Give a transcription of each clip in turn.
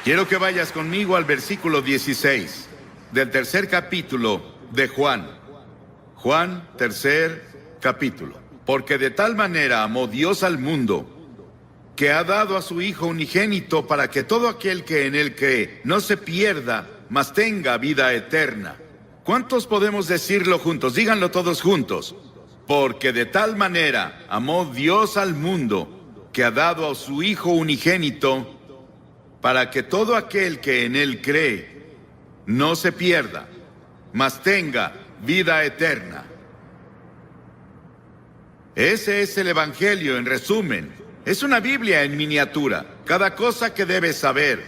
Quiero que vayas conmigo al versículo 16 del tercer capítulo de Juan. Juan, tercer capítulo. Porque de tal manera amó Dios al mundo, que ha dado a su Hijo unigénito para que todo aquel que en él cree no se pierda, mas tenga vida eterna. ¿Cuántos podemos decirlo juntos? Díganlo todos juntos. Porque de tal manera amó Dios al mundo, que ha dado a su Hijo unigénito, para que todo aquel que en él cree no se pierda, mas tenga vida eterna. Ese es el Evangelio en resumen. Es una Biblia en miniatura. Cada cosa que debes saber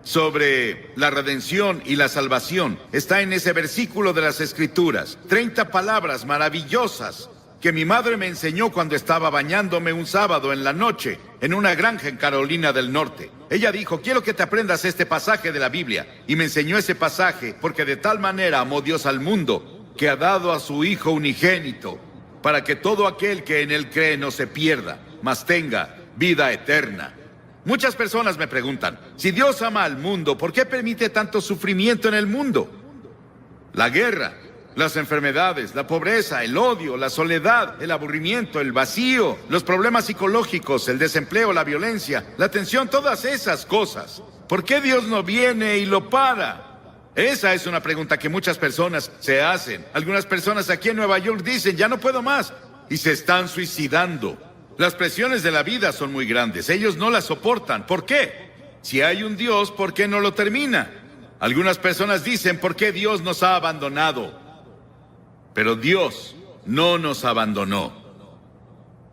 sobre la redención y la salvación está en ese versículo de las Escrituras. 30 palabras maravillosas que mi madre me enseñó cuando estaba bañándome un sábado en la noche en una granja en Carolina del Norte. Ella dijo: quiero que te aprendas este pasaje de la Biblia. Y me enseñó ese pasaje porque de tal manera amó Dios al mundo, que ha dado a su Hijo unigénito, para que todo aquel que en él cree no se pierda, mas tenga vida eterna. Muchas personas me preguntan: si Dios ama al mundo, ¿por qué permite tanto sufrimiento en el mundo? La guerra, las enfermedades, la pobreza, el odio, la soledad, el aburrimiento, el vacío, los problemas psicológicos, el desempleo, la violencia, la tensión, todas esas cosas. ¿Por qué Dios no viene y lo para? Esa es una pregunta que muchas personas se hacen. Algunas personas aquí en Nueva York dicen: ya no puedo más, y se están suicidando. Las presiones de la vida son muy grandes. Ellos no las soportan. ¿Por qué? Si hay un Dios, ¿por qué no lo termina? Algunas personas dicen: ¿por qué Dios nos ha abandonado? Pero Dios no nos abandonó.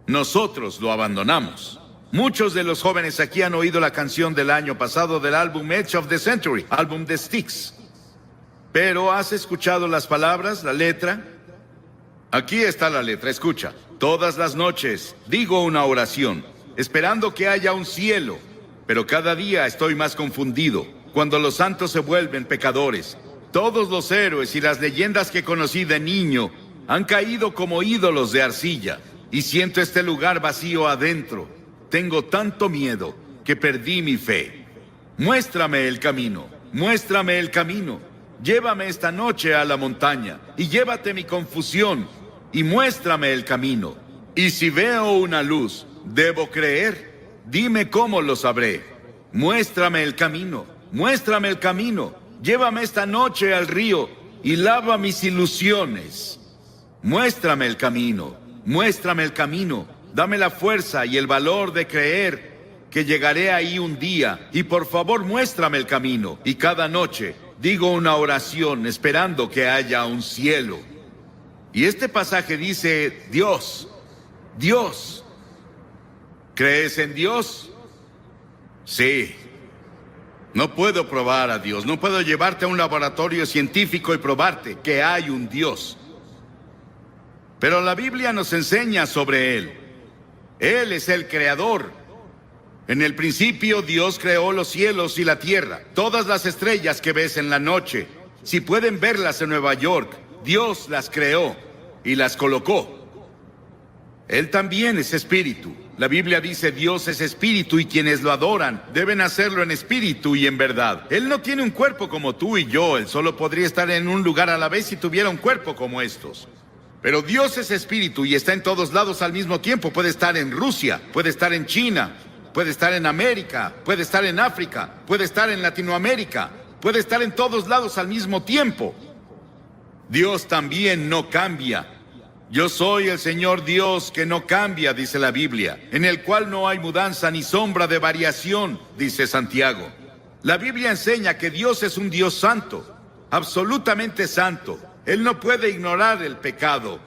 Nosotros lo abandonamos. Muchos de los jóvenes aquí han oído la canción del año pasado del álbum Edge of the Century, álbum de Styx. Pero ¿has escuchado las palabras, la letra? Aquí está la letra, escucha. Todas las noches digo una oración, esperando que haya un cielo, pero cada día estoy más confundido, cuando los santos se vuelven pecadores. Todos los héroes y las leyendas que conocí de niño han caído como ídolos de arcilla, y siento este lugar vacío adentro. Tengo tanto miedo que perdí mi fe. Muéstrame el camino, muéstrame el camino. Llévame esta noche a la montaña, y llévate mi confusión, y muéstrame el camino. Y si veo una luz, ¿debo creer? Dime cómo lo sabré. Muéstrame el camino, muéstrame el camino. Llévame esta noche al río y lava mis ilusiones. Muéstrame el camino, muéstrame el camino. Dame la fuerza y el valor de creer que llegaré ahí un día. Y por favor, muéstrame el camino. Y cada noche digo una oración esperando que haya un cielo. Y este pasaje dice: Dios, Dios. ¿Crees en Dios? Sí. No puedo probar a Dios, no puedo llevarte a un laboratorio científico y probarte que hay un Dios. Pero la Biblia nos enseña sobre Él. Él es el creador. En el principio Dios creó los cielos y la tierra, todas las estrellas que ves en la noche. Si pueden verlas en Nueva York, Dios las creó y las colocó. Él también es espíritu. La Biblia dice: Dios es espíritu y quienes lo adoran deben hacerlo en espíritu y en verdad. Él no tiene un cuerpo como tú y yo. Él solo podría estar en un lugar a la vez si tuviera un cuerpo como estos. Pero Dios es espíritu y está en todos lados al mismo tiempo. Puede estar en Rusia, puede estar en China, puede estar en América, puede estar en África, puede estar en Latinoamérica, puede estar en todos lados al mismo tiempo. Dios también no cambia. Yo soy el Señor Dios que no cambia, dice la Biblia, en el cual no hay mudanza ni sombra de variación, dice Santiago. La Biblia enseña que Dios es un Dios santo, absolutamente santo. Él no puede ignorar el pecado.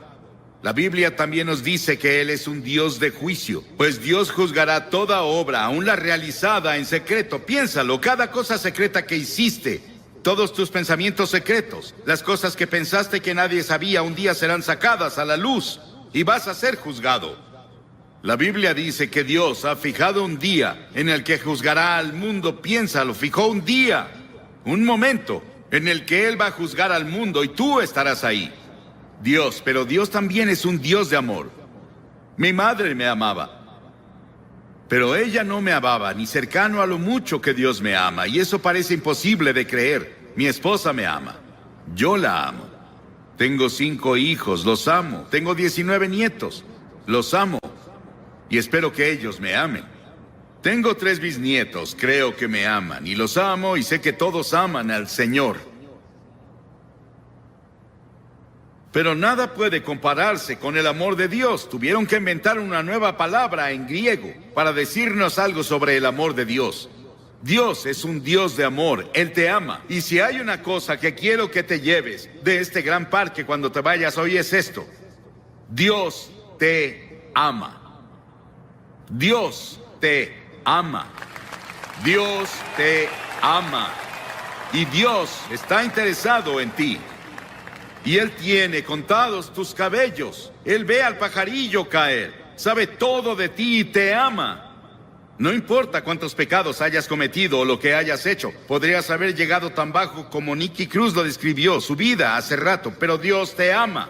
La Biblia también nos dice que Él es un Dios de juicio, pues Dios juzgará toda obra, aun la realizada en secreto. Piénsalo, cada cosa secreta que hiciste, todos tus pensamientos secretos, las cosas que pensaste que nadie sabía, un día serán sacadas a la luz y vas a ser juzgado. La Biblia dice que Dios ha fijado un día en el que juzgará al mundo. Piénsalo, fijó un día, un momento en el que Él va a juzgar al mundo y tú estarás ahí. Dios, pero Dios también es un Dios de amor. Mi madre me amaba. Pero ella no me amaba ni cercano a lo mucho que Dios me ama, y eso parece imposible de creer. Mi esposa me ama. Yo la amo. Tengo 5 hijos, los amo. Tengo 19 nietos, los amo. Y espero que ellos me amen. Tengo 3 bisnietos, creo que me aman, y los amo, y sé que todos aman al Señor. Pero nada puede compararse con el amor de Dios. Tuvieron que inventar una nueva palabra en griego para decirnos algo sobre el amor de Dios. Dios es un Dios de amor, Él te ama. Y si hay una cosa que quiero que te lleves de este gran parque cuando te vayas hoy es esto: Dios te ama. Dios te ama. Dios te ama. Y Dios está interesado en ti. Y Él tiene contados tus cabellos. Él ve al pajarillo caer. Sabe todo de ti y te ama. No importa cuántos pecados hayas cometido o lo que hayas hecho. Podrías haber llegado tan bajo como Nicky Cruz lo describió, su vida hace rato, pero Dios te ama.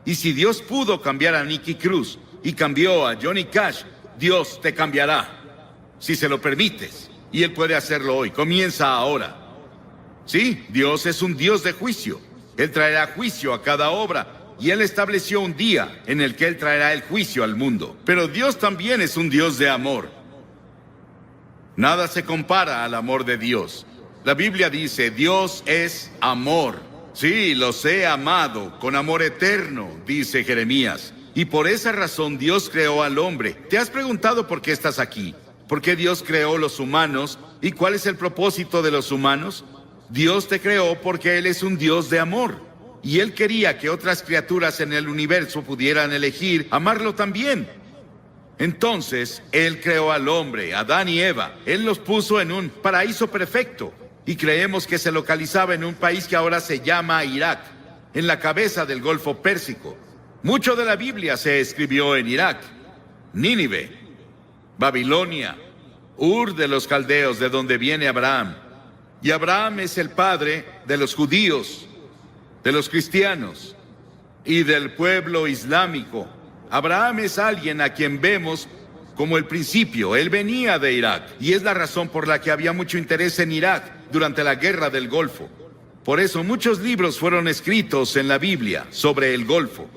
Y si Dios pudo cambiar a Nicky Cruz y cambió a Johnny Cash, Dios te cambiará, si se lo permites. Y Él puede hacerlo hoy. Comienza ahora. Sí, Dios es un Dios de juicio. Él traerá juicio a cada obra, y Él estableció un día en el que Él traerá el juicio al mundo. Pero Dios también es un Dios de amor. Nada se compara al amor de Dios. La Biblia dice, Dios es amor. Sí, los he amado con amor eterno, dice Jeremías. Y por esa razón Dios creó al hombre. ¿Te has preguntado por qué estás aquí? ¿Por qué Dios creó los humanos? ¿Y cuál es el propósito de los humanos? Dios te creó porque Él es un Dios de amor. Y Él quería que otras criaturas en el universo pudieran elegir amarlo también. Entonces, Él creó al hombre, Adán y Eva. Él los puso en un paraíso perfecto. Y creemos que se localizaba en un país que ahora se llama Irak, en la cabeza del Golfo Pérsico. Mucho de la Biblia se escribió en Irak, Nínive, Babilonia, Ur de los caldeos, de donde viene Abraham. Y Abraham es el padre de los judíos, de los cristianos y del pueblo islámico. Abraham es alguien a quien vemos como el principio. Él venía de Irak y es la razón por la que había mucho interés en Irak durante la guerra del Golfo. Por eso muchos libros fueron escritos en la Biblia sobre el Golfo.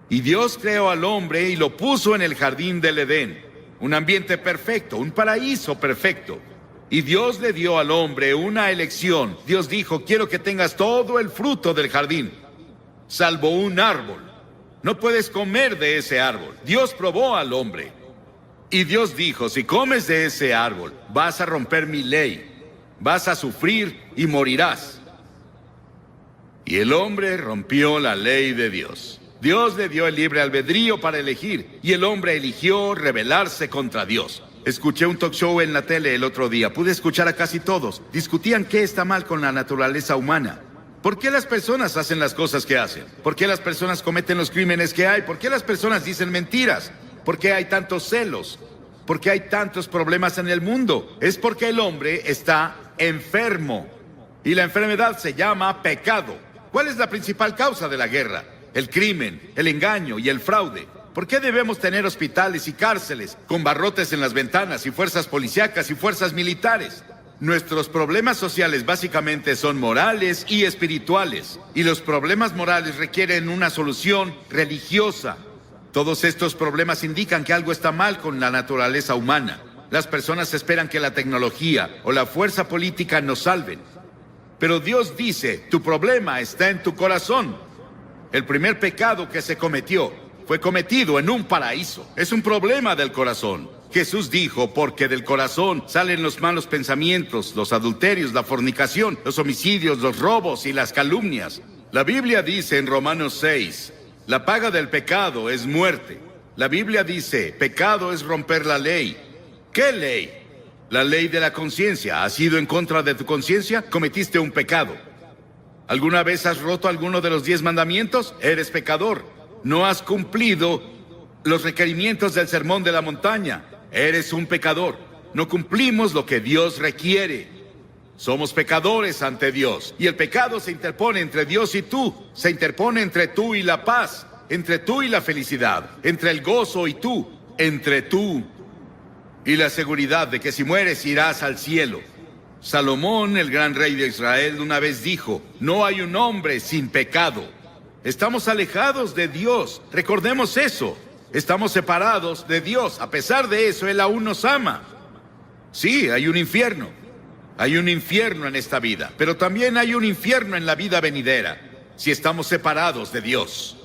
Y Dios creó al hombre y lo puso en el jardín del Edén, un ambiente perfecto, un paraíso perfecto. Y Dios le dio al hombre una elección. Dios dijo, quiero que tengas todo el fruto del jardín, salvo un árbol. No puedes comer de ese árbol. Dios probó al hombre. Y Dios dijo, si comes de ese árbol, vas a romper mi ley. Vas a sufrir y morirás. Y el hombre rompió la ley de Dios. Dios le dio el libre albedrío para elegir, y el hombre eligió rebelarse contra Dios. Escuché un talk show en la tele el otro día. Pude escuchar a casi todos. Discutían qué está mal con la naturaleza humana. ¿Por qué las personas hacen las cosas que hacen? ¿Por qué las personas cometen los crímenes que hay? ¿Por qué las personas dicen mentiras? ¿Por qué hay tantos celos? ¿Por qué hay tantos problemas en el mundo? Es porque el hombre está enfermo. Y la enfermedad se llama pecado. ¿Cuál es la principal causa de la guerra? El crimen, el engaño y el fraude. ¿Por qué debemos tener hospitales y cárceles con barrotes en las ventanas y fuerzas policíacas y fuerzas militares? Nuestros problemas sociales básicamente son morales y espirituales. Y los problemas morales requieren una solución religiosa. Todos estos problemas indican que algo está mal con la naturaleza humana. Las personas esperan que la tecnología o la fuerza política nos salven. Pero Dios dice, tu problema está en tu corazón. El primer pecado que se cometió fue cometido en un paraíso. Es un problema del corazón. Jesús dijo, porque del corazón salen los malos pensamientos, los adulterios, la fornicación, los homicidios, los robos y las calumnias. La Biblia dice en Romanos 6, la paga del pecado es muerte. La Biblia dice, pecado es romper la ley. ¿Qué ley? La ley de la conciencia. ¿Has ido en contra de tu conciencia? Cometiste un pecado. ¿Alguna vez has roto alguno de los 10 mandamientos? Eres pecador. No has cumplido los requerimientos del sermón de la montaña. Eres un pecador. No cumplimos lo que Dios requiere. Somos pecadores ante Dios. Y el pecado se interpone entre Dios y tú. Se interpone entre tú y la paz. Entre tú y la felicidad. Entre el gozo y tú. Entre tú y la seguridad de que si mueres irás al cielo. Salomón, el gran rey de Israel, una vez dijo: no hay un hombre sin pecado. Estamos alejados de Dios, recordemos eso. Estamos separados de Dios. A pesar de eso, Él aún nos ama. Sí, hay un infierno. Hay un infierno en esta vida, pero también hay un infierno en la vida venidera, si estamos separados de Dios.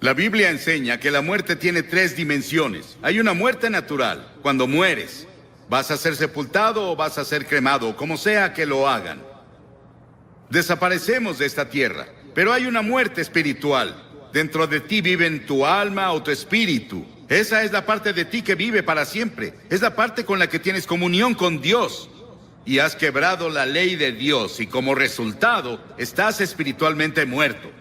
La Biblia enseña que la muerte tiene 3 dimensiones. Hay una muerte natural. Cuando mueres, vas a ser sepultado o vas a ser cremado, o como sea que lo hagan. Desaparecemos de esta tierra, pero hay una muerte espiritual. Dentro de ti viven tu alma o tu espíritu. Esa es la parte de ti que vive para siempre. Es la parte con la que tienes comunión con Dios. Y has quebrado la ley de Dios y como resultado estás espiritualmente muerto.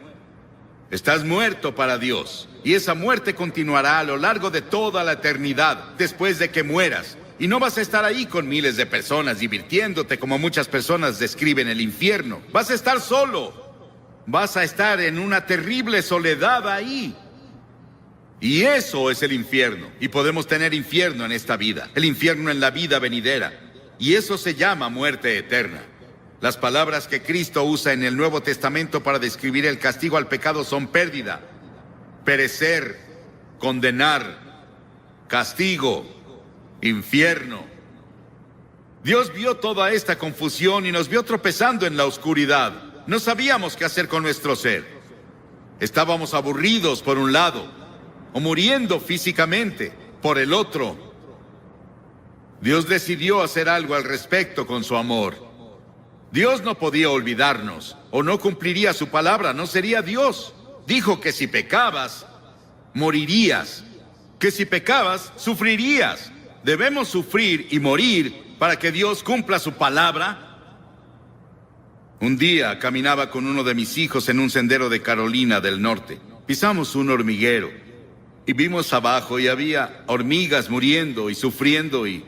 Estás muerto para Dios. Y esa muerte continuará a lo largo de toda la eternidad después de que mueras. Y no vas a estar ahí con miles de personas divirtiéndote como muchas personas describen el infierno. Vas a estar solo. Vas a estar en una terrible soledad ahí. Y eso es el infierno. Y podemos tener infierno en esta vida. El infierno en la vida venidera. Y eso se llama muerte eterna. Las palabras que Cristo usa en el Nuevo Testamento para describir el castigo al pecado son pérdida, perecer, condenar, castigo, infierno. Dios vio toda esta confusión y nos vio tropezando en la oscuridad. No sabíamos qué hacer con nuestro ser. Estábamos aburridos por un lado, o muriendo físicamente por el otro. Dios decidió hacer algo al respecto con su amor. Dios no podía olvidarnos, o no cumpliría su palabra, no sería Dios. Dijo que si pecabas, morirías. Que si pecabas, sufrirías. ¿Debemos sufrir y morir para que Dios cumpla su palabra? Un día caminaba con uno de mis hijos en un sendero de Carolina del Norte. Pisamos un hormiguero y vimos abajo y había hormigas muriendo y sufriendo y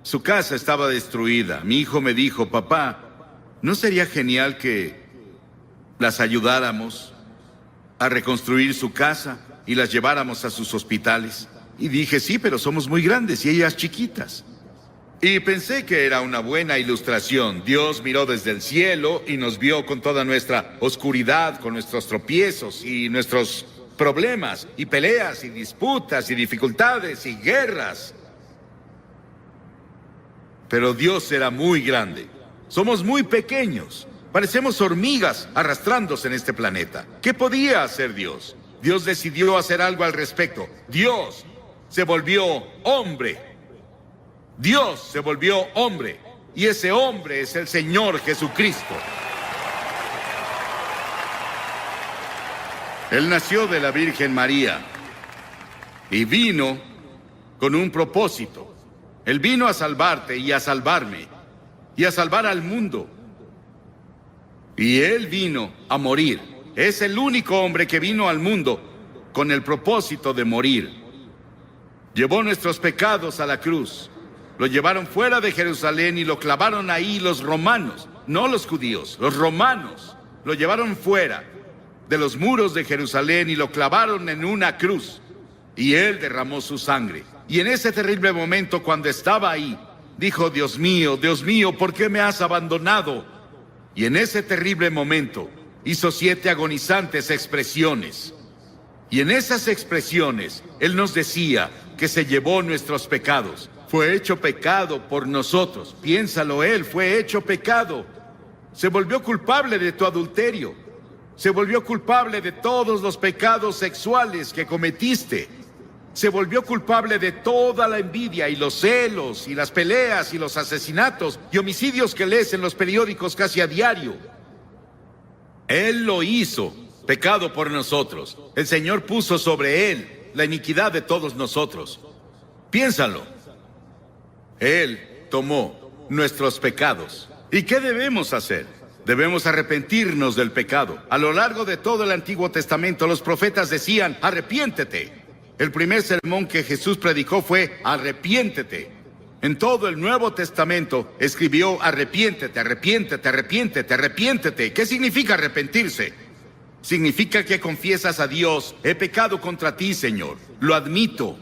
su casa estaba destruida. Mi hijo me dijo: papá, ¿no sería genial que las ayudáramos a reconstruir su casa y las lleváramos a sus hospitales? Y dije: sí, pero somos muy grandes y ellas chiquitas. Y pensé que era una buena ilustración. Dios miró desde el cielo y nos vio con toda nuestra oscuridad, con nuestros tropiezos y nuestros problemas y peleas y disputas y dificultades y guerras. Pero Dios era muy grande. Somos muy pequeños. Parecemos hormigas arrastrándose en este planeta. ¿Qué podía hacer Dios? Dios decidió hacer algo al respecto. Dios se volvió hombre. Dios se volvió hombre. Y ese hombre es el Señor Jesucristo. Él nació de la Virgen María y vino con un propósito. Él vino a salvarte y a salvarme y a salvar al mundo. Y Él vino a morir. Es el único hombre que vino al mundo con el propósito de morir. Llevó nuestros pecados a la cruz. Lo llevaron fuera de Jerusalén y lo clavaron ahí los romanos, no los judíos, los romanos. Lo llevaron fuera de los muros de Jerusalén y lo clavaron en una cruz. Y Él derramó su sangre. Y en ese terrible momento, cuando estaba ahí, dijo: Dios mío, ¿por qué me has abandonado? Y en ese terrible momento hizo 7 agonizantes expresiones. Y en esas expresiones Él nos decía que se llevó nuestros pecados. Fue hecho pecado por nosotros. Piénsalo, Él fue hecho pecado. Se volvió culpable de tu adulterio. Se volvió culpable de todos los pecados sexuales que cometiste. Se volvió culpable de toda la envidia y los celos y las peleas y los asesinatos y homicidios que lees en los periódicos casi a diario. Él lo hizo, pecado por nosotros. El Señor puso sobre Él la iniquidad de todos nosotros. Piénsalo. Él tomó nuestros pecados. ¿Y qué debemos hacer? Debemos arrepentirnos del pecado. A lo largo de todo el Antiguo Testamento, los profetas decían: arrepiéntete. El primer sermón que Jesús predicó fue: arrepiéntete. En todo el Nuevo Testamento escribió: arrepiéntete, arrepiéntete, arrepiéntete, arrepiéntete. ¿Qué significa arrepentirse? Significa que confiesas a Dios: he pecado contra ti, Señor. Lo admito.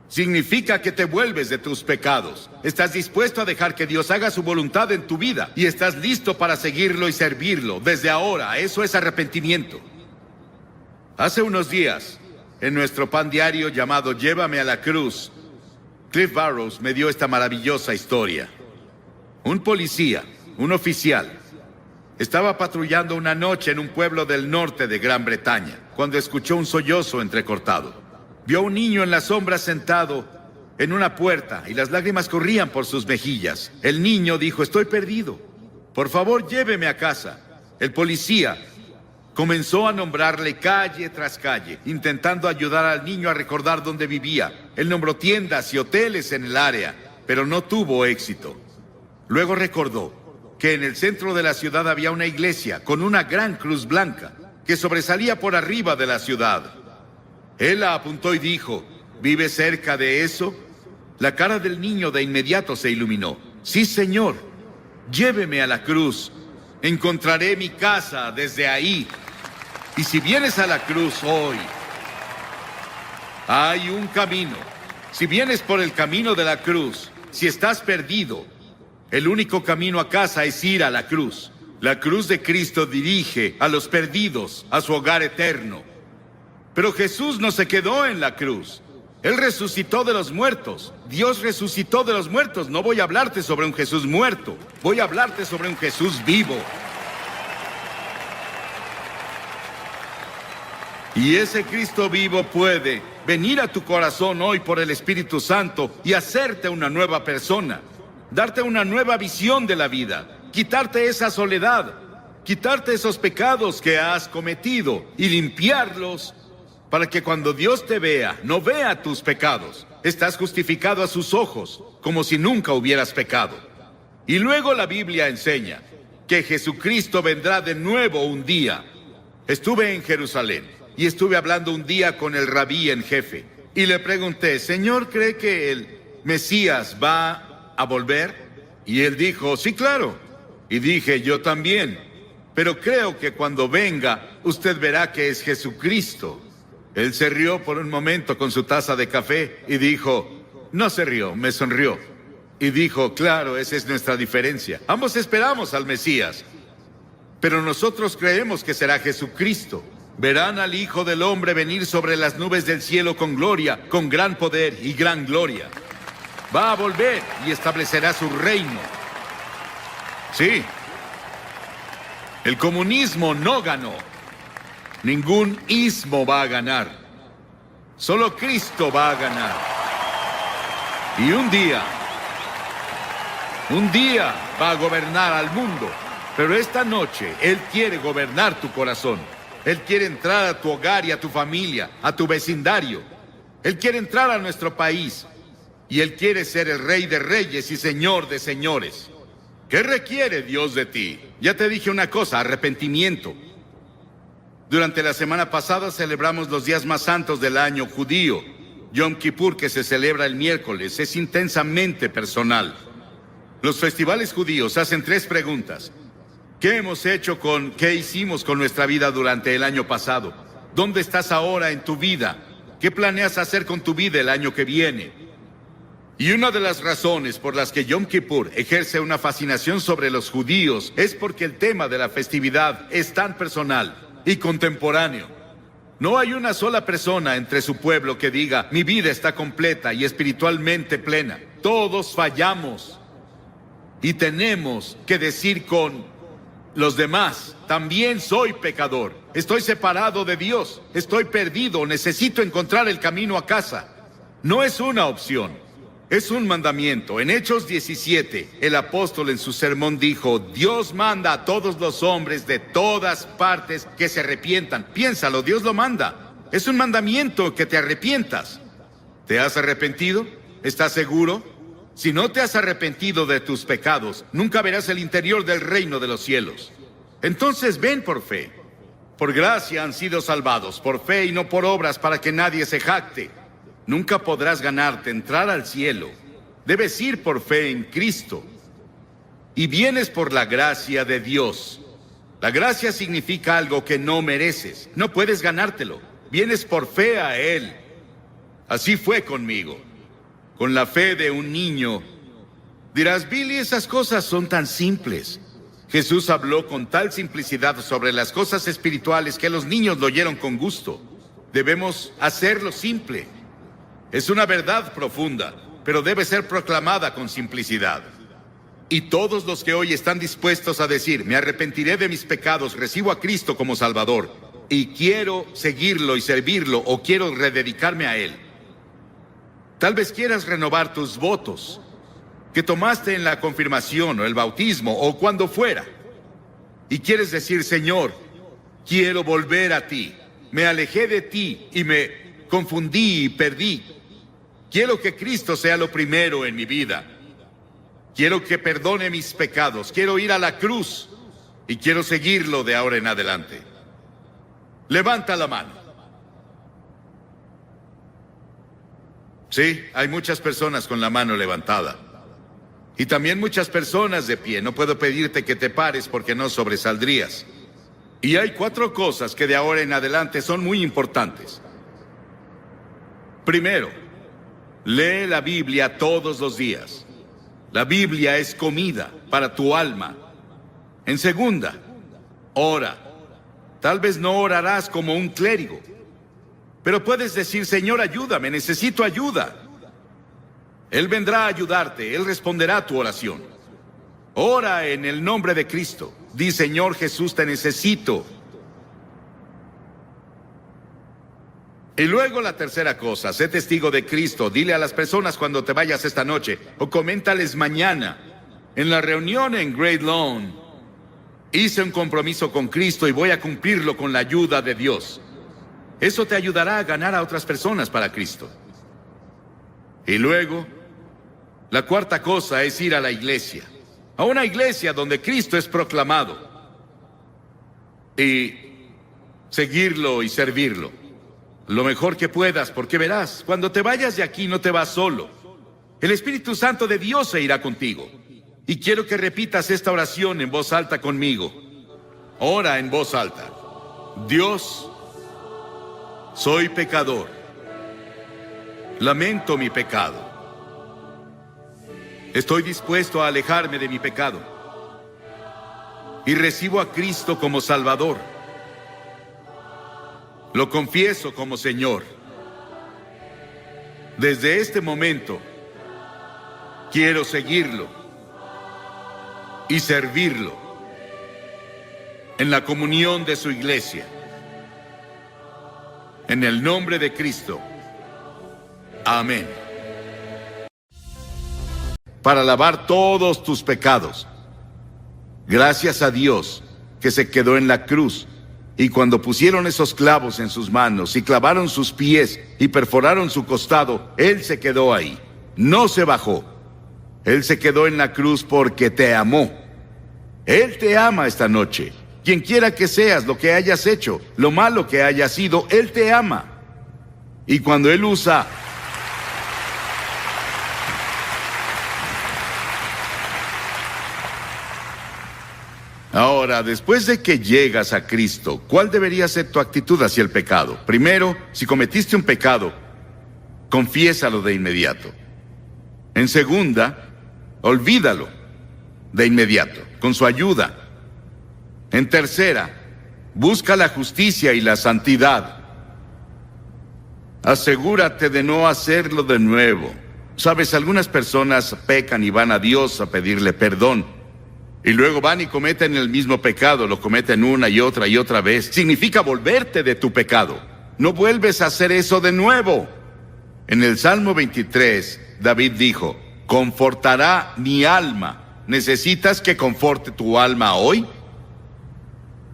Significa que te vuelves de tus pecados. Estás dispuesto a dejar que Dios haga su voluntad en tu vida y estás listo para seguirlo y servirlo desde ahora. Eso es arrepentimiento. Hace unos días, en nuestro pan diario llamado Llévame a la Cruz, Cliff Barrows me dio esta maravillosa historia. Un policía, un oficial, estaba patrullando una noche en un pueblo del norte de Gran Bretaña, cuando escuchó un sollozo entrecortado. Vio a un niño en la sombra sentado en una puerta y las lágrimas corrían por sus mejillas. El niño dijo: estoy perdido. Por favor, lléveme a casa. El policía comenzó a nombrarle calle tras calle, intentando ayudar al niño a recordar dónde vivía. Él nombró tiendas y hoteles en el área, pero no tuvo éxito. Luego recordó que en el centro de la ciudad había una iglesia con una gran cruz blanca que sobresalía por arriba de la ciudad. Él la apuntó y dijo: ¿vive cerca de eso? La cara del niño de inmediato se iluminó. Sí, señor, lléveme a la cruz. Encontraré mi casa desde ahí. Y si vienes a la cruz hoy, hay un camino. Si vienes por el camino de la cruz, si estás perdido, el único camino a casa es ir a la cruz. La cruz de Cristo dirige a los perdidos a su hogar eterno. Pero Jesús no se quedó en la cruz. Él resucitó de los muertos. Dios resucitó de los muertos. No voy a hablarte sobre un Jesús muerto. Voy a hablarte sobre un Jesús vivo. Y ese Cristo vivo puede venir a tu corazón hoy por el Espíritu Santo y hacerte una nueva persona. Darte una nueva visión de la vida. Quitarte esa soledad. Quitarte esos pecados que has cometido y limpiarlos para que cuando Dios te vea, no vea tus pecados. Estás justificado a sus ojos, como si nunca hubieras pecado. Y luego la Biblia enseña que Jesucristo vendrá de nuevo un día. Estuve en Jerusalén y estuve hablando un día con el rabí en jefe. Y le pregunté: ¿Señor, cree que el Mesías va a volver? Y él dijo: sí, claro. Y dije: yo también. Pero creo que cuando venga, usted verá que es Jesucristo. Él se rió por un momento con su taza de café y dijo... No se rió, me sonrió. Y dijo: claro, esa es nuestra diferencia. Ambos esperamos al Mesías, pero nosotros creemos que será Jesucristo. Verán al Hijo del Hombre venir sobre las nubes del cielo con gloria, con gran poder y gran gloria. Va a volver y establecerá su reino. Sí. El comunismo no ganó. Ningún ismo va a ganar. Solo Cristo va a ganar. Y un día va a gobernar al mundo. Pero esta noche Él quiere gobernar tu corazón. Él quiere entrar a tu hogar y a tu familia, a tu vecindario. Él quiere entrar a nuestro país. Y Él quiere ser el Rey de Reyes y Señor de Señores. ¿Qué requiere Dios de ti? Ya te dije una cosa: arrepentimiento. Durante la semana pasada celebramos los días más santos del año judío. Yom Kippur, que se celebra el miércoles, es intensamente personal. Los festivales judíos hacen 3 preguntas. ¿Qué hicimos con nuestra vida durante el año pasado? ¿Dónde estás ahora en tu vida? ¿Qué planeas hacer con tu vida el año que viene? Y una de las razones por las que Yom Kippur ejerce una fascinación sobre los judíos es porque el tema de la festividad es tan personal y contemporáneo. No hay una sola persona entre su pueblo que diga: mi vida está completa y espiritualmente plena. Todos fallamos. Y tenemos que decir con los demás: también soy pecador. Estoy separado de Dios. Estoy perdido. Necesito encontrar el camino a casa. No es una opción. Es un mandamiento. En Hechos 17, el apóstol en su sermón dijo: Dios manda a todos los hombres de todas partes que se arrepientan. Piénsalo, Dios lo manda. Es un mandamiento que te arrepientas. ¿Te has arrepentido? ¿Estás seguro? Si no te has arrepentido de tus pecados, nunca verás el interior del reino de los cielos. Entonces ven por fe. Por gracia han sido salvados, por fe y no por obras, para que nadie se jacte. Nunca podrás ganarte entrar al cielo. Debes ir por fe en Cristo. Y vienes por la gracia de Dios. La gracia significa algo que no mereces. No puedes ganártelo. Vienes por fe a Él. Así fue conmigo. con la fe de un niño. Dirás, Billy, esas cosas son tan simples. Jesús habló con tal simplicidad sobre las cosas espirituales que los niños lo oyeron con gusto. Debemos hacerlo simple. Es una verdad profunda, pero debe ser proclamada con simplicidad. Y todos los que hoy están dispuestos a decir, me arrepentiré de mis pecados, recibo a Cristo como Salvador, y quiero seguirlo y servirlo, o quiero rededicarme a Él. Tal vez quieras renovar tus votos que tomaste en la confirmación o el bautismo o cuando fuera. Y quieres decir, Señor, quiero volver a ti. Me alejé de ti y me confundí y perdí. Quiero que Cristo sea lo primero en mi vida. Quiero que perdone mis pecados. Quiero ir a la cruz y quiero seguirlo de ahora en adelante. Levanta la mano. Sí, hay muchas personas con la mano levantada. Y también muchas personas de pie. No puedo pedirte que te pares porque no sobresaldrías. Y hay 4 cosas que de ahora en adelante son muy importantes. Primero, lee la Biblia todos los días. La Biblia es comida para tu alma. En segunda, ora. Tal vez no orarás como un clérigo, pero puedes decir, Señor, ayúdame, necesito ayuda. Él vendrá a ayudarte, Él responderá a tu oración. Ora en el nombre de Cristo. Di, Señor Jesús, te necesito. Y luego la tercera cosa, sé testigo de Cristo. Dile a las personas cuando te vayas esta noche, o coméntales mañana, en la reunión en Great Lawn, hice un compromiso con Cristo y voy a cumplirlo con la ayuda de Dios. Eso te ayudará a ganar a otras personas para Cristo. Y luego, la cuarta cosa es ir a la iglesia. A una iglesia donde Cristo es proclamado. Y seguirlo y servirlo. Lo mejor que puedas, porque verás, cuando te vayas de aquí no te vas solo. El Espíritu Santo de Dios se irá contigo. Y quiero que repitas esta oración en voz alta conmigo. Ora en voz alta. Dios, soy pecador. Lamento mi pecado. Estoy dispuesto a alejarme de mi pecado. Y recibo a Cristo como Salvador. Lo confieso como Señor. Desde este momento, quiero seguirlo y servirlo en la comunión de su iglesia. En el nombre de Cristo. Amén. Para lavar todos tus pecados. Gracias a Dios que se quedó en la cruz. Y cuando pusieron esos clavos en sus manos y clavaron sus pies y perforaron su costado, Él se quedó ahí. No se bajó. Él se quedó en la cruz porque te amó. Él te ama esta noche. Quien quiera que seas, lo que hayas hecho, lo malo que hayas sido, Él te ama. Y cuando Él usa ahora, después de que llegas a Cristo, ¿cuál debería ser tu actitud hacia el pecado? Primero, si cometiste un pecado, confiésalo de inmediato. En segunda, olvídalo de inmediato, con su ayuda. En tercera, busca la justicia y la santidad. Asegúrate de no hacerlo de nuevo. Sabes, algunas personas pecan y van a Dios a pedirle perdón. Y luego van y cometen el mismo pecado, lo cometen una y otra vez. Significa volverte de tu pecado. No vuelves a hacer eso de nuevo. En el Salmo 23, David dijo, confortará mi alma. ¿Necesitas que conforte tu alma hoy?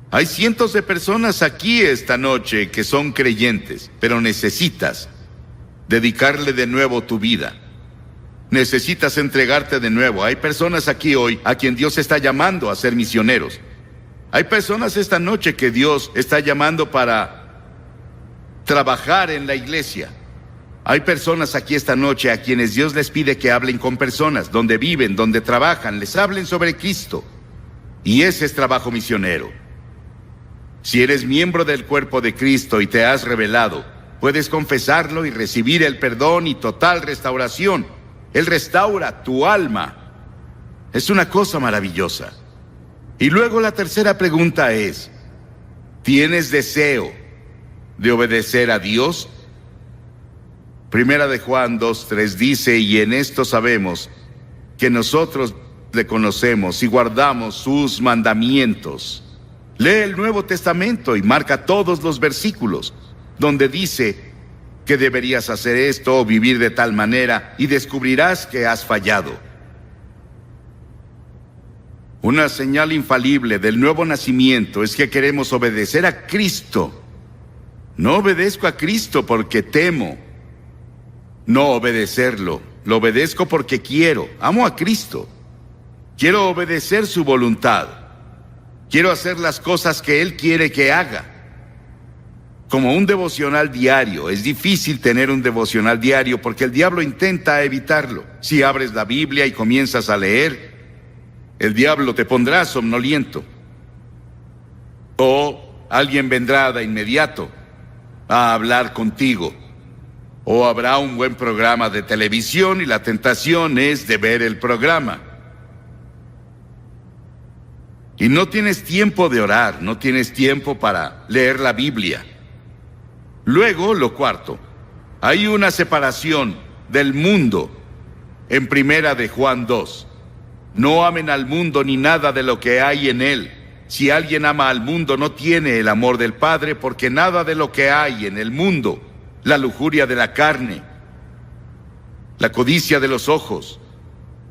Hay cientos de personas aquí esta noche que son creyentes, pero necesitas dedicarle de nuevo tu vida. Necesitas entregarte de nuevo. Hay personas aquí hoy a quien Dios está llamando a ser misioneros. Hay personas esta noche que Dios está llamando para trabajar en la iglesia. Hay personas aquí esta noche a quienes Dios les pide que hablen con personas, donde viven, donde trabajan, les hablen sobre Cristo. Y ese es trabajo misionero. Si eres miembro del cuerpo de Cristo y te has rebelado, puedes confesarlo y recibir el perdón y total restauración. Él restaura tu alma. Es una cosa maravillosa. Y luego la tercera pregunta es, ¿tienes deseo de obedecer a Dios? Primera de Juan 2:3 dice, y en esto sabemos que nosotros le conocemos y guardamos sus mandamientos. Lee el Nuevo Testamento y marca todos los versículos donde dice que deberías hacer esto o vivir de tal manera y descubrirás que has fallado. Una señal infalible del nuevo nacimiento es que queremos obedecer a Cristo. No obedezco a Cristo porque temo no obedecerlo. Lo obedezco porque quiero. Amo a Cristo. Quiero obedecer su voluntad. Quiero hacer las cosas que Él quiere que haga. Como un devocional diario. Es difícil tener un devocional diario porque el diablo intenta evitarlo. Si abres la Biblia y comienzas a leer, el diablo te pondrá somnoliento. O alguien vendrá de inmediato a hablar contigo. O habrá un buen programa de televisión y la tentación es de ver el programa. Y no tienes tiempo de orar, no tienes tiempo para leer la Biblia. Luego, lo cuarto, hay una separación del mundo en Primera de Juan 2. No amen al mundo ni nada de lo que hay en él. Si alguien ama al mundo, no tiene el amor del Padre, porque nada de lo que hay en el mundo, la lujuria de la carne, la codicia de los ojos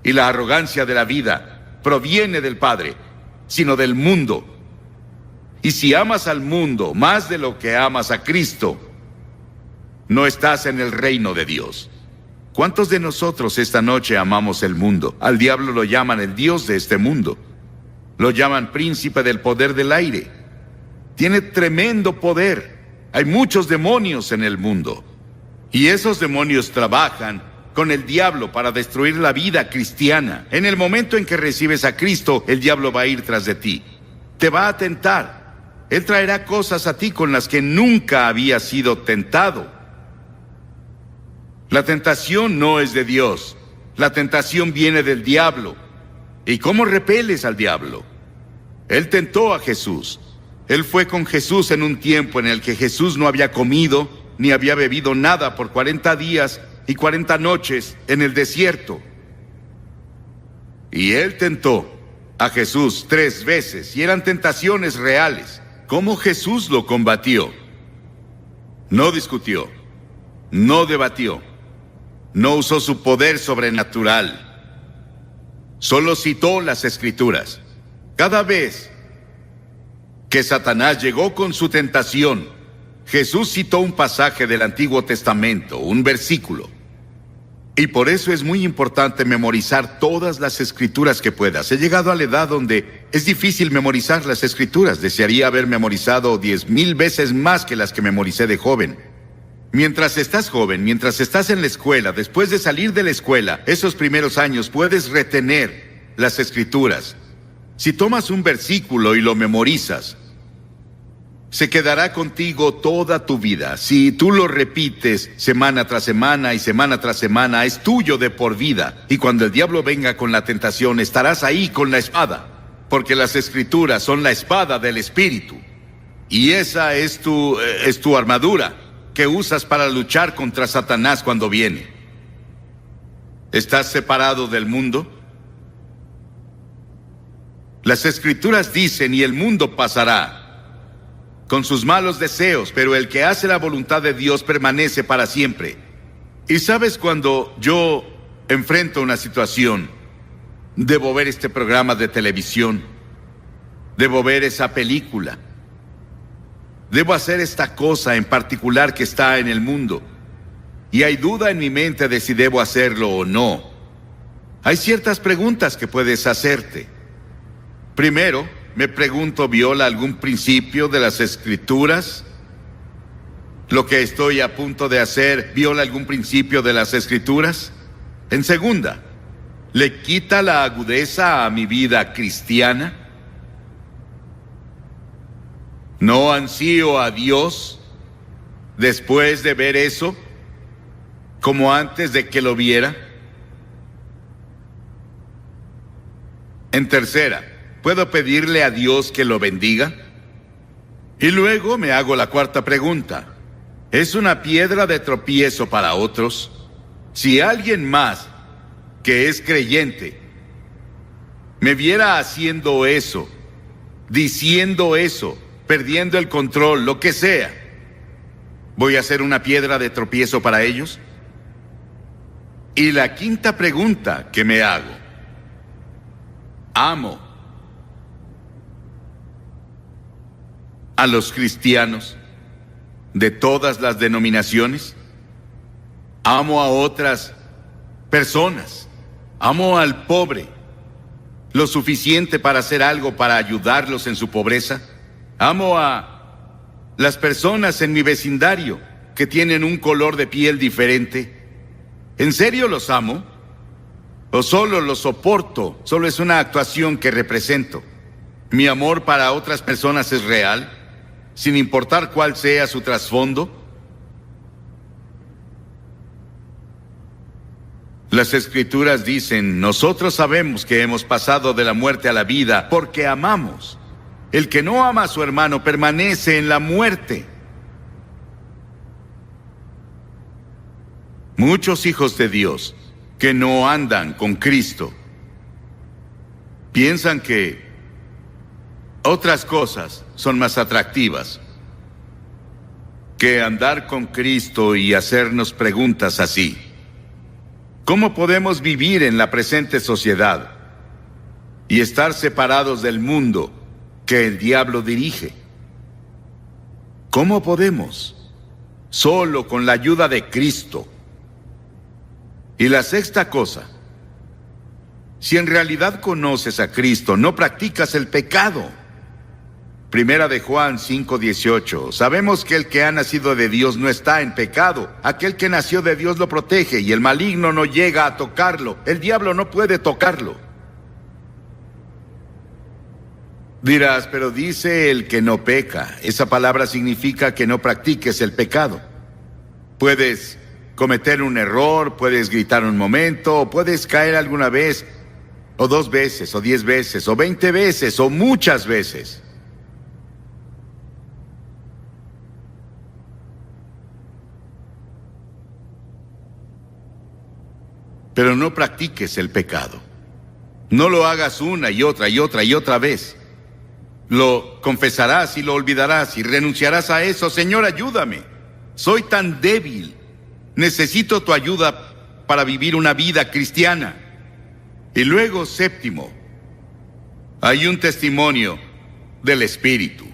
y la arrogancia de la vida, proviene del Padre, sino del mundo. Y si amas al mundo más de lo que amas a Cristo, no estás en el reino de Dios. ¿Cuántos de nosotros esta noche amamos el mundo? Al diablo lo llaman el Dios de este mundo. Lo llaman príncipe del poder del aire. Tiene tremendo poder. Hay muchos demonios en el mundo. Y esos demonios trabajan con el diablo para destruir la vida cristiana. En el momento en que recibes a Cristo, el diablo va a ir tras de ti. Te va a tentar. Él traerá cosas a ti con las que nunca habías sido tentado. La tentación no es de Dios. La tentación viene del diablo. ¿Y cómo repeles al diablo? Él tentó a Jesús. Él fue con Jesús en un tiempo en el que Jesús no había comido ni había bebido nada por 40 días y 40 noches en el desierto. Y Él tentó a Jesús 3 veces y eran tentaciones reales. ¿Cómo Jesús lo combatió? No discutió, no debatió. No usó su poder sobrenatural. Solo citó las Escrituras. Cada vez que Satanás llegó con su tentación, Jesús citó un pasaje del Antiguo Testamento, un versículo. Y por eso es muy importante memorizar todas las Escrituras que puedas. He llegado a la edad donde es difícil memorizar las Escrituras. Desearía haber memorizado 10,000 veces más que las que memoricé de joven. Mientras estás joven, mientras estás en la escuela, después de salir de la escuela, esos primeros años puedes retener las Escrituras. Si tomas un versículo y lo memorizas, se quedará contigo toda tu vida. Si tú lo repites semana tras semana y semana tras semana, es tuyo de por vida. Y cuando el diablo venga con la tentación, estarás ahí con la espada, porque las Escrituras son la espada del Espíritu. Y esa es tu armadura que usas para luchar contra Satanás cuando viene. ¿Estás separado del mundo? Las Escrituras dicen, y el mundo pasará con sus malos deseos, pero el que hace la voluntad de Dios permanece para siempre. Y sabes, cuando yo enfrento una situación, debo ver este programa de televisión, debo ver esa película, debo hacer esta cosa en particular que está en el mundo, y hay duda en mi mente de si debo hacerlo o no. Hay ciertas preguntas que puedes hacerte. Primero, me pregunto, ¿viola algún principio de las Escrituras? ¿Lo que estoy a punto de hacer viola algún principio de las Escrituras? En segunda, ¿le quita la agudeza a mi vida cristiana? ¿No ansío a Dios después de ver eso, como antes de que lo viera? En tercera, ¿puedo pedirle a Dios que lo bendiga? Y luego me hago la cuarta pregunta. ¿Es una piedra de tropiezo para otros? Si alguien más que es creyente me viera haciendo eso, diciendo eso, perdiendo el control, lo que sea, ¿voy a ser una piedra de tropiezo para ellos? Y la quinta pregunta que me hago: ¿amo a los cristianos de todas las denominaciones? ¿Amo a otras personas? ¿Amo al pobre lo suficiente para hacer algo para ayudarlos en su pobreza? ¿Amo a las personas en mi vecindario que tienen un color de piel diferente? ¿En serio los amo? ¿O solo los soporto? Solo es una actuación que represento. ¿Mi amor para otras personas es real, sin importar cuál sea su trasfondo? Las Escrituras dicen: nosotros sabemos que hemos pasado de la muerte a la vida porque amamos. El que no ama a su hermano permanece en la muerte. Muchos hijos de Dios que no andan con Cristo piensan que otras cosas son más atractivas que andar con Cristo y hacernos preguntas así. ¿Cómo podemos vivir en la presente sociedad y estar separados del mundo que el diablo dirige? ¿Cómo podemos? Solo con la ayuda de Cristo. Y la sexta cosa: si en realidad conoces a Cristo, no practicas el pecado. Primera de Juan 5:18. Sabemos que el que ha nacido de Dios no está en pecado. Aquel que nació de Dios lo protege y el maligno no llega a tocarlo. El diablo no puede tocarlo. Dirás: pero dice el que no peca. Esa palabra significa que no practiques el pecado. Puedes cometer un error, puedes gritar un momento, o puedes caer alguna vez, o 2 veces, o 10 veces, o 20 veces, o muchas veces. Pero no practiques el pecado. No lo hagas una y otra y otra y otra vez. Lo confesarás y lo olvidarás y renunciarás a eso. Señor, ayúdame. Soy tan débil. Necesito tu ayuda para vivir una vida cristiana. Y luego, séptimo, hay un testimonio del Espíritu.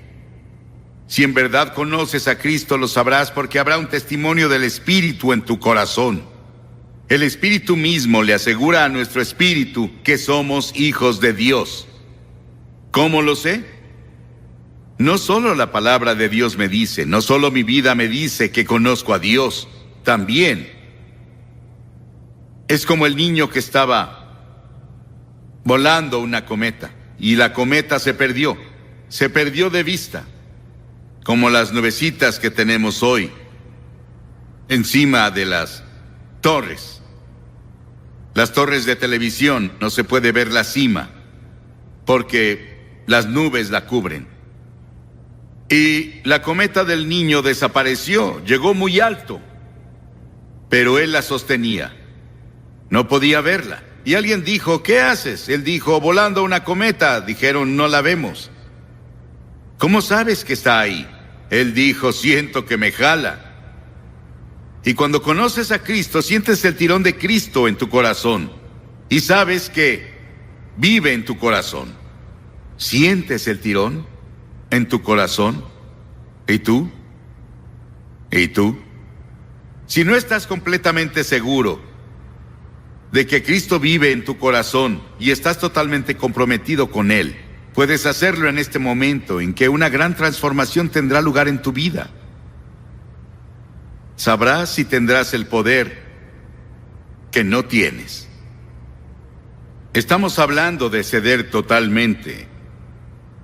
Si en verdad conoces a Cristo, lo sabrás porque habrá un testimonio del Espíritu en tu corazón. El Espíritu mismo le asegura a nuestro espíritu que somos hijos de Dios. ¿Cómo lo sé? No solo la palabra de Dios me dice, no solo mi vida me dice que conozco a Dios, también es como el niño que estaba volando una cometa y la cometa se perdió de vista, como las nubecitas que tenemos hoy encima de las torres. Las torres de televisión, no se puede ver la cima porque las nubes la cubren. Y la cometa del niño desapareció, llegó muy alto, pero él la sostenía. No podía verla. Y alguien dijo: ¿qué haces? Él dijo: volando una cometa. Dijeron: no la vemos. ¿Cómo sabes que está ahí? Él dijo: siento que me jala. Y cuando conoces a Cristo, sientes el tirón de Cristo en tu corazón. Y sabes que vive en tu corazón. ¿Sientes el tirón en tu corazón? ¿Y tú? ¿Y tú? Si no estás completamente seguro de que Cristo vive en tu corazón y estás totalmente comprometido con Él, puedes hacerlo en este momento en que una gran transformación tendrá lugar en tu vida. Sabrás si tendrás el poder que no tienes. Estamos hablando de ceder totalmente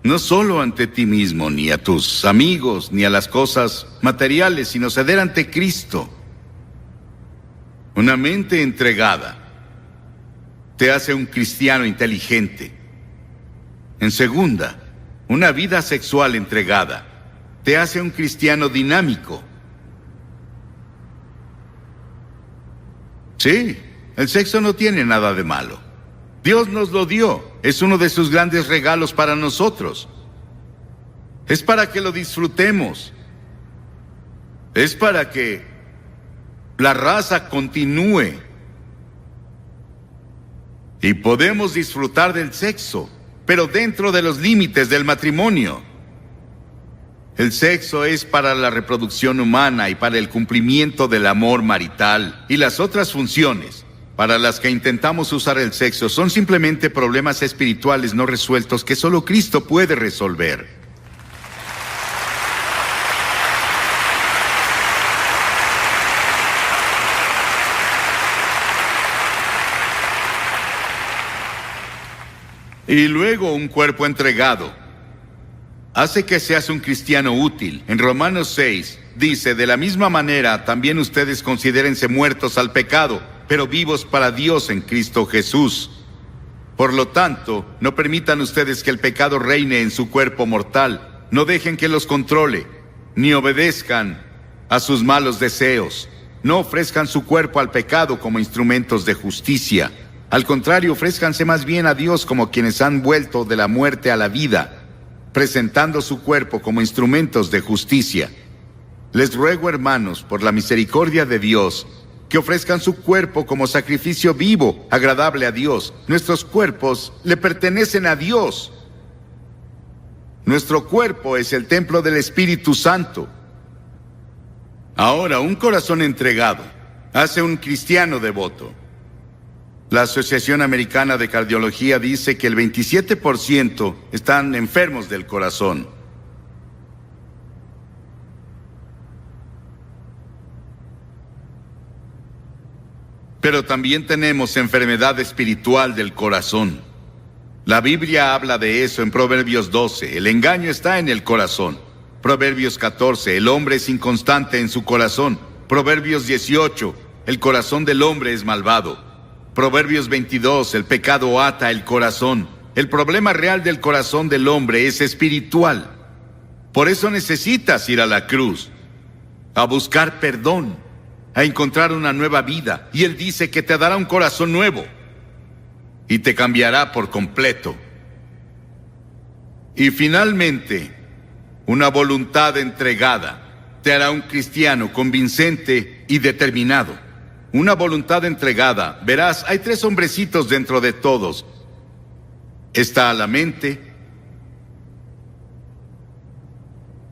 No solo ante ti mismo, ni a tus amigos, ni a las cosas materiales, sino ceder ante Cristo. Una mente entregada te hace un cristiano inteligente. En segunda, una vida sexual entregada te hace un cristiano dinámico. Sí, el sexo no tiene nada de malo. Dios nos lo dio. Es uno de sus grandes regalos para nosotros. Es para que lo disfrutemos. Es para que la raza continúe. Y podemos disfrutar del sexo, pero dentro de los límites del matrimonio. El sexo es para la reproducción humana y para el cumplimiento del amor marital, y las otras funciones para las que intentamos usar el sexo son simplemente problemas espirituales no resueltos que solo Cristo puede resolver. Y luego un cuerpo entregado hace que seas un cristiano útil. En Romanos 6 dice, de la misma manera también ustedes considérense muertos al pecado, pero vivos para Dios en Cristo Jesús. Por lo tanto, no permitan ustedes que el pecado reine en su cuerpo mortal. No dejen que los controle, ni obedezcan a sus malos deseos. No ofrezcan su cuerpo al pecado como instrumentos de justicia. Al contrario, ofrézcanse más bien a Dios como quienes han vuelto de la muerte a la vida, presentando su cuerpo como instrumentos de justicia. Les ruego, hermanos, por la misericordia de Dios, que ofrezcan su cuerpo como sacrificio vivo, agradable a Dios. Nuestros cuerpos le pertenecen a Dios. Nuestro cuerpo es el templo del Espíritu Santo. Ahora, un corazón entregado hace un cristiano devoto. La Asociación Americana de Cardiología dice que el 27% están enfermos del corazón. Pero también tenemos enfermedad espiritual del corazón. La Biblia habla de eso en Proverbios 12. El engaño está en el corazón. Proverbios 14. El hombre es inconstante en su corazón. Proverbios 18. El corazón del hombre es malvado. Proverbios 22, el pecado ata el corazón. El problema real del corazón del hombre es espiritual. Por eso necesitas ir a la cruz, a buscar perdón, a encontrar una nueva vida. Y Él dice que te dará un corazón nuevo y te cambiará por completo. Y finalmente, una voluntad entregada te hará un cristiano convincente y determinado. Una voluntad entregada. Verás, hay 3 hombrecitos dentro de todos. Está la mente,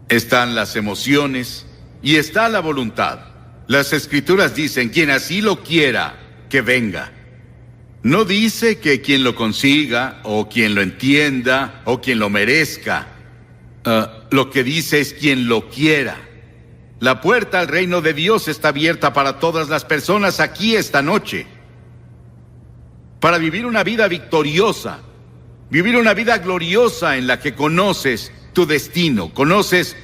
están las emociones y está la voluntad. Las Escrituras dicen, quien así lo quiera, que venga. No dice que quien lo consiga, o quien lo entienda, o quien lo merezca. Lo que dice es quien lo quiera. La puerta al reino de Dios está abierta para todas las personas aquí esta noche. Para vivir una vida victoriosa, vivir una vida gloriosa en la que conoces tu destino, conoces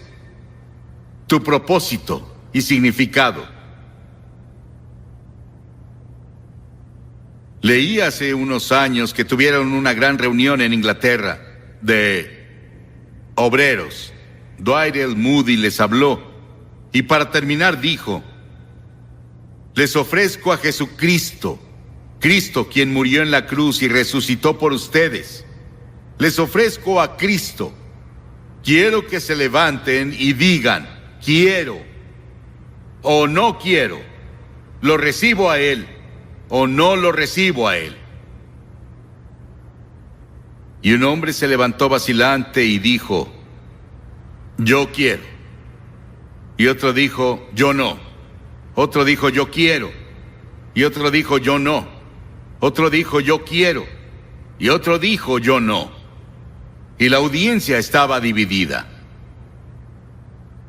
tu propósito y significado. Leí hace unos años que tuvieron una gran reunión en Inglaterra de obreros. Dwight L. Moody les habló. Y para terminar dijo, les ofrezco a Jesucristo, Cristo quien murió en la cruz y resucitó por ustedes. Les ofrezco a Cristo. Quiero que se levanten y digan, quiero o no quiero. Lo recibo a Él o no lo recibo a Él. Y un hombre se levantó vacilante y dijo, yo quiero. Y otro dijo, yo no. Otro dijo, yo quiero. Y otro dijo, yo no. Otro dijo, yo quiero. Y otro dijo, yo no. Y la audiencia estaba dividida.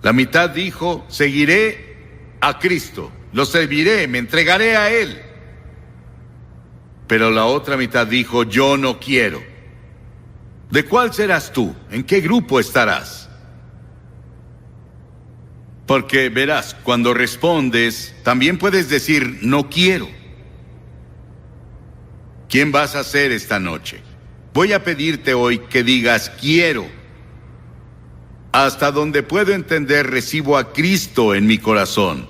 La mitad dijo, seguiré a Cristo, lo serviré, me entregaré a Él. Pero la otra mitad dijo, yo no quiero. ¿De cuál serás tú? ¿En qué grupo estarás? Porque verás, cuando respondes, también puedes decir, no quiero. ¿Quién vas a ser esta noche? Voy a pedirte hoy que digas, quiero. Hasta donde puedo entender, recibo a Cristo en mi corazón.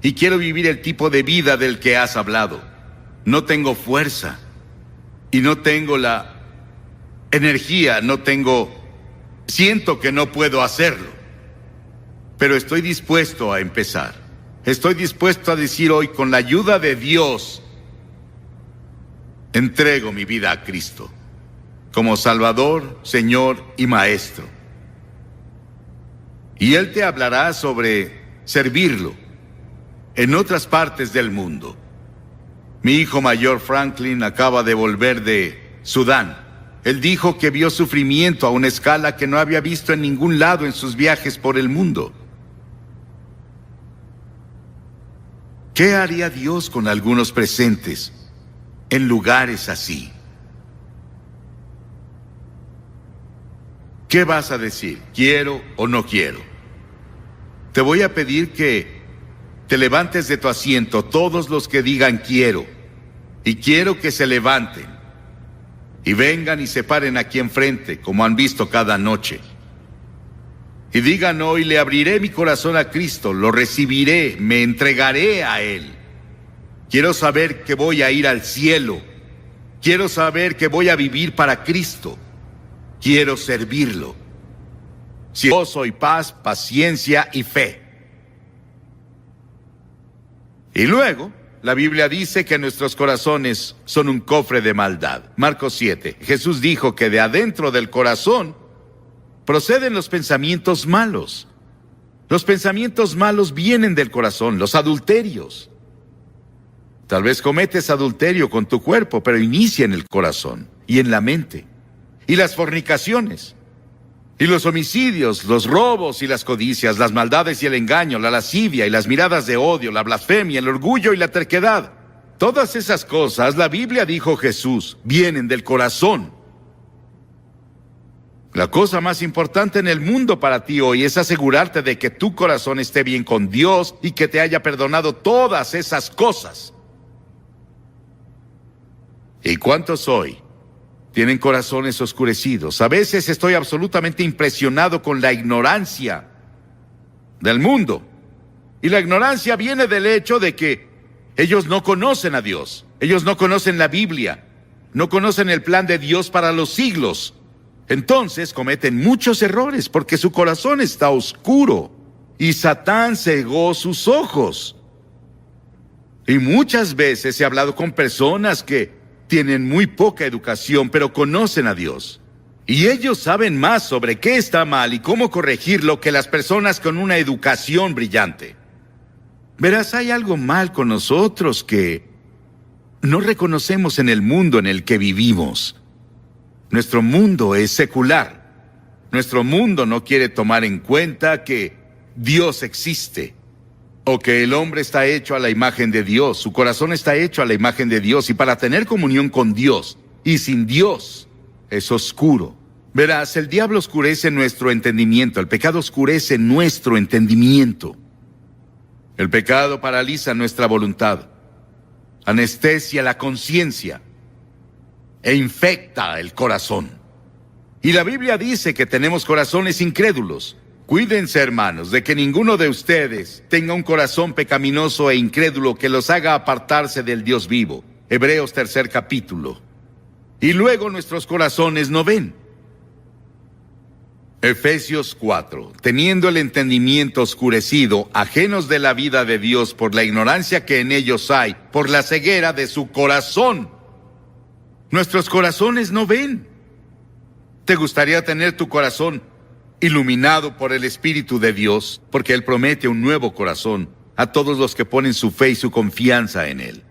Y quiero vivir el tipo de vida del que has hablado. No tengo fuerza. Y no tengo la energía, siento que no puedo hacerlo. Pero estoy dispuesto a empezar. Estoy dispuesto a decir hoy, con la ayuda de Dios, entrego mi vida a Cristo, como Salvador, Señor y Maestro. Y Él te hablará sobre servirlo en otras partes del mundo. Mi hijo mayor, Franklin, acaba de volver de Sudán. Él dijo que vio sufrimiento a una escala que no había visto en ningún lado en sus viajes por el mundo. ¿Qué haría Dios con algunos presentes en lugares así? ¿Qué vas a decir? ¿Quiero o no quiero? Te voy a pedir que te levantes de tu asiento, todos los que digan quiero, y quiero que se levanten y vengan y se paren aquí enfrente, como han visto cada noche. Y digan hoy, le abriré mi corazón a Cristo, lo recibiré, me entregaré a Él. Quiero saber que voy a ir al cielo. Quiero saber que voy a vivir para Cristo. Quiero servirlo. Gozo y paz, paciencia y fe. Y luego, la Biblia dice que nuestros corazones son un cofre de maldad. Marcos 7. Jesús dijo que de adentro del corazón proceden los pensamientos malos. Los pensamientos malos vienen del corazón, los adulterios. Tal vez cometes adulterio con tu cuerpo, pero inicia en el corazón y en la mente. Y las fornicaciones, y los homicidios, los robos y las codicias, las maldades y el engaño, la lascivia y las miradas de odio, la blasfemia, el orgullo y la terquedad. Todas esas cosas, la Biblia dijo Jesús, vienen del corazón. La cosa más importante en el mundo para ti hoy es asegurarte de que tu corazón esté bien con Dios y que te haya perdonado todas esas cosas. ¿Y cuántos hoy tienen corazones oscurecidos? A veces estoy absolutamente impresionado con la ignorancia del mundo. Y la ignorancia viene del hecho de que ellos no conocen a Dios. Ellos no conocen la Biblia. No conocen el plan de Dios para los siglos. Entonces cometen muchos errores porque su corazón está oscuro y Satán cegó sus ojos. Y muchas veces he hablado con personas que tienen muy poca educación, pero conocen a Dios. Y ellos saben más sobre qué está mal y cómo corregirlo que las personas con una educación brillante. Verás, hay algo mal con nosotros que no reconocemos en el mundo en el que vivimos. Nuestro mundo es secular. Nuestro mundo no quiere tomar en cuenta que Dios existe, o que el hombre está hecho a la imagen de Dios, su corazón está hecho a la imagen de Dios, y para tener comunión con Dios y sin Dios es oscuro. Verás, el diablo oscurece nuestro entendimiento, el pecado oscurece nuestro entendimiento. El pecado paraliza nuestra voluntad, anestesia la conciencia e infecta el corazón. Y la Biblia dice que tenemos corazones incrédulos. Cuídense, hermanos, de que ninguno de ustedes tenga un corazón pecaminoso e incrédulo que los haga apartarse del Dios vivo. Hebreos 3 capítulo. Y luego nuestros corazones no ven. Efesios 4. Teniendo el entendimiento oscurecido, ajenos de la vida de Dios por la ignorancia que en ellos hay, por la ceguera de su corazón. Nuestros corazones no ven. ¿Te gustaría tener tu corazón iluminado por el Espíritu de Dios? Porque Él promete un nuevo corazón a todos los que ponen su fe y su confianza en Él.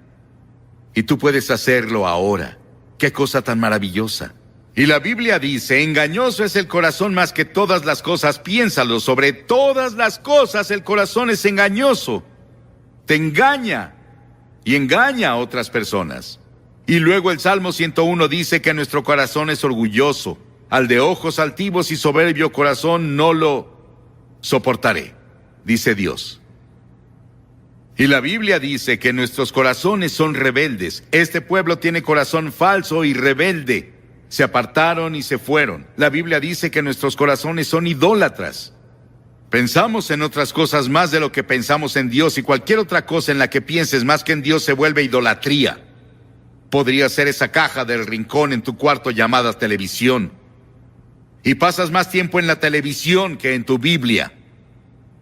Y tú puedes hacerlo ahora. ¡Qué cosa tan maravillosa! Y la Biblia dice, engañoso es el corazón más que todas las cosas, piénsalo, sobre todas las cosas el corazón es engañoso. Te engaña y engaña a otras personas. Y luego el Salmo 101 dice que nuestro corazón es orgulloso, al de ojos altivos y soberbio corazón no lo soportaré, dice Dios. Y la Biblia dice que nuestros corazones son rebeldes. Este pueblo tiene corazón falso y rebelde. Se apartaron y se fueron. La Biblia dice que nuestros corazones son idólatras. Pensamos en otras cosas más de lo que pensamos en Dios, y cualquier otra cosa en la que pienses más que en Dios se vuelve idolatría. Podría ser esa caja del rincón en tu cuarto llamada televisión. Y pasas más tiempo en la televisión que en tu Biblia.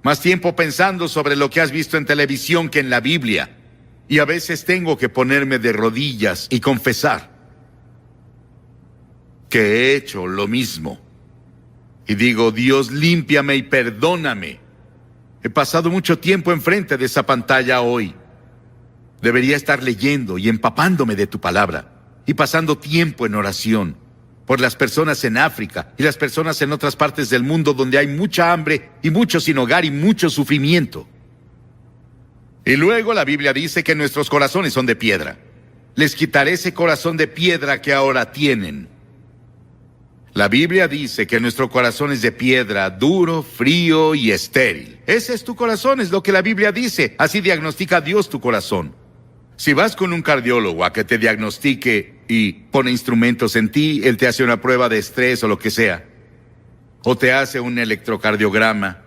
Más tiempo pensando sobre lo que has visto en televisión que en la Biblia. Y a veces tengo que ponerme de rodillas y confesar que he hecho lo mismo. Y digo, Dios, límpiame y perdóname. He pasado mucho tiempo enfrente de esa pantalla hoy. Debería estar leyendo y empapándome de tu palabra y pasando tiempo en oración por las personas en África y las personas en otras partes del mundo donde hay mucha hambre y mucho sin hogar y mucho sufrimiento. Y luego la Biblia dice que nuestros corazones son de piedra. Les quitaré ese corazón de piedra que ahora tienen. La Biblia dice que nuestro corazón es de piedra, duro, frío y estéril. Ese es tu corazón, es lo que la Biblia dice. Así diagnostica Dios tu corazón. Si vas con un cardiólogo a que te diagnostique y pone instrumentos en ti, él te hace una prueba de estrés o lo que sea, o te hace un electrocardiograma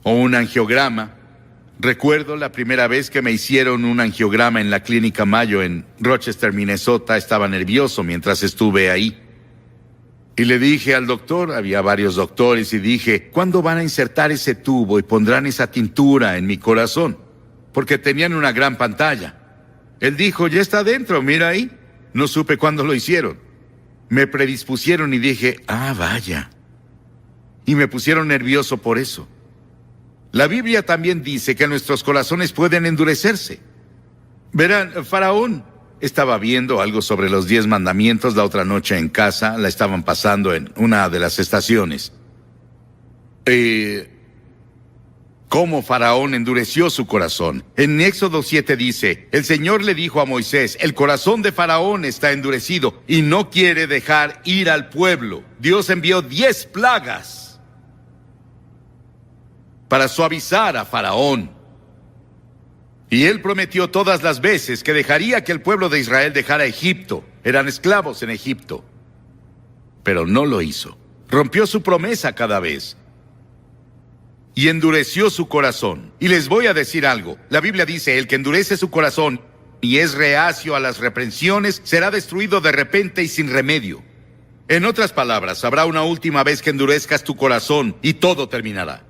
o un angiograma. Recuerdo la primera vez que me hicieron un angiograma en la Clínica Mayo en Rochester, Minnesota. Estaba nervioso mientras estuve ahí. Y le dije al doctor, había varios doctores, y dije, ¿cuándo van a insertar ese tubo y pondrán esa tintura en mi corazón? Porque tenían una gran pantalla. Él dijo, ya está dentro, mira ahí. No supe cuándo lo hicieron. Me predispusieron y dije, vaya. Y me pusieron nervioso por eso. La Biblia también dice que nuestros corazones pueden endurecerse. Verán, Faraón estaba viendo algo sobre los 10 mandamientos la otra noche en casa. La estaban pasando en una de las estaciones. Cómo Faraón endureció su corazón. En Éxodo 7 dice, el Señor le dijo a Moisés, el corazón de Faraón está endurecido y no quiere dejar ir al pueblo. Dios envió 10 plagas para suavizar a Faraón. Y él prometió todas las veces que dejaría que el pueblo de Israel dejara Egipto. Eran esclavos en Egipto. Pero no lo hizo. Rompió su promesa cada vez. Y endureció su corazón. Y les voy a decir algo. La Biblia dice, el que endurece su corazón y es reacio a las reprensiones, será destruido de repente y sin remedio. En otras palabras, habrá una última vez que endurezcas tu corazón y todo terminará.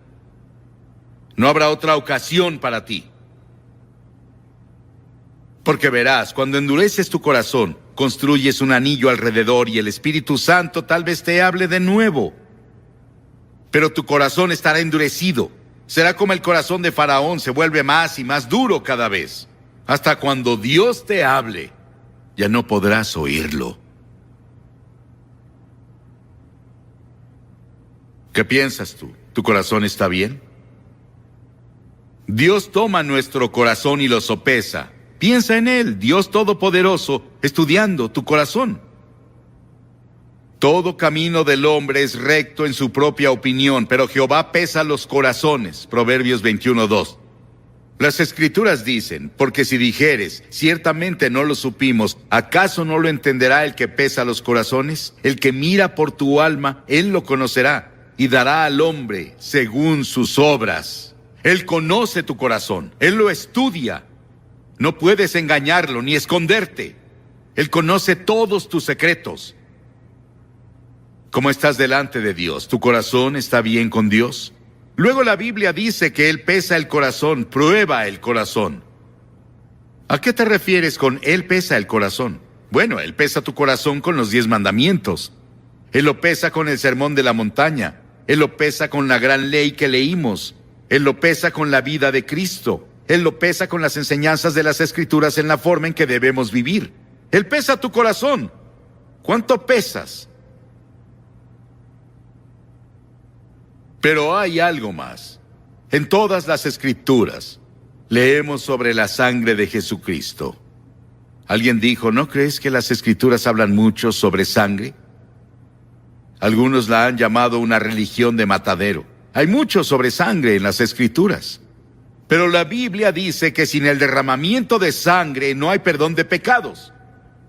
No habrá otra ocasión para ti. Porque verás, cuando endureces tu corazón, construyes un anillo alrededor y el Espíritu Santo tal vez te hable de nuevo. Pero tu corazón estará endurecido. Será como el corazón de Faraón, se vuelve más y más duro cada vez. Hasta cuando Dios te hable, ya no podrás oírlo. ¿Qué piensas tú? ¿Tu corazón está bien? Dios toma nuestro corazón y lo sopesa. Piensa en Él, Dios Todopoderoso, estudiando tu corazón. Todo camino del hombre es recto en su propia opinión, pero Jehová pesa los corazones. Proverbios 21:2. Las Escrituras dicen, porque si dijeres, ciertamente no lo supimos, ¿acaso no lo entenderá el que pesa los corazones? El que mira por tu alma, Él lo conocerá, y dará al hombre según sus obras. Él conoce tu corazón, Él lo estudia. No puedes engañarlo ni esconderte. Él conoce todos tus secretos. ¿Cómo estás delante de Dios? ¿Tu corazón está bien con Dios? Luego la Biblia dice que Él pesa el corazón, prueba el corazón. ¿A qué te refieres con Él pesa el corazón? Bueno, Él pesa tu corazón con los 10 mandamientos. Él lo pesa con el sermón de la montaña. Él lo pesa con la gran ley que leímos. Él lo pesa con la vida de Cristo. Él lo pesa con las enseñanzas de las Escrituras en la forma en que debemos vivir. Él pesa tu corazón. ¿Cuánto pesas? Pero hay algo más. En todas las Escrituras leemos sobre la sangre de Jesucristo. Alguien dijo, ¿no crees que las Escrituras hablan mucho sobre sangre? Algunos la han llamado una religión de matadero. Hay mucho sobre sangre en las Escrituras. Pero la Biblia dice que sin el derramamiento de sangre no hay perdón de pecados.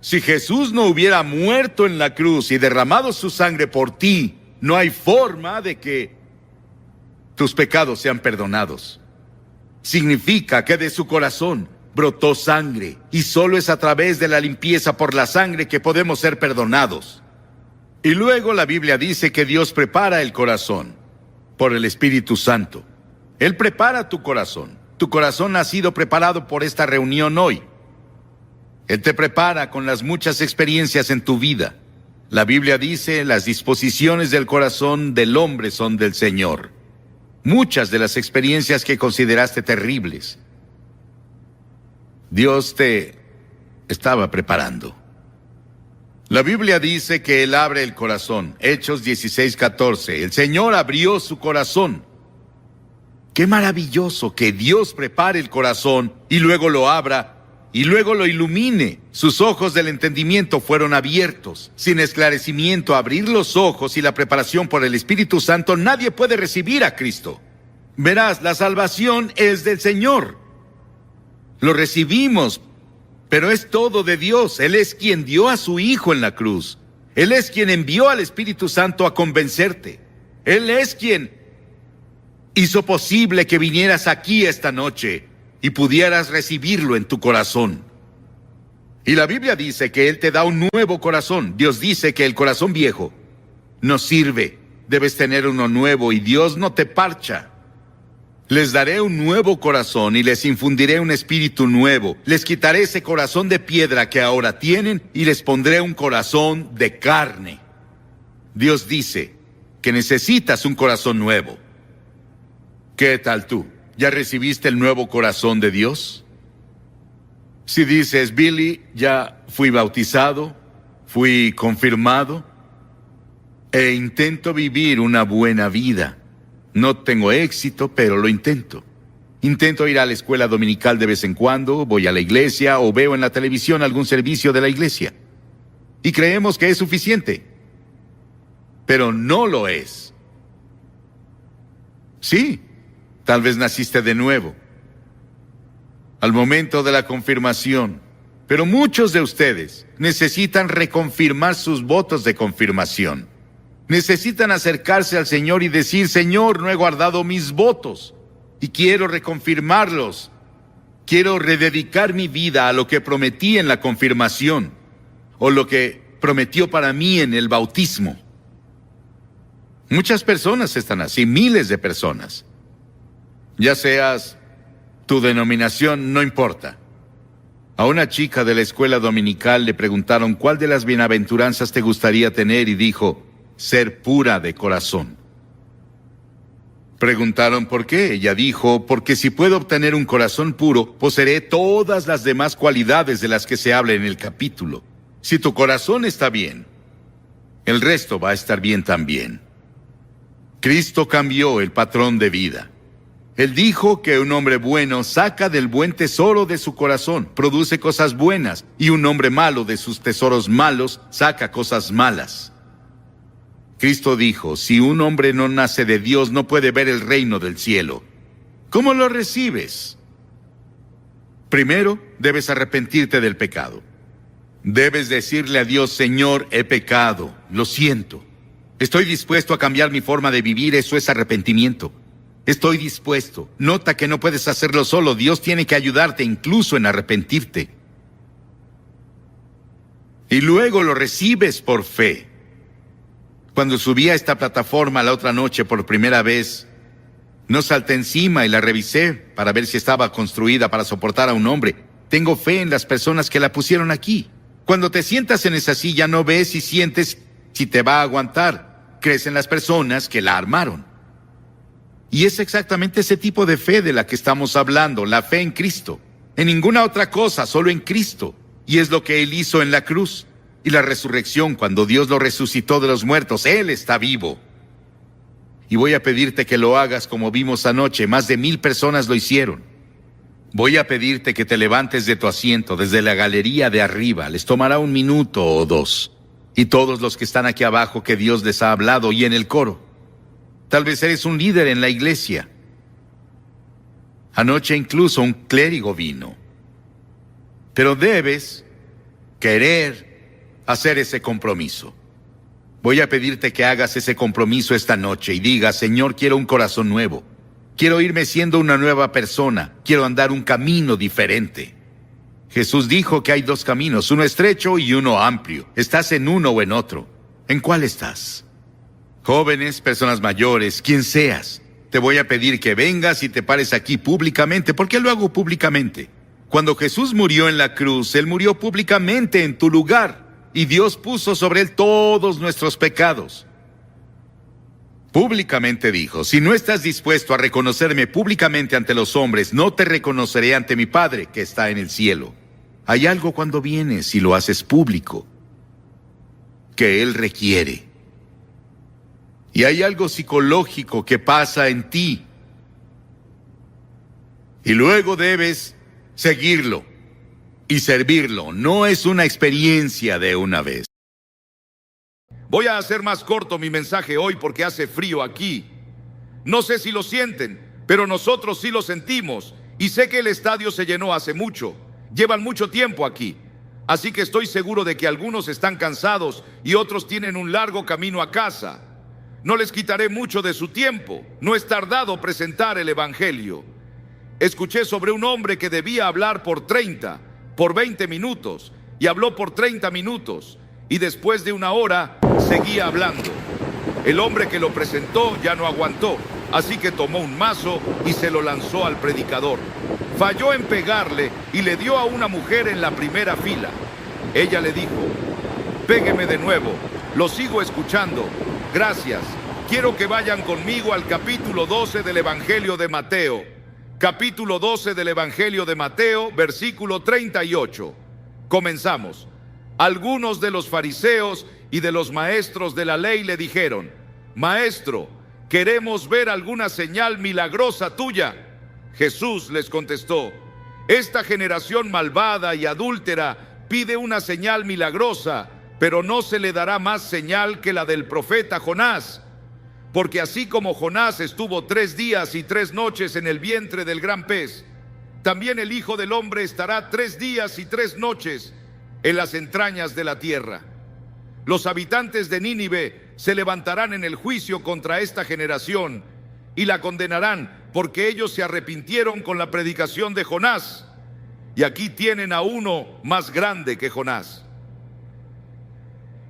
Si Jesús no hubiera muerto en la cruz y derramado su sangre por ti, no hay forma de que tus pecados sean perdonados. Significa que de su corazón brotó sangre, y solo es a través de la limpieza por la sangre que podemos ser perdonados. Y luego la Biblia dice que Dios prepara el corazón por el Espíritu Santo. Él prepara tu corazón. Tu corazón ha sido preparado por esta reunión hoy. Él te prepara con las muchas experiencias en tu vida. La Biblia dice, las disposiciones del corazón del hombre son del Señor. Muchas de las experiencias que consideraste terribles, Dios te estaba preparando. La Biblia dice que Él abre el corazón. Hechos 16:14. El Señor abrió su corazón. Qué maravilloso que Dios prepare el corazón y luego lo abra y luego lo ilumine. Sus ojos del entendimiento fueron abiertos. Sin esclarecimiento, abrir los ojos y la preparación por el Espíritu Santo, nadie puede recibir a Cristo. Verás, la salvación es del Señor. Lo recibimos, pero es todo de Dios. Él es quien dio a su Hijo en la cruz. Él es quien envió al Espíritu Santo a convencerte. Él es quien hizo posible que vinieras aquí esta noche y pudieras recibirlo en tu corazón. Y la Biblia dice que Él te da un nuevo corazón. Dios dice que el corazón viejo no sirve. Debes tener uno nuevo y Dios no te parcha. Les daré un nuevo corazón y les infundiré un espíritu nuevo. Les quitaré ese corazón de piedra que ahora tienen y les pondré un corazón de carne. Dios dice que necesitas un corazón nuevo. ¿Qué tal tú? ¿Ya recibiste el nuevo corazón de Dios? Si dices, Billy, ya fui bautizado, fui confirmado, e intento vivir una buena vida. No tengo éxito, pero lo intento. Intento ir a la escuela dominical de vez en cuando, voy a la iglesia o veo en la televisión algún servicio de la iglesia. Y creemos que es suficiente. Pero no lo es. Sí, tal vez naciste de nuevo. Al momento de la confirmación. Pero muchos de ustedes necesitan reconfirmar sus votos de confirmación. Necesitan acercarse al Señor y decir, Señor, no he guardado mis votos y quiero reconfirmarlos. Quiero rededicar mi vida a lo que prometí en la confirmación o lo que prometió para mí en el bautismo. Muchas personas están así, miles de personas. Ya seas tu denominación, no importa. A una chica de la escuela dominical le preguntaron cuál de las bienaventuranzas te gustaría tener y dijo, ser pura de corazón. Preguntaron por qué. Ella dijo, porque si puedo obtener un corazón puro, poseeré todas las demás cualidades de las que se habla en el capítulo. Si tu corazón está bien, el resto va a estar bien también. Cristo cambió el patrón de vida. Él dijo que un hombre bueno saca del buen tesoro de su corazón, produce cosas buenas, y un hombre malo de sus tesoros malos saca cosas malas. Cristo dijo, si un hombre no nace de Dios, no puede ver el reino del cielo. ¿Cómo lo recibes? Primero, debes arrepentirte del pecado. Debes decirle a Dios, Señor, he pecado, lo siento. Estoy dispuesto a cambiar mi forma de vivir, eso es arrepentimiento. Estoy dispuesto. Nota que no puedes hacerlo solo, Dios tiene que ayudarte incluso en arrepentirte. Y luego lo recibes por fe. Cuando subí a esta plataforma la otra noche por primera vez, no salté encima y la revisé para ver si estaba construida para soportar a un hombre. Tengo fe en las personas que la pusieron aquí. Cuando te sientas en esa silla no ves y sientes si te va a aguantar. Crees en las personas que la armaron. Y es exactamente ese tipo de fe de la que estamos hablando, la fe en Cristo. En ninguna otra cosa, solo en Cristo. Y es lo que Él hizo en la cruz. Y la resurrección, cuando Dios lo resucitó de los muertos, Él está vivo. Y voy a pedirte que lo hagas como vimos anoche, más de 1000 personas lo hicieron. Voy a pedirte que te levantes de tu asiento desde la galería de arriba, les tomará 1 minuto o 2. Y todos los que están aquí abajo que Dios les ha hablado y en el coro. Tal vez eres un líder en la iglesia. Anoche incluso un clérigo vino. Pero debes querer hacer ese compromiso. Voy a pedirte que hagas ese compromiso esta noche y digas: Señor, quiero un corazón nuevo. Quiero irme siendo una nueva persona. Quiero andar un camino diferente. Jesús dijo que hay dos caminos, uno estrecho y uno amplio. ¿Estás en uno o en otro? ¿En cuál estás? Jóvenes, personas mayores, quien seas, te voy a pedir que vengas y te pares aquí públicamente. ¿Por qué lo hago públicamente? Cuando Jesús murió en la cruz, Él murió públicamente en tu lugar. Y Dios puso sobre Él todos nuestros pecados. Públicamente dijo: si no estás dispuesto a reconocerme públicamente ante los hombres, no te reconoceré ante mi Padre que está en el cielo. Hay algo cuando vienes y lo haces público que Él requiere. Y hay algo psicológico que pasa en ti. Y luego debes seguirlo y servirlo. No es una experiencia de una vez. Voy a hacer más corto mi mensaje hoy porque hace frío aquí. No sé si lo sienten, pero nosotros sí lo sentimos. Y sé que el estadio se llenó hace mucho. Llevan mucho tiempo aquí. Así que estoy seguro de que algunos están cansados y otros tienen un largo camino a casa. No les quitaré mucho de su tiempo. No es tardado presentar el Evangelio. Escuché sobre un hombre que debía hablar por 20 minutos, y habló por 30 minutos, y después de una hora seguía hablando. El hombre que lo presentó ya no aguantó, así que tomó un mazo y se lo lanzó al predicador. Falló en pegarle y le dio a una mujer en la primera fila. Ella le dijo: pégueme de nuevo, lo sigo escuchando, gracias. Quiero que vayan conmigo al capítulo 12 del Evangelio de Mateo. Capítulo 12 del Evangelio de Mateo, versículo 38. Comenzamos. Algunos de los fariseos y de los maestros de la ley le dijeron: Maestro, queremos ver alguna señal milagrosa tuya. Jesús les contestó: esta generación malvada y adúltera pide una señal milagrosa, pero no se le dará más señal que la del profeta Jonás. Porque así como Jonás estuvo 3 días y 3 noches en el vientre del gran pez, también el Hijo del Hombre estará 3 días y 3 noches en las entrañas de la tierra. Los habitantes de Nínive se levantarán en el juicio contra esta generación y la condenarán, porque ellos se arrepintieron con la predicación de Jonás. Y aquí tienen a uno más grande que Jonás.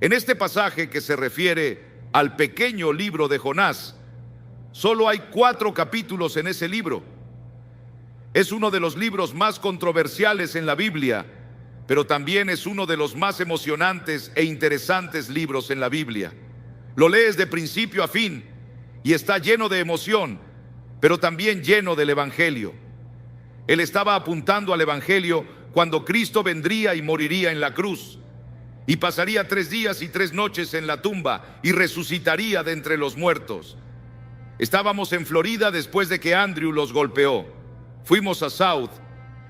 En este pasaje que se refiere al pequeño libro de Jonás, solo hay 4 capítulos en ese libro. Es uno de los libros más controversiales en la Biblia, pero también es uno de los más emocionantes e interesantes libros en la Biblia. Lo lees de principio a fin y está lleno de emoción, pero también lleno del Evangelio. Él estaba apuntando al Evangelio cuando Cristo vendría y moriría en la cruz, y pasaría 3 días y 3 noches en la tumba y resucitaría de entre los muertos. Estábamos en Florida después de que Andrew los golpeó. Fuimos a South,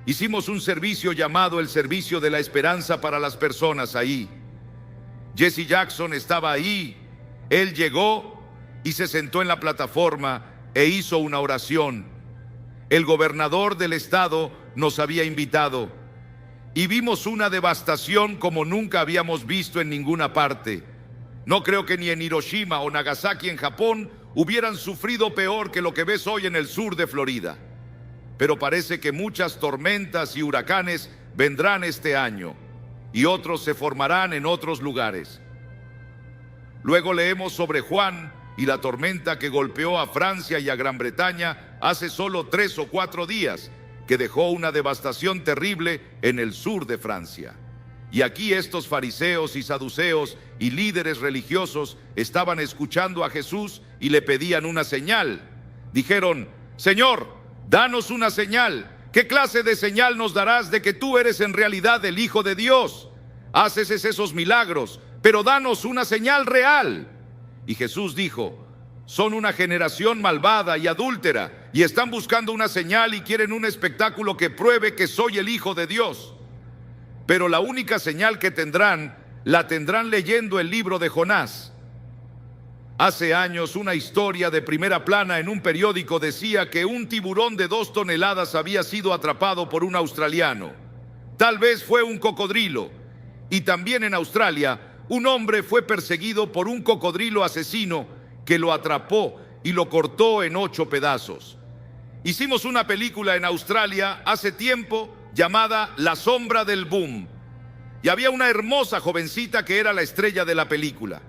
hicimos un servicio llamado el Servicio de la Esperanza para las personas ahí. Jesse Jackson estaba ahí. Él llegó y se sentó en la plataforma e hizo una oración. El gobernador del estado nos había invitado y vimos una devastación como nunca habíamos visto en ninguna parte. No creo que ni en Hiroshima o Nagasaki en Japón hubieran sufrido peor que lo que ves hoy en el sur de Florida. Pero parece que muchas tormentas y huracanes vendrán este año y otros se formarán en otros lugares. Luego leemos sobre Juan y la tormenta que golpeó a Francia y a Gran Bretaña hace solo 3 o 4 días, que dejó una devastación terrible en el sur de Francia. Y aquí estos fariseos y saduceos y líderes religiosos estaban escuchando a Jesús y le pedían una señal. Dijeron: Señor, danos una señal. ¿Qué clase de señal nos darás de que tú eres en realidad el Hijo de Dios? Haces esos milagros, pero danos una señal real. Y Jesús dijo: son una generación malvada y adúltera y están buscando una señal y quieren un espectáculo que pruebe que soy el Hijo de Dios. Pero la única señal que tendrán la tendrán leyendo el libro de Jonás. Hace años, una historia de primera plana en un periódico decía que un tiburón de 2 toneladas había sido atrapado por un australiano. Tal vez fue un cocodrilo. Y también en Australia, un hombre fue perseguido por un cocodrilo asesino que lo atrapó y lo cortó en 8 pedazos. Hicimos una película en Australia hace tiempo llamada La sombra del boom. Y había una hermosa jovencita que era la estrella de la película.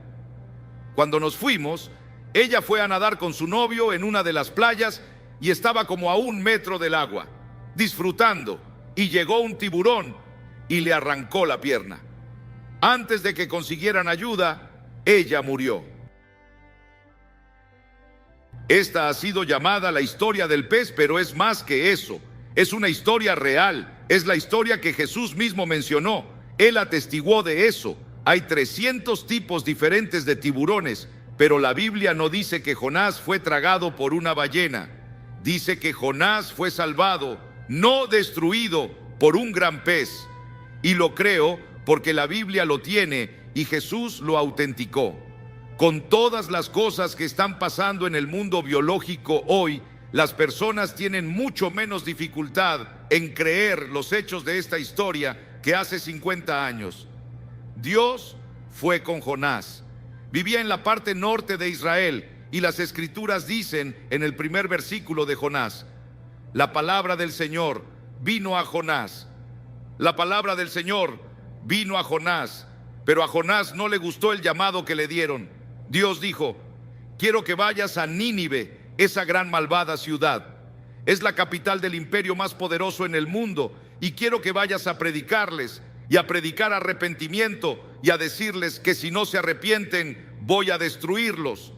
Cuando nos fuimos, ella fue a nadar con su novio en una de las playas y estaba como a 1 metro del agua, disfrutando, y llegó un tiburón y le arrancó la pierna. Antes de que consiguieran ayuda, ella murió. Esta ha sido llamada la historia del pez, pero es más que eso. Es una historia real, es la historia que Jesús mismo mencionó. Él atestiguó de eso. Hay 300 tipos diferentes de tiburones, pero la Biblia no dice que Jonás fue tragado por una ballena. Dice que Jonás fue salvado, no destruido, por un gran pez. Y lo creo porque la Biblia lo tiene y Jesús lo autenticó. Con todas las cosas que están pasando en el mundo biológico hoy, las personas tienen mucho menos dificultad en creer los hechos de esta historia que hace 50 años. Dios fue con Jonás. Vivía en la parte norte de Israel y las escrituras dicen en el primer versículo de Jonás: la palabra del Señor vino a Jonás. La palabra del Señor vino a Jonás, pero a Jonás no le gustó el llamado que le dieron. Dios dijo: quiero que vayas a Nínive, esa gran malvada ciudad. Es la capital del imperio más poderoso en el mundo, y quiero que vayas a predicarles y a predicar arrepentimiento y a decirles que si no se arrepienten, voy a destruirlos.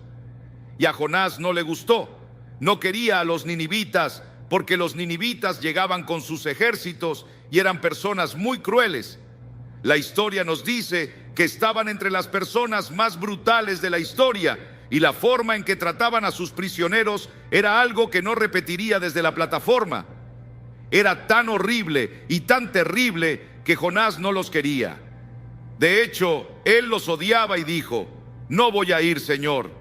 Y a Jonás no le gustó. No quería a los ninivitas, porque los ninivitas llegaban con sus ejércitos y eran personas muy crueles. La historia nos dice que estaban entre las personas más brutales de la historia, y la forma en que trataban a sus prisioneros era algo que no repetiría desde la plataforma. Era tan horrible y tan terrible que Jonás no los quería. De hecho, él los odiaba y dijo: no voy a ir, Señor.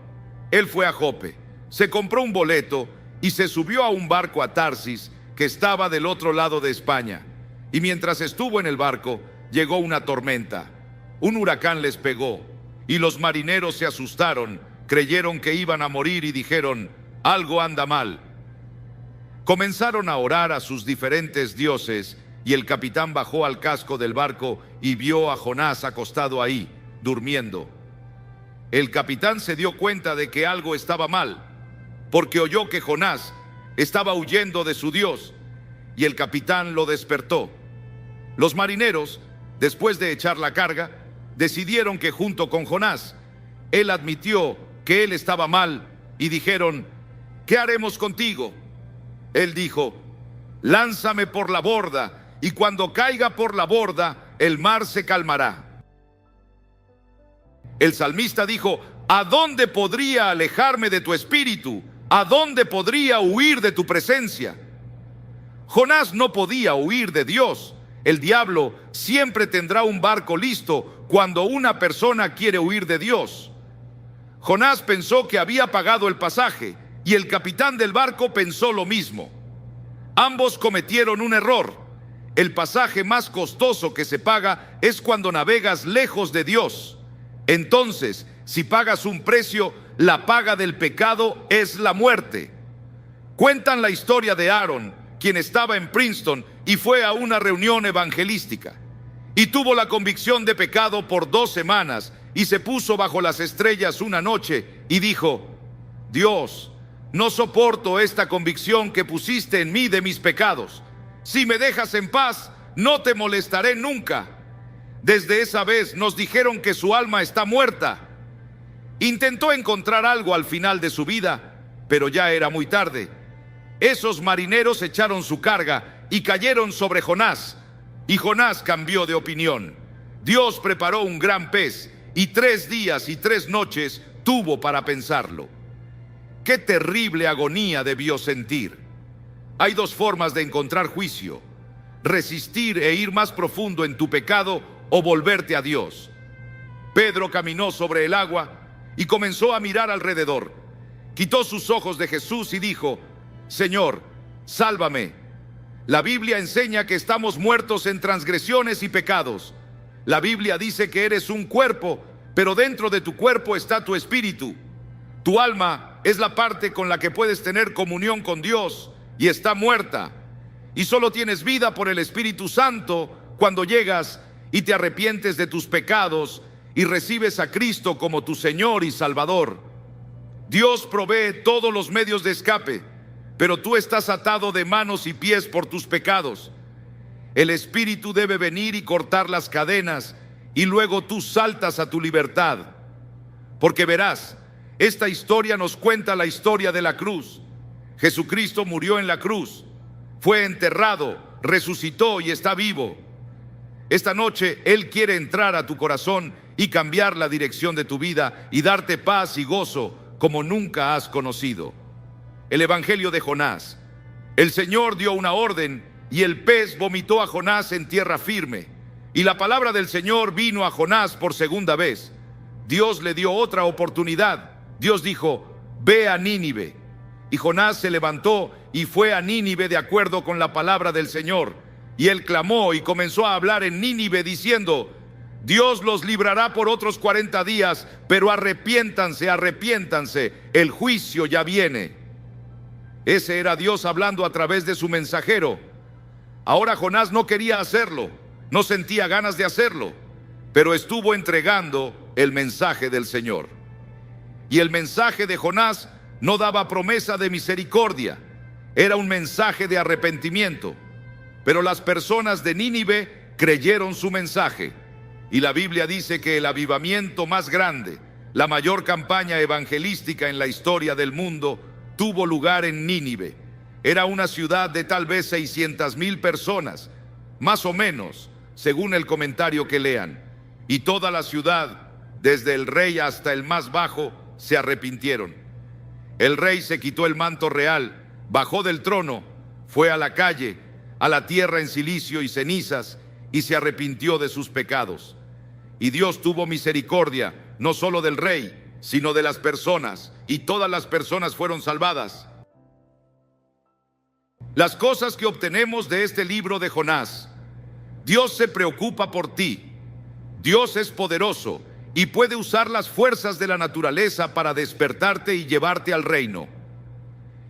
Él fue a Jope, se compró un boleto y se subió a un barco a Tarsis, que estaba del otro lado de España. Y mientras estuvo en el barco, llegó una tormenta. Un huracán les pegó y los marineros se asustaron, creyeron que iban a morir y dijeron: algo anda mal. Comenzaron a orar a sus diferentes dioses y el capitán bajó al casco del barco y vio a Jonás acostado ahí, durmiendo. El capitán se dio cuenta de que algo estaba mal, porque oyó que Jonás estaba huyendo de su Dios, y el capitán lo despertó. Los marineros, después de echar la carga, decidieron que junto con Jonás, él admitió que él estaba mal y dijeron: ¿qué haremos contigo? Él dijo: lánzame por la borda, y cuando caiga por la borda, el mar se calmará. El salmista dijo: ¿a dónde podría alejarme de tu espíritu? ¿A dónde podría huir de tu presencia? Jonás no podía huir de Dios. El diablo siempre tendrá un barco listo cuando una persona quiere huir de Dios. Jonás pensó que había pagado el pasaje y el capitán del barco pensó lo mismo. Ambos cometieron un error. El pasaje más costoso que se paga es cuando navegas lejos de Dios. Entonces, si pagas un precio, la paga del pecado es la muerte. Cuentan la historia de Aaron, quien estaba en Princeton y fue a una reunión evangelística y tuvo la convicción de pecado por 2 semanas y se puso bajo las estrellas una noche y dijo: Dios, no soporto esta convicción que pusiste en mí de mis pecados. Si me dejas en paz, no te molestaré nunca. Desde esa vez nos dijeron que su alma está muerta. Intentó encontrar algo al final de su vida, pero ya era muy tarde. Esos marineros echaron su carga y cayeron sobre Jonás, y Jonás cambió de opinión. Dios preparó un gran pez y 3 días y 3 noches tuvo para pensarlo. Qué terrible agonía debió sentir. Hay 2 formas de encontrar juicio: resistir e ir más profundo en tu pecado o volverte a Dios. Pedro caminó sobre el agua y comenzó a mirar alrededor. Quitó sus ojos de Jesús y dijo: Señor, sálvame. La Biblia enseña que estamos muertos en transgresiones y pecados. La Biblia dice que eres un cuerpo, pero dentro de tu cuerpo está tu espíritu. Tu alma es la parte con la que puedes tener comunión con Dios y está muerta. Y solo tienes vida por el Espíritu Santo cuando llegas y te arrepientes de tus pecados y recibes a Cristo como tu Señor y Salvador. Dios provee todos los medios de escape, pero tú estás atado de manos y pies por tus pecados. El Espíritu debe venir y cortar las cadenas, y luego tú saltas a tu libertad. Porque verás, esta historia nos cuenta la historia de la cruz. Jesucristo murió en la cruz, fue enterrado, resucitó y está vivo. Esta noche Él quiere entrar a tu corazón y cambiar la dirección de tu vida y darte paz y gozo como nunca has conocido. El Evangelio de Jonás. El Señor dio una orden y el pez vomitó a Jonás en tierra firme. Y la palabra del Señor vino a Jonás por segunda vez. Dios le dio otra oportunidad. Dios dijo: ve a Nínive. Y Jonás se levantó y fue a Nínive de acuerdo con la palabra del Señor. Y él clamó y comenzó a hablar en Nínive diciendo: Dios los librará por otros 40 días, pero arrepiéntanse, arrepiéntanse, el juicio ya viene. Ese era Dios hablando a través de su mensajero. Ahora Jonás no quería hacerlo, no sentía ganas de hacerlo, pero estuvo entregando el mensaje del Señor. Y el mensaje de Jonás no daba promesa de misericordia, era un mensaje de arrepentimiento. Pero las personas de Nínive creyeron su mensaje. Y la Biblia dice que el avivamiento más grande, la mayor campaña evangelística en la historia del mundo, tuvo lugar en Nínive. Era una ciudad de tal vez 600,000 personas, más o menos, según el comentario que lean. Y toda la ciudad, desde el rey hasta el más bajo, se arrepintieron. El rey se quitó el manto real, bajó del trono, fue a la calle, a la tierra en cilicio y cenizas, y se arrepintió de sus pecados. Y Dios tuvo misericordia, no solo del rey, sino de las personas, y todas las personas fueron salvadas. Las cosas que obtenemos de este libro de Jonás: Dios se preocupa por ti. Dios es poderoso y puede usar las fuerzas de la naturaleza para despertarte y llevarte al reino.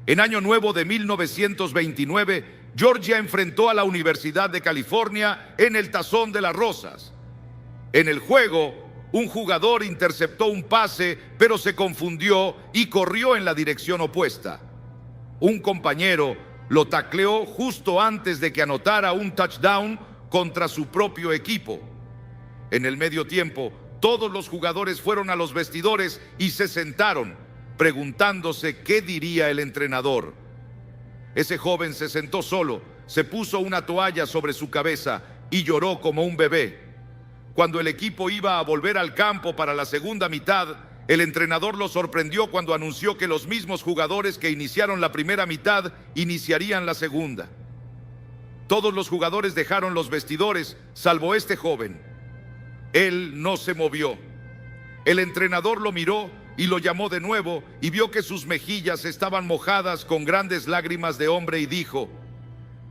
En Año Nuevo de 1929, Georgia enfrentó a la Universidad de California en el Tazón de las Rosas. En el juego, un jugador interceptó un pase, pero se confundió y corrió en la dirección opuesta. Un compañero lo tacleó justo antes de que anotara un touchdown contra su propio equipo. En el medio tiempo, todos los jugadores fueron a los vestidores y se sentaron, preguntándose qué diría el entrenador. Ese joven se sentó solo, se puso una toalla sobre su cabeza y lloró como un bebé. Cuando el equipo iba a volver al campo para la segunda mitad, el entrenador lo sorprendió cuando anunció que los mismos jugadores que iniciaron la primera mitad iniciarían la segunda. Todos los jugadores dejaron los vestidores, salvo este joven. Él no se movió. El entrenador lo miró y lo llamó de nuevo y vio que sus mejillas estaban mojadas con grandes lágrimas de hombre y dijo: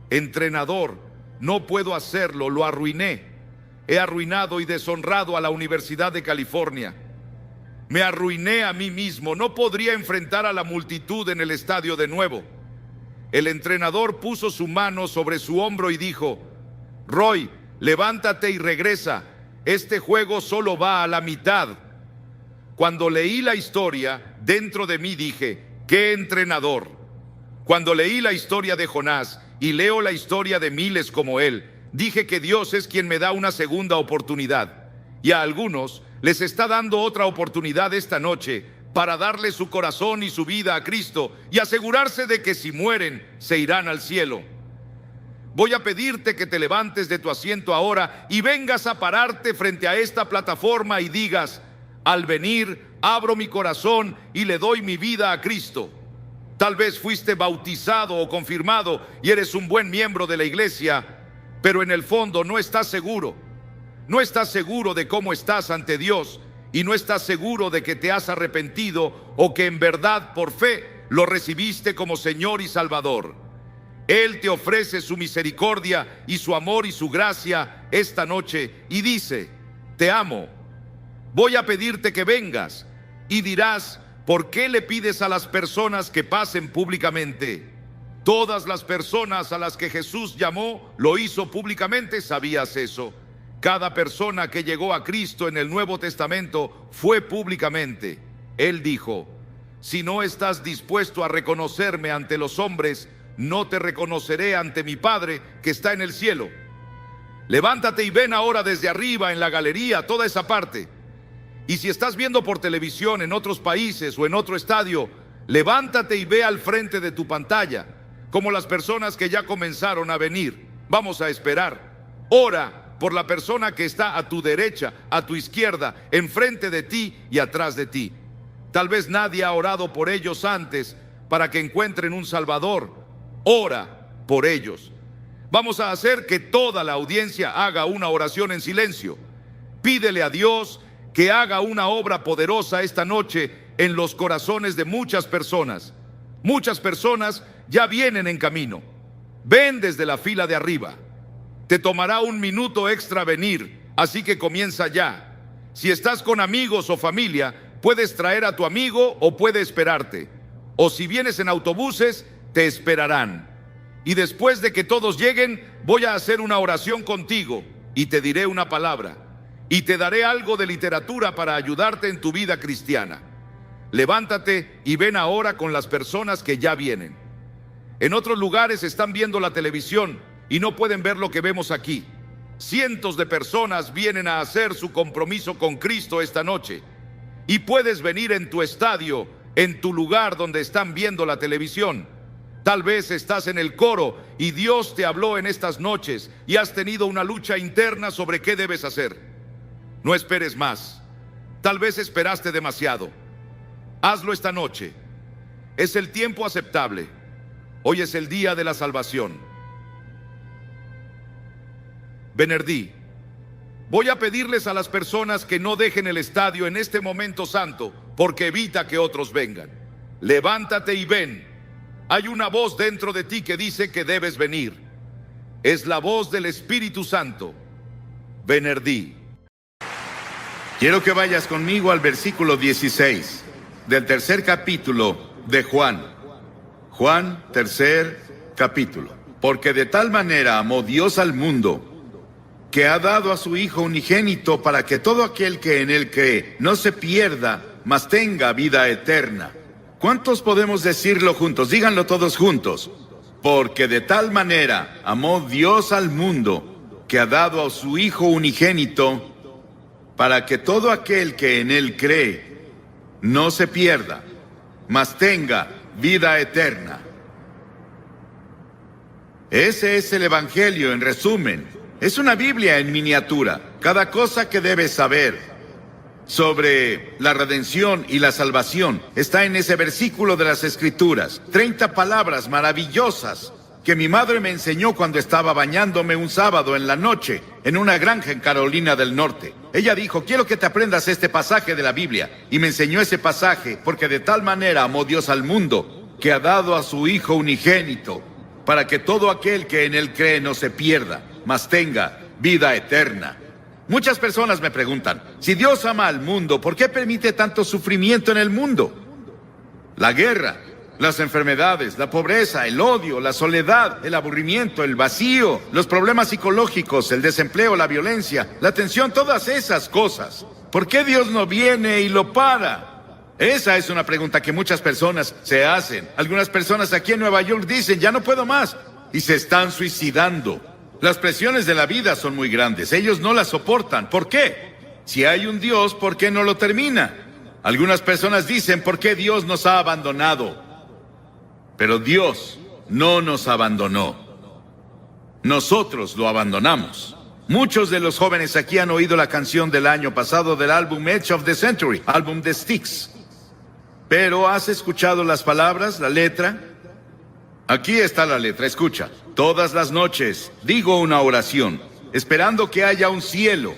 entrenador, no puedo hacerlo, lo arruiné. He arruinado y deshonrado a la Universidad de California. Me arruiné a mí mismo, no podría enfrentar a la multitud en el estadio de nuevo. El entrenador puso su mano sobre su hombro y dijo: Roy, levántate y regresa, este juego solo va a la mitad. Cuando leí la historia, dentro de mí dije: ¡qué entrenador! Cuando leí la historia de Jonás y leo la historia de miles como él, dije que Dios es quien me da una segunda oportunidad. Y a algunos les está dando otra oportunidad esta noche para darle su corazón y su vida a Cristo y asegurarse de que si mueren, se irán al cielo. Voy a pedirte que te levantes de tu asiento ahora y vengas a pararte frente a esta plataforma y digas: al venir, abro mi corazón y le doy mi vida a Cristo. Tal vez fuiste bautizado o confirmado y eres un buen miembro de la iglesia, pero en el fondo no estás seguro. No estás seguro de cómo estás ante Dios y no estás seguro de que te has arrepentido o que en verdad por fe lo recibiste como Señor y Salvador. Él te ofrece su misericordia y su amor y su gracia esta noche y dice: te amo, voy a pedirte que vengas. Y dirás: ¿por qué le pides a las personas que pasen públicamente? Todas las personas a las que Jesús llamó lo hizo públicamente. ¿Sabías eso? Cada persona que llegó a Cristo en el Nuevo Testamento fue públicamente. Él dijo: si no estás dispuesto a reconocerme ante los hombres, no te reconoceré ante mi Padre que está en el cielo. Levántate y ven ahora desde arriba en la galería, toda esa parte. Y si estás viendo por televisión en otros países o en otro estadio, levántate y ve al frente de tu pantalla, como las personas que ya comenzaron a venir. Vamos a esperar. Ora por la persona que está a tu derecha, a tu izquierda, enfrente de ti y atrás de ti. Tal vez nadie ha orado por ellos antes para que encuentren un Salvador. Ora por ellos. Vamos a hacer que toda la audiencia haga una oración en silencio. Pídele a Dios que haga una obra poderosa esta noche en los corazones de muchas personas. Muchas personas ya vienen en camino. Ven desde la fila de arriba. Te tomará un minuto extra venir, así que comienza ya. Si estás con amigos o familia, puedes traer a tu amigo o puede esperarte. O si vienes en autobuses, te esperarán. Y después de que todos lleguen, voy a hacer una oración contigo y te diré una palabra. Y te daré algo de literatura para ayudarte en tu vida cristiana. Levántate y ven ahora con las personas que ya vienen. En otros lugares están viendo la televisión y no pueden ver lo que vemos aquí. Cientos de personas vienen a hacer su compromiso con Cristo esta noche. Y puedes venir en tu estadio, en tu lugar donde están viendo la televisión. Tal vez estás en el coro y Dios te habló en estas noches y has tenido una lucha interna sobre qué debes hacer. No esperes más. Tal vez esperaste demasiado. Hazlo esta noche. Es el tiempo aceptable. Hoy es el día de la salvación. Benerdí, voy a pedirles a las personas que no dejen el estadio en este momento santo, porque evita que otros vengan. Levántate y ven. Hay una voz dentro de ti que dice que debes venir. Es la voz del Espíritu Santo. Benerdí. Quiero que vayas conmigo al versículo 16 del tercer capítulo de Juan. Juan, tercer capítulo. Porque de tal manera amó Dios al mundo, que ha dado a su Hijo unigénito, para que todo aquel que en él cree no se pierda, mas tenga vida eterna. ¿Cuántos podemos decirlo juntos? Díganlo todos juntos. Porque de tal manera amó Dios al mundo, que ha dado a su Hijo unigénito, para que todo aquel que en él cree no se pierda, mas tenga vida eterna. Ese es el Evangelio en resumen. Es una Biblia en miniatura. Cada cosa que debes saber sobre la redención y la salvación está en ese versículo de las Escrituras. 30 palabras maravillosas que mi madre me enseñó cuando estaba bañándome un sábado en la noche en una granja en Carolina del Norte. Ella dijo: quiero que te aprendas este pasaje de la Biblia. Y me enseñó ese pasaje: porque de tal manera amó Dios al mundo, que ha dado a su Hijo unigénito, para que todo aquel que en él cree no se pierda, mas tenga vida eterna. Muchas personas me preguntan: si Dios ama al mundo, ¿por qué permite tanto sufrimiento en el mundo? La guerra, las enfermedades, la pobreza, el odio, la soledad, el aburrimiento, el vacío, los problemas psicológicos, el desempleo, la violencia, la tensión, todas esas cosas. ¿Por qué Dios no viene y lo para? Esa es una pregunta que muchas personas se hacen. Algunas personas aquí en Nueva York dicen: ya no puedo más, y se están suicidando. Las presiones de la vida son muy grandes. Ellos no las soportan. ¿Por qué? Si hay un Dios, ¿por qué no lo termina? Algunas personas dicen: ¿por qué Dios nos ha abandonado? Pero Dios no nos abandonó. Nosotros lo abandonamos. Muchos de los jóvenes aquí han oído la canción del año pasado del álbum Edge of the Century, álbum de Styx. Pero ¿has escuchado las palabras, la letra? Aquí está la letra, escucha. Todas las noches digo una oración, esperando que haya un cielo,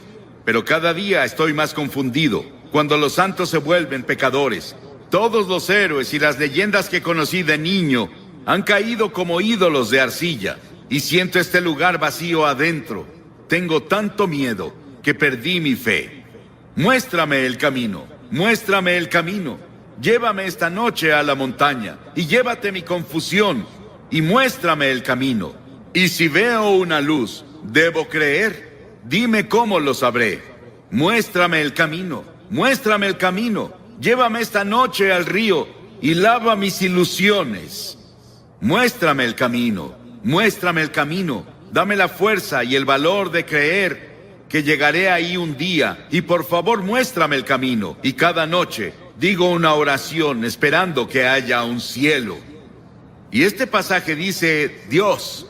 pero cada día estoy más confundido. cuando los santos se vuelven pecadores. Todos los héroes y las leyendas que conocí de niño han caído como ídolos de arcilla, y siento este lugar vacío adentro. Tengo tanto miedo que perdí mi fe. Muéstrame el camino, muéstrame el camino. Llévame esta noche a la montaña, y llévate mi confusión, y muéstrame el camino. Y si veo una luz, ¿debo creer? Dime cómo lo sabré. Muéstrame el camino, muéstrame el camino. Llévame esta noche al río y lava mis ilusiones. Muéstrame el camino, muéstrame el camino. Dame la fuerza y el valor de creer que llegaré ahí un día. Y por favor, muéstrame el camino. Y cada noche digo una oración esperando que haya un cielo. Y este pasaje dice, Dios,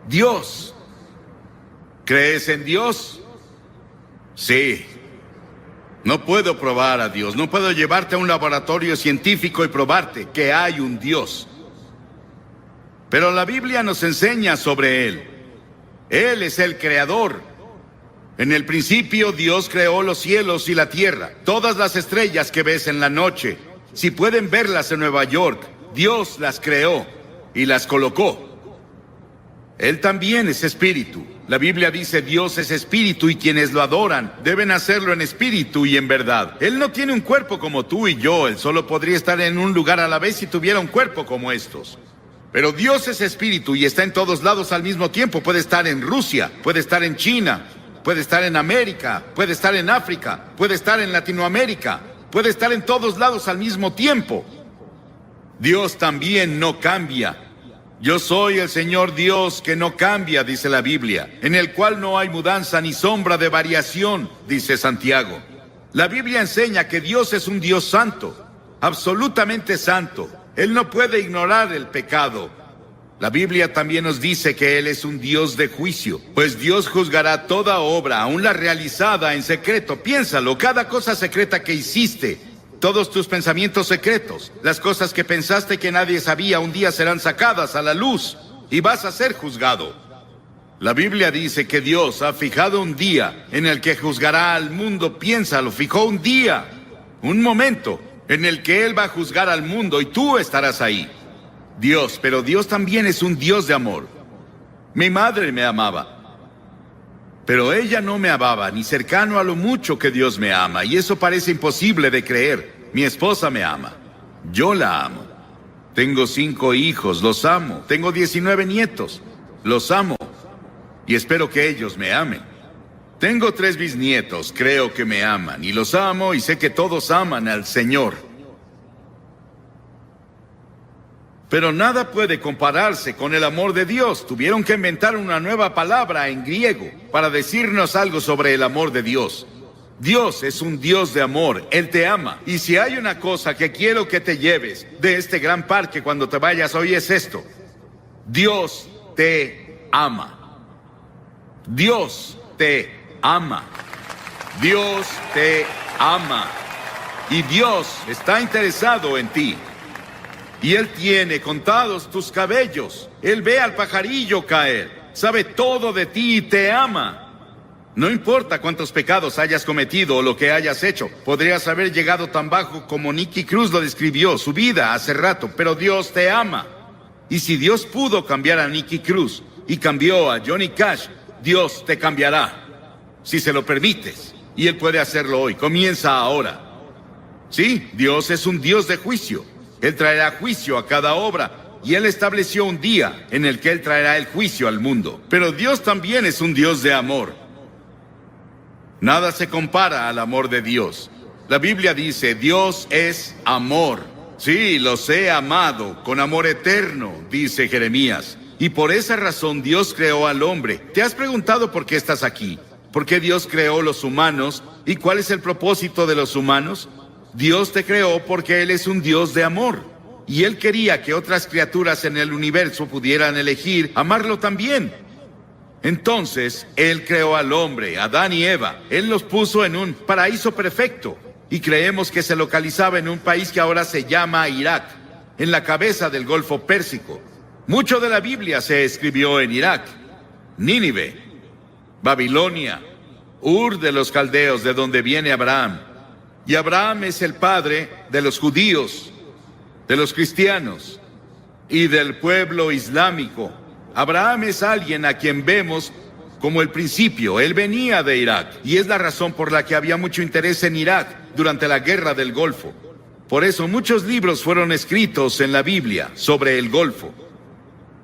Dios. ¿Crees en Dios? Sí. No puedo probar a Dios, no puedo llevarte a un laboratorio científico y probarte que hay un Dios. Pero la Biblia nos enseña sobre Él. Él es el creador. En el principio Dios creó los cielos y la tierra, todas las estrellas que ves en la noche. Si pueden verlas en Nueva York, Dios las creó y las colocó. Él también es espíritu. La Biblia dice Dios es espíritu y quienes lo adoran deben hacerlo en espíritu y en verdad. Él no tiene un cuerpo como tú y yo. Él solo podría estar en un lugar a la vez si tuviera un cuerpo como estos. Pero Dios es espíritu y está en todos lados al mismo tiempo. Puede estar en Rusia, puede estar en China, puede estar en América, puede estar en África, puede estar en Latinoamérica, puede estar en todos lados al mismo tiempo. Dios también no cambia. Yo soy el Señor Dios que no cambia, dice la Biblia, en el cual no hay mudanza ni sombra de variación, dice Santiago. La Biblia enseña que Dios es un Dios santo, absolutamente santo. Él no puede ignorar el pecado. La Biblia también nos dice que Él es un Dios de juicio, pues Dios juzgará toda obra, aun la realizada en secreto. Piénsalo, cada cosa secreta que hiciste, todos tus pensamientos secretos, las cosas que pensaste que nadie sabía, un día serán sacadas a la luz y vas a ser juzgado. La Biblia dice que Dios ha fijado un día en el que juzgará al mundo. Piénsalo, fijó un día, un momento en el que Él va a juzgar al mundo y tú estarás ahí. Dios, pero Dios también es un Dios de amor. Mi madre me amaba, pero ella no me amaba ni cercano a lo mucho que Dios me ama, y eso parece imposible de creer. Mi esposa me ama, yo la amo. Tengo 5 hijos, los amo. Tengo 19 nietos, los amo, y espero que ellos me amen. Tengo 3 bisnietos, creo que me aman, y los amo, y sé que todos aman al Señor. Pero nada puede compararse con el amor de Dios. Tuvieron que inventar una nueva palabra en griego para decirnos algo sobre el amor de Dios. Dios es un Dios de amor, Él te ama. Y si hay una cosa que quiero que te lleves de este gran parque cuando te vayas hoy es esto: Dios te ama. Dios te ama. Dios te ama. Y Dios está interesado en ti. Y Él tiene contados tus cabellos. Él ve al pajarillo caer. Sabe todo de ti y te ama. No importa cuántos pecados hayas cometido o lo que hayas hecho. Podrías haber llegado tan bajo como Nicky Cruz lo describió, su vida hace rato, pero Dios te ama. Y si Dios pudo cambiar a Nicky Cruz y cambió a Johnny Cash, Dios te cambiará, si se lo permites. Y Él puede hacerlo hoy. Comienza ahora. Sí, Dios es un Dios de juicio. Él traerá juicio a cada obra, y Él estableció un día en el que Él traerá el juicio al mundo. Pero Dios también es un Dios de amor. Nada se compara al amor de Dios. La Biblia dice, Dios es amor. Sí, los he amado con amor eterno, dice Jeremías. Y por esa razón Dios creó al hombre. ¿Te has preguntado por qué estás aquí? ¿Por qué Dios creó los humanos? ¿Y cuál es el propósito de los humanos? Dios te creó porque Él es un Dios de amor. Y Él quería que otras criaturas en el universo pudieran elegir amarlo también. Entonces, Él creó al hombre, Adán y Eva. Él los puso en un paraíso perfecto. Y creemos que se localizaba en un país que ahora se llama Irak, en la cabeza del Golfo Pérsico. Mucho de la Biblia se escribió en Irak, Nínive, Babilonia, Ur de los Caldeos, de donde viene Abraham, Y Abraham es el padre de los judíos, de los cristianos y del pueblo islámico. Abraham es alguien a quien vemos como el principio. Él venía de Irak y es la razón por la que había mucho interés en Irak durante la Guerra del Golfo. Por eso muchos libros fueron escritos en la Biblia sobre el Golfo.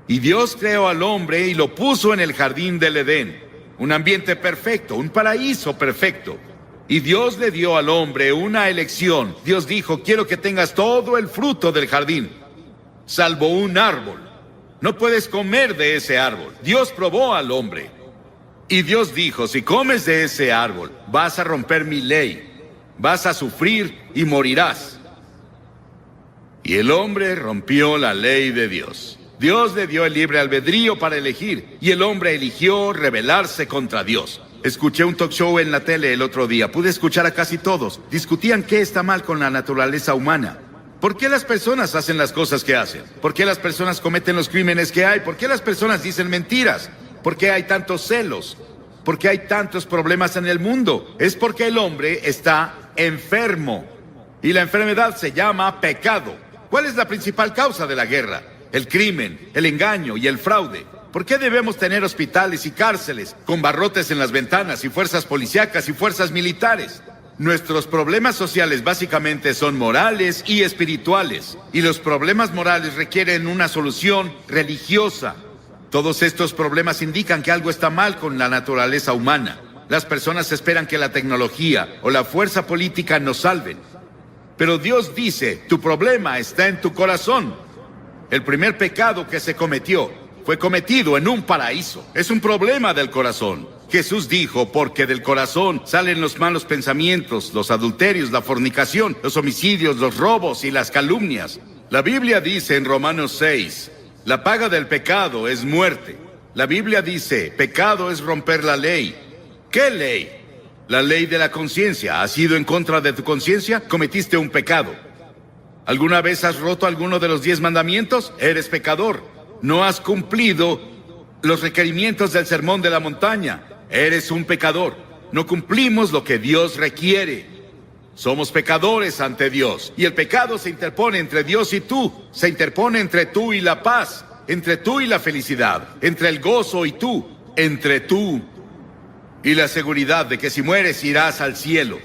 Y Dios creó al hombre y lo puso en el jardín del Edén, un ambiente perfecto, un paraíso perfecto. Y Dios le dio al hombre una elección. Dios dijo: quiero que tengas todo el fruto del jardín, salvo un árbol. No puedes comer de ese árbol. Dios probó al hombre. Y Dios dijo: si comes de ese árbol, vas a romper mi ley, vas a sufrir y morirás. Y el hombre rompió la ley de Dios. Dios le dio el libre albedrío para elegir, y el hombre eligió rebelarse contra Dios. Escuché un talk show en la tele el otro día. Pude escuchar a casi todos. Discutían qué está mal con la naturaleza humana. ¿Por qué las personas hacen las cosas que hacen? ¿Por qué las personas cometen los crímenes que hay? ¿Por qué las personas dicen mentiras? ¿Por qué hay tantos celos? ¿Por qué hay tantos problemas en el mundo? Es porque el hombre está enfermo. Y la enfermedad se llama pecado. ¿Cuál es la principal causa de la guerra? El crimen, el engaño y el fraude. ¿Por qué debemos tener hospitales y cárceles con barrotes en las ventanas y fuerzas policíacas y fuerzas militares? Nuestros problemas sociales básicamente son morales y espirituales, y los problemas morales requieren una solución religiosa. Todos estos problemas indican que algo está mal con la naturaleza humana. Las personas esperan que la tecnología o la fuerza política nos salven. Pero Dios dice: tu problema está en tu corazón. El primer pecado que se cometió fue cometido en un paraíso. Es un problema del corazón. Jesús dijo: porque del corazón salen los malos pensamientos, los adulterios, la fornicación, los homicidios, los robos y las calumnias. La Biblia dice en Romanos 6, la paga del pecado es muerte. La Biblia dice: pecado es romper la ley. ¿Qué ley? La ley de la conciencia. ¿Has ido en contra de tu conciencia? Cometiste un pecado. ¿Alguna vez has roto alguno de los 10 mandamientos? Eres pecador. No has cumplido los requerimientos del sermón de la montaña. Eres un pecador. No cumplimos lo que Dios requiere. Somos pecadores ante Dios. Y el pecado se interpone entre Dios y tú. Se interpone entre tú y la paz, entre tú y la felicidad, entre el gozo y tú, entre tú y la seguridad de que si mueres irás al cielo.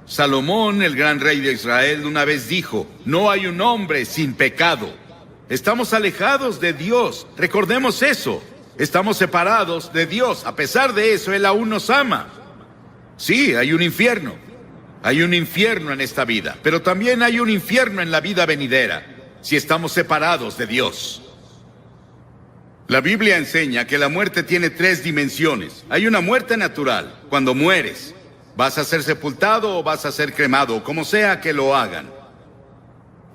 Salomón, el gran rey de Israel, una vez dijo: no hay un hombre sin pecado. Estamos alejados de Dios. Recordemos eso. Estamos separados de Dios. A pesar de eso, Él aún nos ama. Sí, hay un infierno. Hay un infierno en esta vida. Pero también hay un infierno en la vida venidera, si estamos separados de Dios. La Biblia enseña que la muerte tiene 3 dimensiones. Hay una muerte natural. Cuando mueres, vas a ser sepultado o vas a ser cremado, como sea que lo hagan.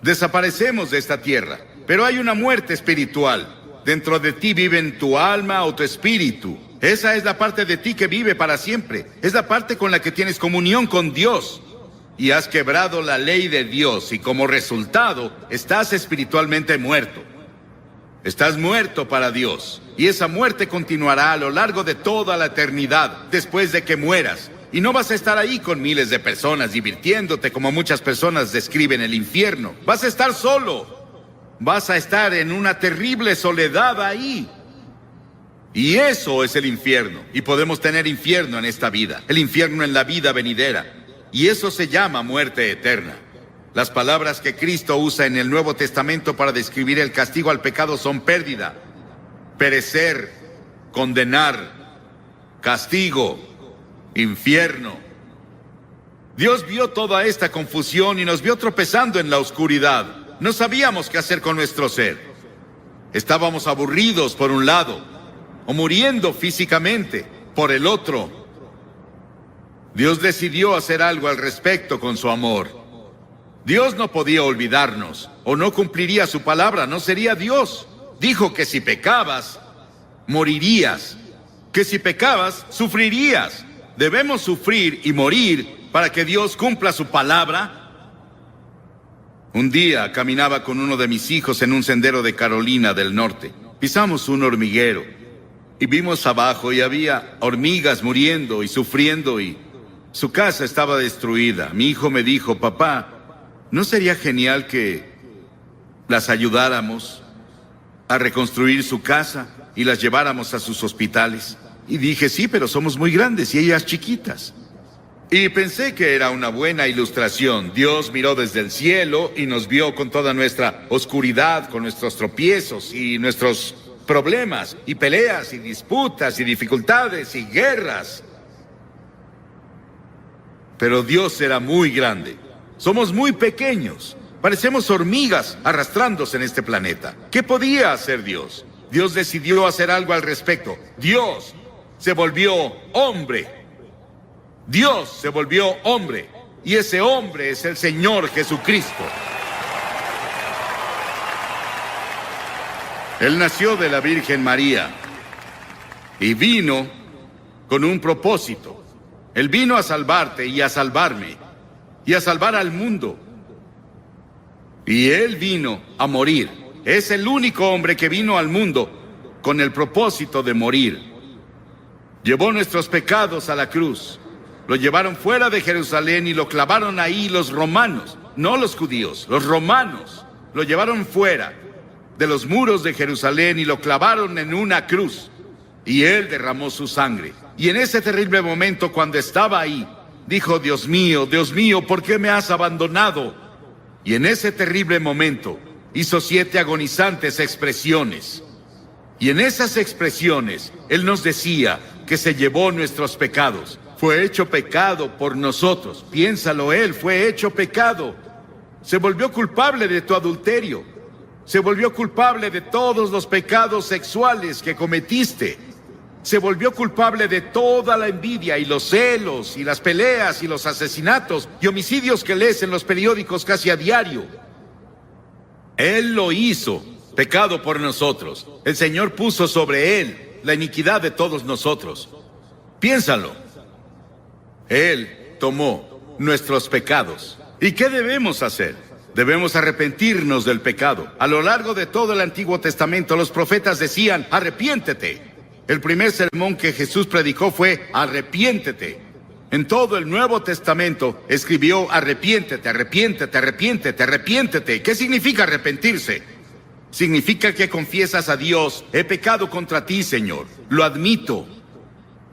Desaparecemos de esta tierra. Pero hay una muerte espiritual. Dentro de ti viven tu alma o tu espíritu. Esa es la parte de ti que vive para siempre. Es la parte con la que tienes comunión con Dios. Y has quebrado la ley de Dios y como resultado estás espiritualmente muerto. Estás muerto para Dios. Y esa muerte continuará a lo largo de toda la eternidad después de que mueras. Y no vas a estar ahí con miles de personas divirtiéndote como muchas personas describen el infierno. Vas a estar solo. Vas a estar en una terrible soledad ahí. Y eso es el infierno. Y podemos tener infierno en esta vida, el infierno en la vida venidera. Y eso se llama muerte eterna. Las palabras que Cristo usa en el Nuevo Testamento para describir el castigo al pecado son pérdida, perecer, condenar, castigo, infierno. Dios vio toda esta confusión y nos vio tropezando en la oscuridad. No sabíamos qué hacer con nuestro ser. Estábamos aburridos por un lado, o muriendo físicamente por el otro. Dios decidió hacer algo al respecto con su amor. Dios no podía olvidarnos, o no cumpliría su palabra, no sería Dios. Dijo que si pecabas, morirías. Que si pecabas, sufrirías. Debemos sufrir y morir para que Dios cumpla su palabra. Un día caminaba con uno de mis hijos en un sendero de Carolina del Norte. Pisamos un hormiguero y vimos abajo y había hormigas muriendo y sufriendo y Su casa estaba destruida. Mi hijo me dijo, papá, ¿no sería genial que las ayudáramos a reconstruir su casa y las lleváramos a sus hospitales? Y dije, sí, pero somos muy grandes y ellas chiquitas. Y pensé que era una buena ilustración. Dios miró desde el cielo y nos vio con toda nuestra oscuridad, con nuestros tropiezos y nuestros problemas, y peleas, y disputas, y dificultades, y guerras. Pero Dios era muy grande. Somos muy pequeños. Parecemos hormigas arrastrándose en este planeta. ¿Qué podía hacer Dios? Dios decidió hacer algo al respecto. Dios se volvió hombre. Dios se volvió hombre. Y ese hombre es el Señor Jesucristo. Él nació de la Virgen María y vino con un propósito. Él vino a salvarte y a salvarme y a salvar al mundo. Y Él vino a morir. Es el único hombre que vino al mundo con el propósito de morir. Llevó nuestros pecados a la cruz. Lo llevaron fuera de Jerusalén y lo clavaron ahí los romanos, no los judíos, los romanos. Lo llevaron fuera de los muros de Jerusalén y lo clavaron en una cruz. Y Él derramó su sangre. Y en ese terrible momento, cuando estaba ahí, dijo, Dios mío, ¿por qué me has abandonado? Y en ese terrible momento hizo 7 agonizantes expresiones. Y en esas expresiones, Él nos decía que se llevó nuestros pecados. Fue hecho pecado por nosotros. Piénsalo, Él fue hecho pecado. Se volvió culpable de tu adulterio. Se volvió culpable de todos los pecados sexuales que cometiste. Se volvió culpable de toda la envidia y los celos y las peleas y los asesinatos y homicidios que lees en los periódicos casi a diario. Él lo hizo, pecado por nosotros. El Señor puso sobre Él la iniquidad de todos nosotros. Piénsalo. Él tomó nuestros pecados. ¿Y qué debemos hacer? Debemos arrepentirnos del pecado. A lo largo de todo el Antiguo Testamento, los profetas decían, arrepiéntete. El primer sermón que Jesús predicó fue, arrepiéntete. En todo el Nuevo Testamento escribió, arrepiéntete, arrepiéntete, arrepiéntete, arrepiéntete. ¿Qué significa arrepentirse? Significa que confiesas a Dios, he pecado contra ti, Señor. Lo admito.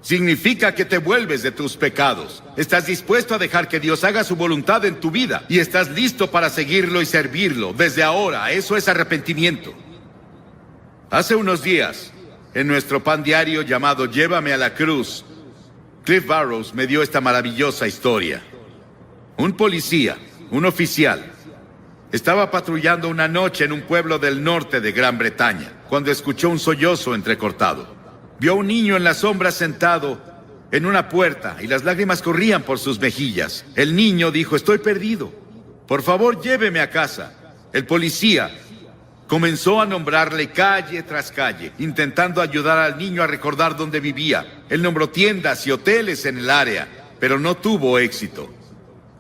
Significa que te vuelves de tus pecados. Estás dispuesto a dejar que Dios haga su voluntad en tu vida y estás listo para seguirlo y servirlo desde ahora. Eso es arrepentimiento. Hace unos días, en nuestro pan diario llamado Llévame a la Cruz, Cliff Barrows me dio esta maravillosa historia. Un policía, un oficial, estaba patrullando una noche en un pueblo del norte de Gran Bretaña, cuando escuchó un sollozo entrecortado. Vio a un niño en la sombra sentado en una puerta y las lágrimas corrían por sus mejillas. El niño dijo, estoy perdido. Por favor, lléveme a casa. El policía comenzó a nombrarle calle tras calle, intentando ayudar al niño a recordar dónde vivía. Él nombró tiendas y hoteles en el área, pero no tuvo éxito.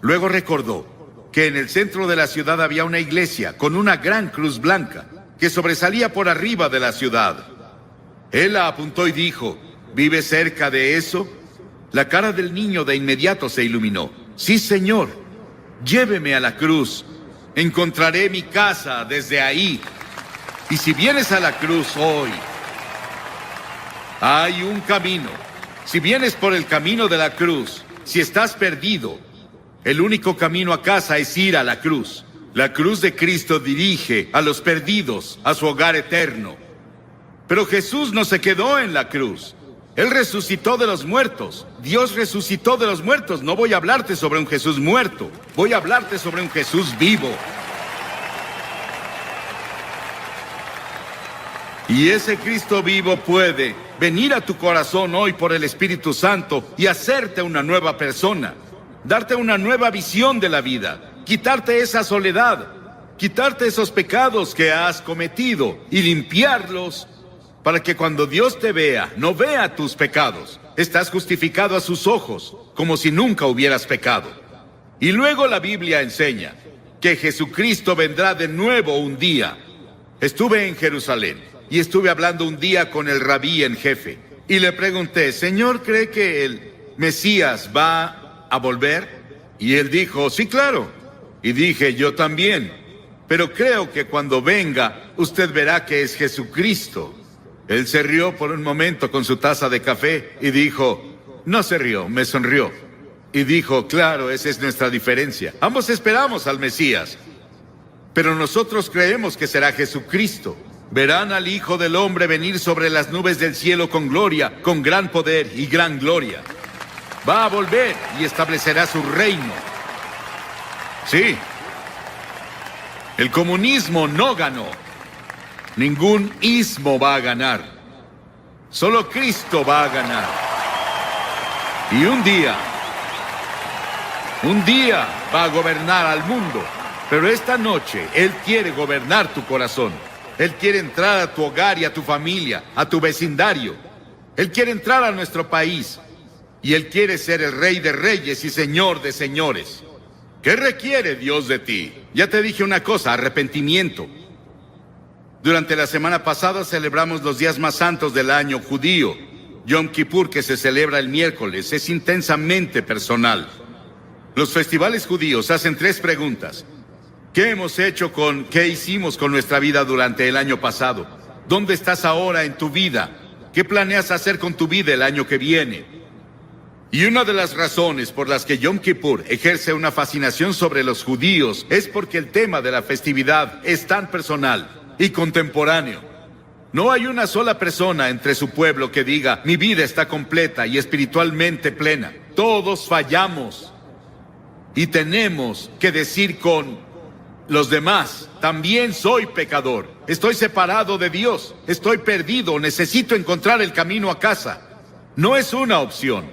Luego recordó que en el centro de la ciudad había una iglesia con una gran cruz blanca que sobresalía por arriba de la ciudad. Él la apuntó y dijo, ¿vive cerca de eso? La cara del niño de inmediato se iluminó. Sí, señor, lléveme a la cruz. Encontraré mi casa desde ahí. Y si vienes a la cruz hoy, hay un camino. Si vienes por el camino de la cruz, si estás perdido, el único camino a casa es ir a la cruz. La cruz de Cristo dirige a los perdidos a su hogar eterno. Pero Jesús no se quedó en la cruz. Él resucitó de los muertos. Dios resucitó de los muertos. No voy a hablarte sobre un Jesús muerto. Voy a hablarte sobre un Jesús vivo. Y ese Cristo vivo puede venir a tu corazón hoy por el Espíritu Santo y hacerte una nueva persona. Darte una nueva visión de la vida. Quitarte esa soledad. Quitarte esos pecados que has cometido y limpiarlos para que cuando Dios te vea, no vea tus pecados. Estás justificado a sus ojos, como si nunca hubieras pecado. Y luego la Biblia enseña que Jesucristo vendrá de nuevo un día. Estuve en Jerusalén y estuve hablando un día con el rabí en jefe. Y le pregunté, Señor, ¿cree que el Mesías va a volver? Y él dijo, sí, claro. Y dije, yo también. Pero creo que cuando venga, usted verá que es Jesucristo. Él se rió por un momento con su taza de café y dijo, no se rió, me sonrió. Y dijo, claro, esa es nuestra diferencia. Ambos esperamos al Mesías, pero nosotros creemos que será Jesucristo. Verán al Hijo del Hombre venir sobre las nubes del cielo con gloria, con gran poder y gran gloria. Va a volver y establecerá su reino. Sí. El comunismo no ganó. Ningún ismo va a ganar. Solo Cristo va a ganar. Y un día va a gobernar al mundo. Pero esta noche, Él quiere gobernar tu corazón. Él quiere entrar a tu hogar y a tu familia, a tu vecindario. Él quiere entrar a nuestro país. Y Él quiere ser el Rey de Reyes y Señor de Señores. ¿Qué requiere Dios de ti? Ya te dije una cosa, arrepentimiento. Durante la semana pasada celebramos los días más santos del año judío. Yom Kippur, que se celebra el miércoles, es intensamente personal. Los festivales judíos hacen 3 preguntas. ¿Qué hicimos con nuestra vida durante el año pasado? ¿Dónde estás ahora en tu vida? ¿Qué planeas hacer con tu vida el año que viene? Y una de las razones por las que Yom Kippur ejerce una fascinación sobre los judíos es porque el tema de la festividad es tan personal y contemporáneo. No hay una sola persona entre su pueblo que diga, mi vida está completa y espiritualmente plena. Todos fallamos. Y tenemos que decir con los demás, también soy pecador. Estoy separado de Dios. Estoy perdido. Necesito encontrar el camino a casa. No es una opción.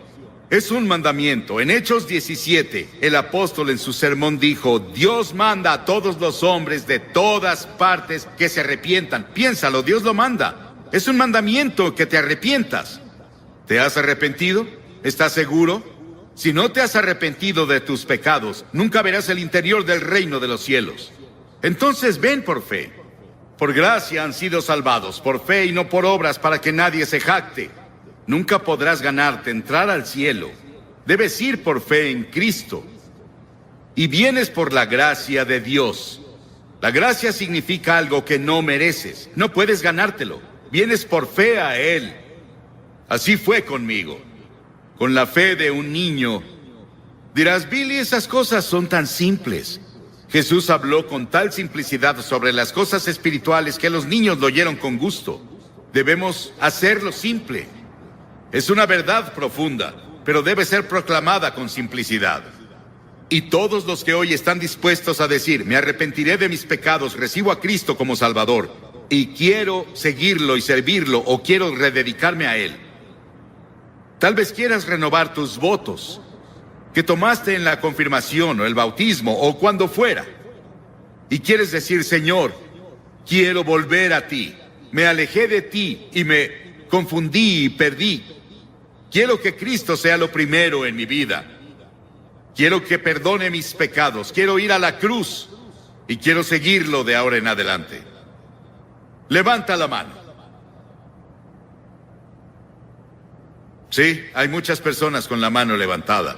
Es un mandamiento. En Hechos 17, el apóstol en su sermón dijo, Dios manda a todos los hombres de todas partes que se arrepientan. Piénsalo, Dios lo manda. Es un mandamiento que te arrepientas. ¿Te has arrepentido? ¿Estás seguro? Si no te has arrepentido de tus pecados, nunca verás el interior del reino de los cielos. Entonces ven por fe. Por gracia han sido salvados, por fe y no por obras, para que nadie se jacte. Nunca podrás ganarte entrar al cielo. Debes ir por fe en Cristo. Y vienes por la gracia de Dios. La gracia significa algo que no mereces. No puedes ganártelo. Vienes por fe a Él. Así fue conmigo. Con la fe de un niño. Dirás, Billy, esas cosas son tan simples. Jesús habló con tal simplicidad sobre las cosas espirituales que los niños lo oyeron con gusto. Debemos hacerlo simple. Es una verdad profunda, pero debe ser proclamada con simplicidad. Y todos los que hoy están dispuestos a decir, me arrepentiré de mis pecados, recibo a Cristo como Salvador, y quiero seguirlo y servirlo, o quiero rededicarme a Él. Tal vez quieras renovar tus votos que tomaste en la confirmación o el bautismo o cuando fuera. Y quieres decir, Señor, quiero volver a ti. Me alejé de ti y me confundí y perdí. Quiero que Cristo sea lo primero en mi vida. Quiero que perdone mis pecados. Quiero ir a la cruz y quiero seguirlo de ahora en adelante. Levanta la mano. Sí, hay muchas personas con la mano levantada.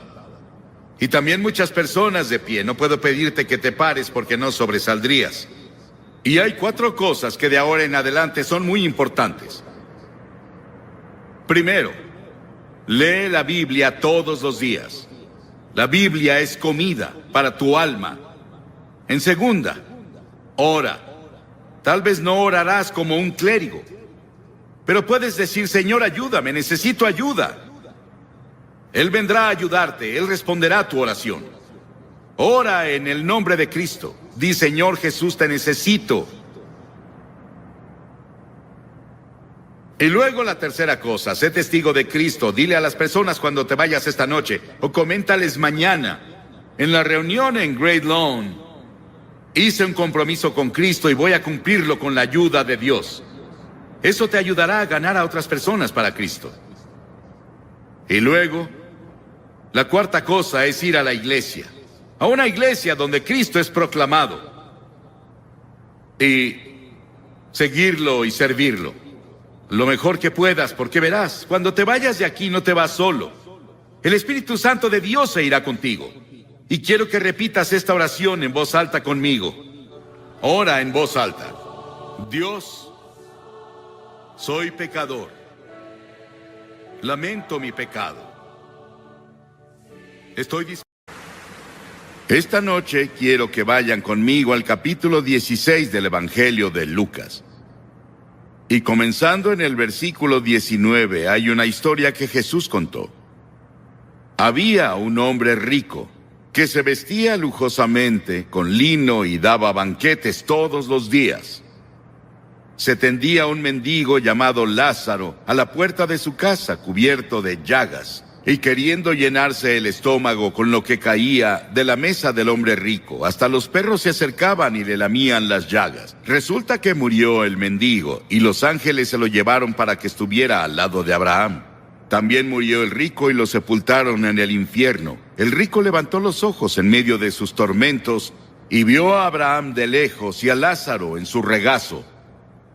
Y también muchas personas de pie. No puedo pedirte que te pares porque no sobresaldrías. Y hay 4 cosas que de ahora en adelante son muy importantes. Primero, lee la Biblia todos los días. La Biblia es comida para tu alma. En segunda, ora. Tal vez no orarás como un clérigo, pero puedes decir, Señor, ayúdame, necesito ayuda. Él vendrá a ayudarte, Él responderá a tu oración. Ora en el nombre de Cristo. Di, Señor Jesús, te necesito. Y luego la tercera cosa, sé testigo de Cristo. Dile a las personas cuando te vayas esta noche, o coméntales mañana, en la reunión en Great Lawn, hice un compromiso con Cristo y voy a cumplirlo con la ayuda de Dios. Eso te ayudará a ganar a otras personas para Cristo. Y luego, la cuarta cosa es ir a la iglesia. A una iglesia donde Cristo es proclamado. Y seguirlo y servirlo. Lo mejor que puedas, porque verás, cuando te vayas de aquí no te vas solo. El Espíritu Santo de Dios se irá contigo. Y quiero que repitas esta oración en voz alta conmigo. Ora en voz alta. Dios, soy pecador. Lamento mi pecado. Estoy dispuesto. Esta noche quiero que vayan conmigo al capítulo 16 del Evangelio de Lucas. Y comenzando en el versículo 19, hay una historia que Jesús contó. Había un hombre rico que se vestía lujosamente con lino y daba banquetes todos los días. Se tendía un mendigo llamado Lázaro a la puerta de su casa, cubierto de llagas, y queriendo llenarse el estómago con lo que caía de la mesa del hombre rico, hasta los perros se acercaban y le lamían las llagas. Resulta que murió el mendigo, y los ángeles se lo llevaron para que estuviera al lado de Abraham. También murió el rico y lo sepultaron en el infierno. El rico levantó los ojos en medio de sus tormentos y vio a Abraham de lejos y a Lázaro en su regazo.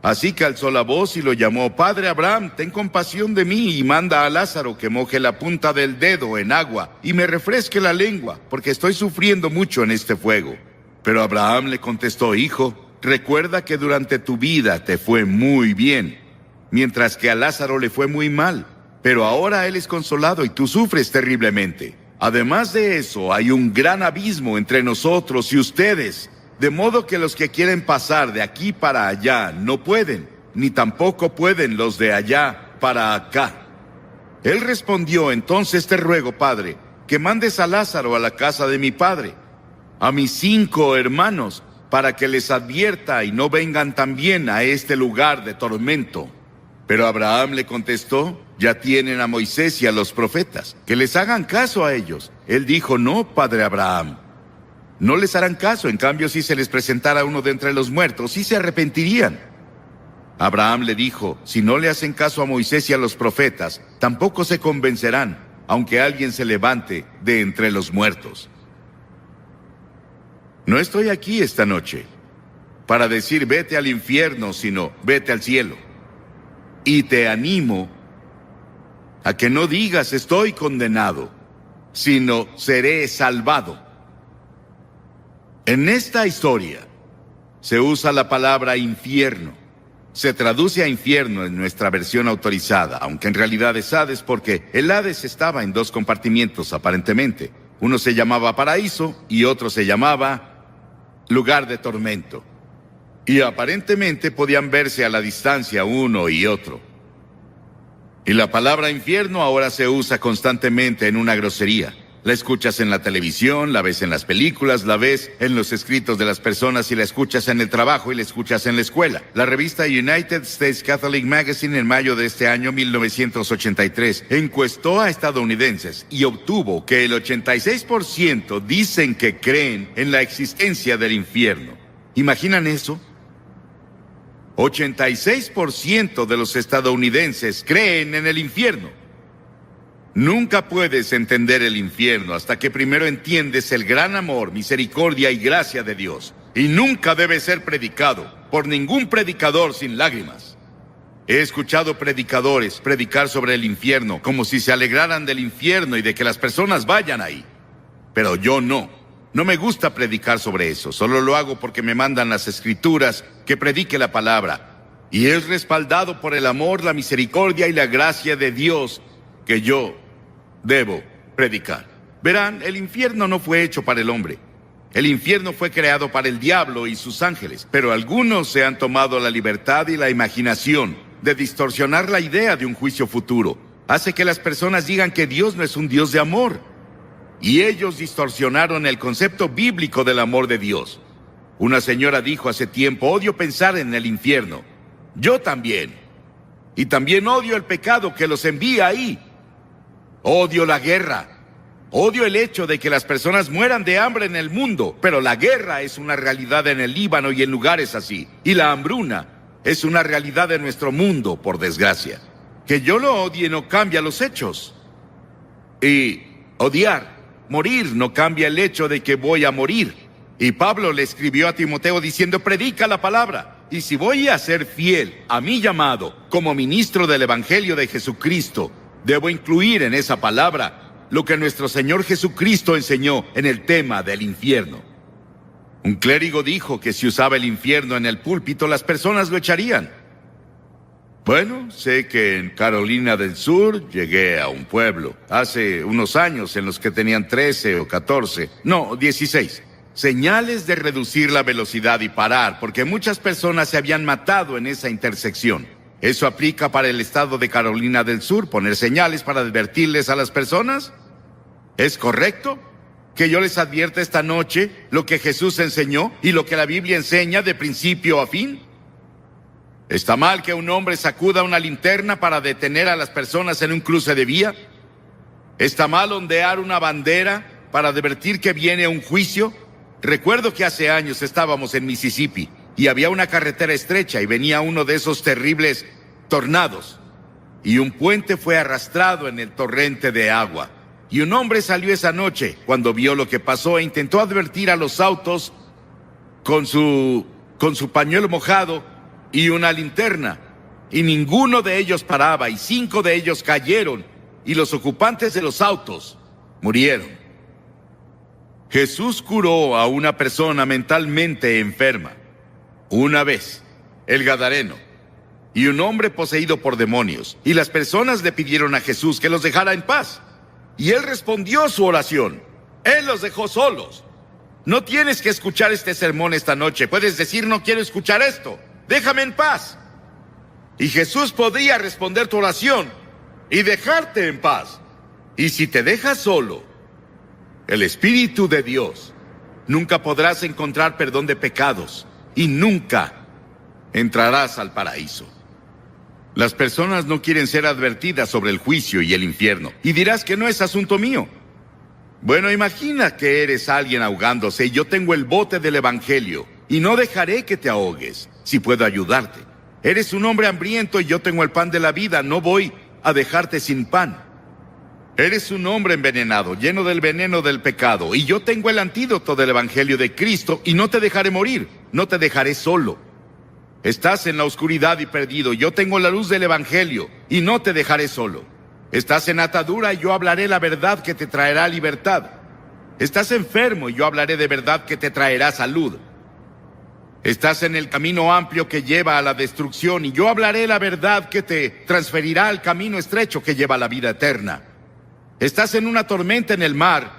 Así que alzó la voz y lo llamó: Padre Abraham, ten compasión de mí y manda a Lázaro que moje la punta del dedo en agua y me refresque la lengua, porque estoy sufriendo mucho en este fuego. Pero Abraham le contestó: Hijo, recuerda que durante tu vida te fue muy bien, mientras que a Lázaro le fue muy mal. Pero ahora él es consolado y tú sufres terriblemente. Además de eso, hay un gran abismo entre nosotros y ustedes, de modo que los que quieren pasar de aquí para allá no pueden, ni tampoco pueden los de allá para acá. Él respondió: Entonces te ruego, Padre, que mandes a Lázaro a la casa de mi padre, a mis 5 hermanos, para que les advierta y no vengan también a este lugar de tormento. Pero Abraham le contestó: Ya tienen a Moisés y a los profetas, que les hagan caso a ellos. Él dijo: No, padre Abraham, no les harán caso. En cambio, si se les presentara uno de entre los muertos, sí se arrepentirían. Abraham le dijo: Si no le hacen caso a Moisés y a los profetas, tampoco se convencerán, aunque alguien se levante de entre los muertos. No estoy aquí esta noche para decir vete al infierno, sino vete al cielo. Y te animo a que no digas estoy condenado, sino seré salvado. En esta historia se usa la palabra infierno. Se traduce a infierno en nuestra versión autorizada, aunque en realidad es Hades, porque el Hades estaba en 2 compartimientos aparentemente. Uno se llamaba paraíso y otro se llamaba lugar de tormento. Y aparentemente podían verse a la distancia uno y otro. Y la palabra infierno ahora se usa constantemente en una grosería. La escuchas en la televisión, la ves en las películas, la ves en los escritos de las personas y la escuchas en el trabajo y la escuchas en la escuela. La revista United States Catholic Magazine en mayo de este año 1983 encuestó a estadounidenses y obtuvo que el 86% dicen que creen en la existencia del infierno. ¿Imaginan eso? 86% de los estadounidenses creen en el infierno. Nunca puedes entender el infierno hasta que primero entiendes el gran amor, misericordia y gracia de Dios. Y nunca debe ser predicado por ningún predicador sin lágrimas. He escuchado predicadores predicar sobre el infierno como si se alegraran del infierno y de que las personas vayan ahí. Pero yo no. No me gusta predicar sobre eso. Solo lo hago porque me mandan las escrituras que predique la palabra. Y es respaldado por el amor, la misericordia y la gracia de Dios que yo debo predicar. Verán, el infierno no fue hecho para el hombre. El infierno fue creado para el diablo y sus ángeles. Pero algunos se han tomado la libertad y la imaginación de distorsionar la idea de un juicio futuro. Hace que las personas digan que Dios no es un Dios de amor. Y ellos distorsionaron el concepto bíblico del amor de Dios. Una señora dijo hace tiempo: odio pensar en el infierno. Yo también. Y también odio el pecado que los envía ahí. Odio la guerra. Odio el hecho de que las personas mueran de hambre en el mundo. Pero la guerra es una realidad en el Líbano y en lugares así. Y la hambruna es una realidad de nuestro mundo, por desgracia. Que yo lo odie no cambia los hechos. Y odiar, morir, no cambia el hecho de que voy a morir. Y Pablo le escribió a Timoteo diciendo: predica la palabra. Y si voy a ser fiel a mi llamado como ministro del Evangelio de Jesucristo, debo incluir en esa palabra lo que nuestro Señor Jesucristo enseñó en el tema del infierno. Un clérigo dijo que si usaba el infierno en el púlpito, las personas lo echarían. Bueno, sé que en Carolina del Sur llegué a un pueblo hace unos años en los que tenían 13 o 14, no, 16. Señales de reducir la velocidad y parar, porque muchas personas se habían matado en esa intersección. ¿Eso aplica para el estado de Carolina del Sur, poner señales para advertirles a las personas? ¿Es correcto que yo les advierta esta noche lo que Jesús enseñó y lo que la Biblia enseña de principio a fin? ¿Está mal que un hombre sacuda una linterna para detener a las personas en un cruce de vía? ¿Está mal ondear una bandera para advertir que viene un juicio? Recuerdo que hace años estábamos en Mississippi y había una carretera estrecha y venía uno de esos terribles tornados. Y un puente fue arrastrado en el torrente de agua. Y un hombre salió esa noche cuando vio lo que pasó e intentó advertir a los autos con su pañuelo mojado y una linterna, y ninguno de ellos paraba, y 5 de ellos cayeron, y los ocupantes de los autos murieron. Jesús curó a una persona mentalmente enferma. Una vez, el Gadareno, y un hombre poseído por demonios, y las personas le pidieron a Jesús que los dejara en paz, y él respondió su oración. Él los dejó solos. No tienes que escuchar este sermón esta noche, puedes decir no quiero escuchar esto. Déjame en paz. Y Jesús podría responder tu oración y dejarte en paz. Y si te dejas solo, el Espíritu de Dios, nunca podrás encontrar perdón de pecados y nunca entrarás al paraíso. Las personas no quieren ser advertidas sobre el juicio y el infierno. Y dirás que no es asunto mío. Bueno, imagina que eres alguien ahogándose y yo tengo el bote del Evangelio y no dejaré que te ahogues. Si puedo ayudarte. Eres un hombre hambriento y yo tengo el pan de la vida, no voy a dejarte sin pan. Eres un hombre envenenado, lleno del veneno del pecado, y yo tengo el antídoto del Evangelio de Cristo y no te dejaré morir, no te dejaré solo. Estás en la oscuridad y perdido, yo tengo la luz del Evangelio y no te dejaré solo. Estás en atadura y yo hablaré la verdad que te traerá libertad. Estás enfermo y yo hablaré de verdad que te traerá salud. Estás en el camino amplio que lleva a la destrucción y yo hablaré la verdad que te transferirá al camino estrecho que lleva a la vida eterna. Estás en una tormenta en el mar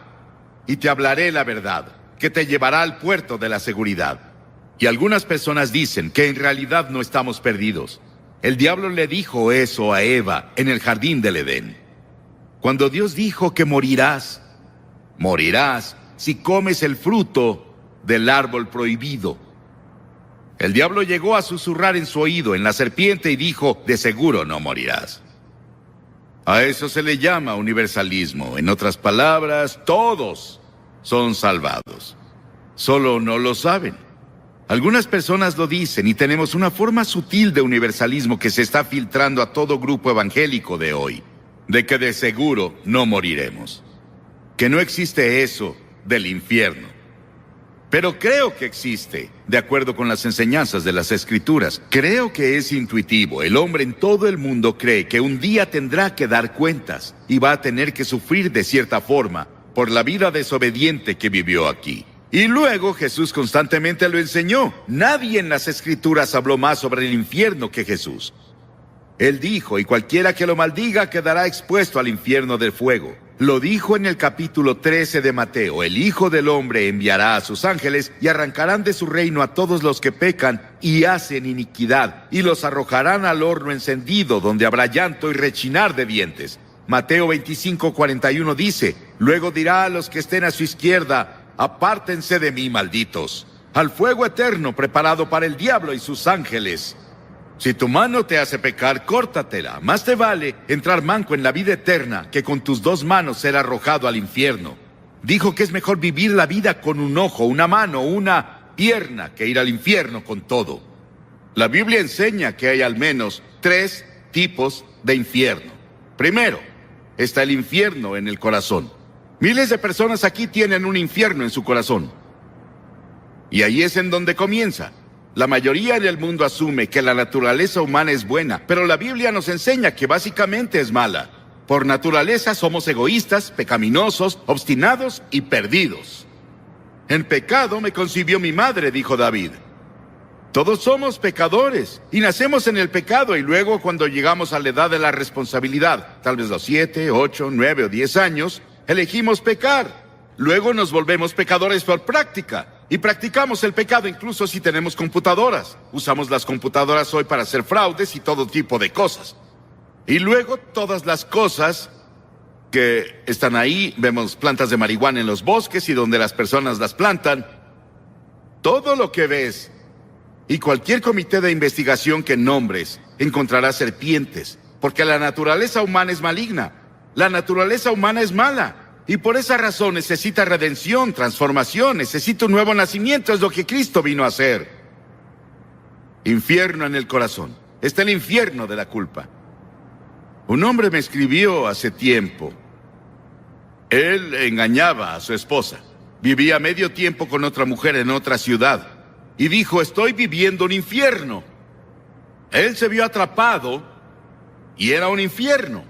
y te hablaré la verdad que te llevará al puerto de la seguridad. Y algunas personas dicen que en realidad no estamos perdidos. El diablo le dijo eso a Eva en el jardín del Edén. Cuando Dios dijo que morirás si comes el fruto del árbol prohibido. El diablo llegó a susurrar en su oído en la serpiente y dijo, de seguro no morirás. A eso se le llama universalismo. En otras palabras, todos son salvados. Solo no lo saben. Algunas personas lo dicen y tenemos una forma sutil de universalismo que se está filtrando a todo grupo evangélico de hoy, de que de seguro no moriremos. Que no existe eso del infierno. Pero creo que existe, de acuerdo con las enseñanzas de las Escrituras. Creo que es intuitivo. El hombre en todo el mundo cree que un día tendrá que dar cuentas y va a tener que sufrir de cierta forma por la vida desobediente que vivió aquí. Y luego Jesús constantemente lo enseñó. Nadie en las Escrituras habló más sobre el infierno que Jesús. Él dijo, y cualquiera que lo maldiga quedará expuesto al infierno del fuego. Lo dijo en el capítulo 13 de Mateo, el Hijo del Hombre enviará a sus ángeles y arrancarán de su reino a todos los que pecan y hacen iniquidad, y los arrojarán al horno encendido, donde habrá llanto y rechinar de dientes. Mateo 25:41 dice, luego dirá a los que estén a su izquierda, apártense de mí, malditos, al fuego eterno preparado para el diablo y sus ángeles. Si tu mano te hace pecar, córtatela. Más te vale entrar manco en la vida eterna que con tus 2 manos ser arrojado al infierno. Dijo que es mejor vivir la vida con un ojo, una mano, una pierna, que ir al infierno con todo. La Biblia enseña que hay al menos 3 tipos de infierno. Primero, está el infierno en el corazón. Miles de personas aquí tienen un infierno en su corazón. Y ahí es en donde comienza. La mayoría en el mundo asume que la naturaleza humana es buena, pero la Biblia nos enseña que básicamente es mala. Por naturaleza somos egoístas, pecaminosos, obstinados y perdidos. En pecado me concibió mi madre, dijo David. Todos somos pecadores y nacemos en el pecado, y luego cuando llegamos a la edad de la responsabilidad, tal vez los 7, 8, 9 o 10 años, elegimos pecar. Luego nos volvemos pecadores por práctica y practicamos el pecado incluso si tenemos computadoras. Usamos las computadoras hoy para hacer fraudes y todo tipo de cosas. Y luego todas las cosas que están ahí, vemos plantas de marihuana en los bosques y donde las personas las plantan. Todo lo que ves y cualquier comité de investigación que nombres encontrará serpientes, porque la naturaleza humana es maligna. La naturaleza humana es mala y por esa razón necesita redención, transformación, necesita un nuevo nacimiento. Es lo que Cristo vino a hacer. Infierno en el corazón. Está el infierno de la culpa. Un hombre me escribió hace tiempo. Él engañaba a su esposa. Vivía medio tiempo con otra mujer en otra ciudad. Y dijo, estoy viviendo un infierno. Él se vio atrapado y era un infierno.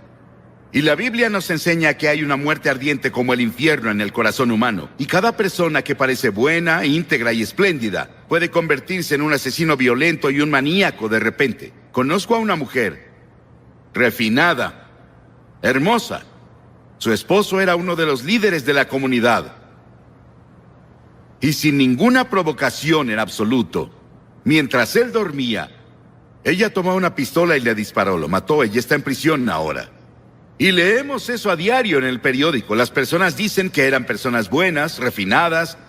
Y la Biblia nos enseña que hay una muerte ardiente como el infierno en el corazón humano. Y cada persona que parece buena, íntegra y espléndida puede convertirse en un asesino violento y un maníaco de repente. Conozco a una mujer refinada, hermosa. Su esposo era uno de los líderes de la comunidad. Y sin ninguna provocación en absoluto, mientras él dormía, ella tomó una pistola y le disparó, lo mató. Ella está en prisión ahora. Y leemos eso a diario en el periódico. Las personas dicen que eran personas buenas, refinadas,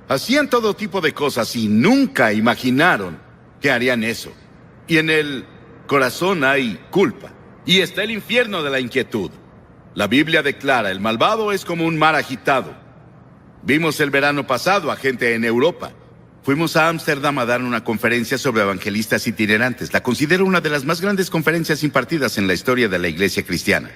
hacían todo tipo de cosas y nunca imaginaron que harían eso. Y en el corazón hay culpa. Y está el infierno de la inquietud. La Biblia declara, el malvado es como un mar agitado. Vimos el verano pasado a gente en Europa. Fuimos a Ámsterdam a dar una conferencia sobre evangelistas itinerantes. La considero una de las más grandes conferencias impartidas en la historia de la iglesia cristiana.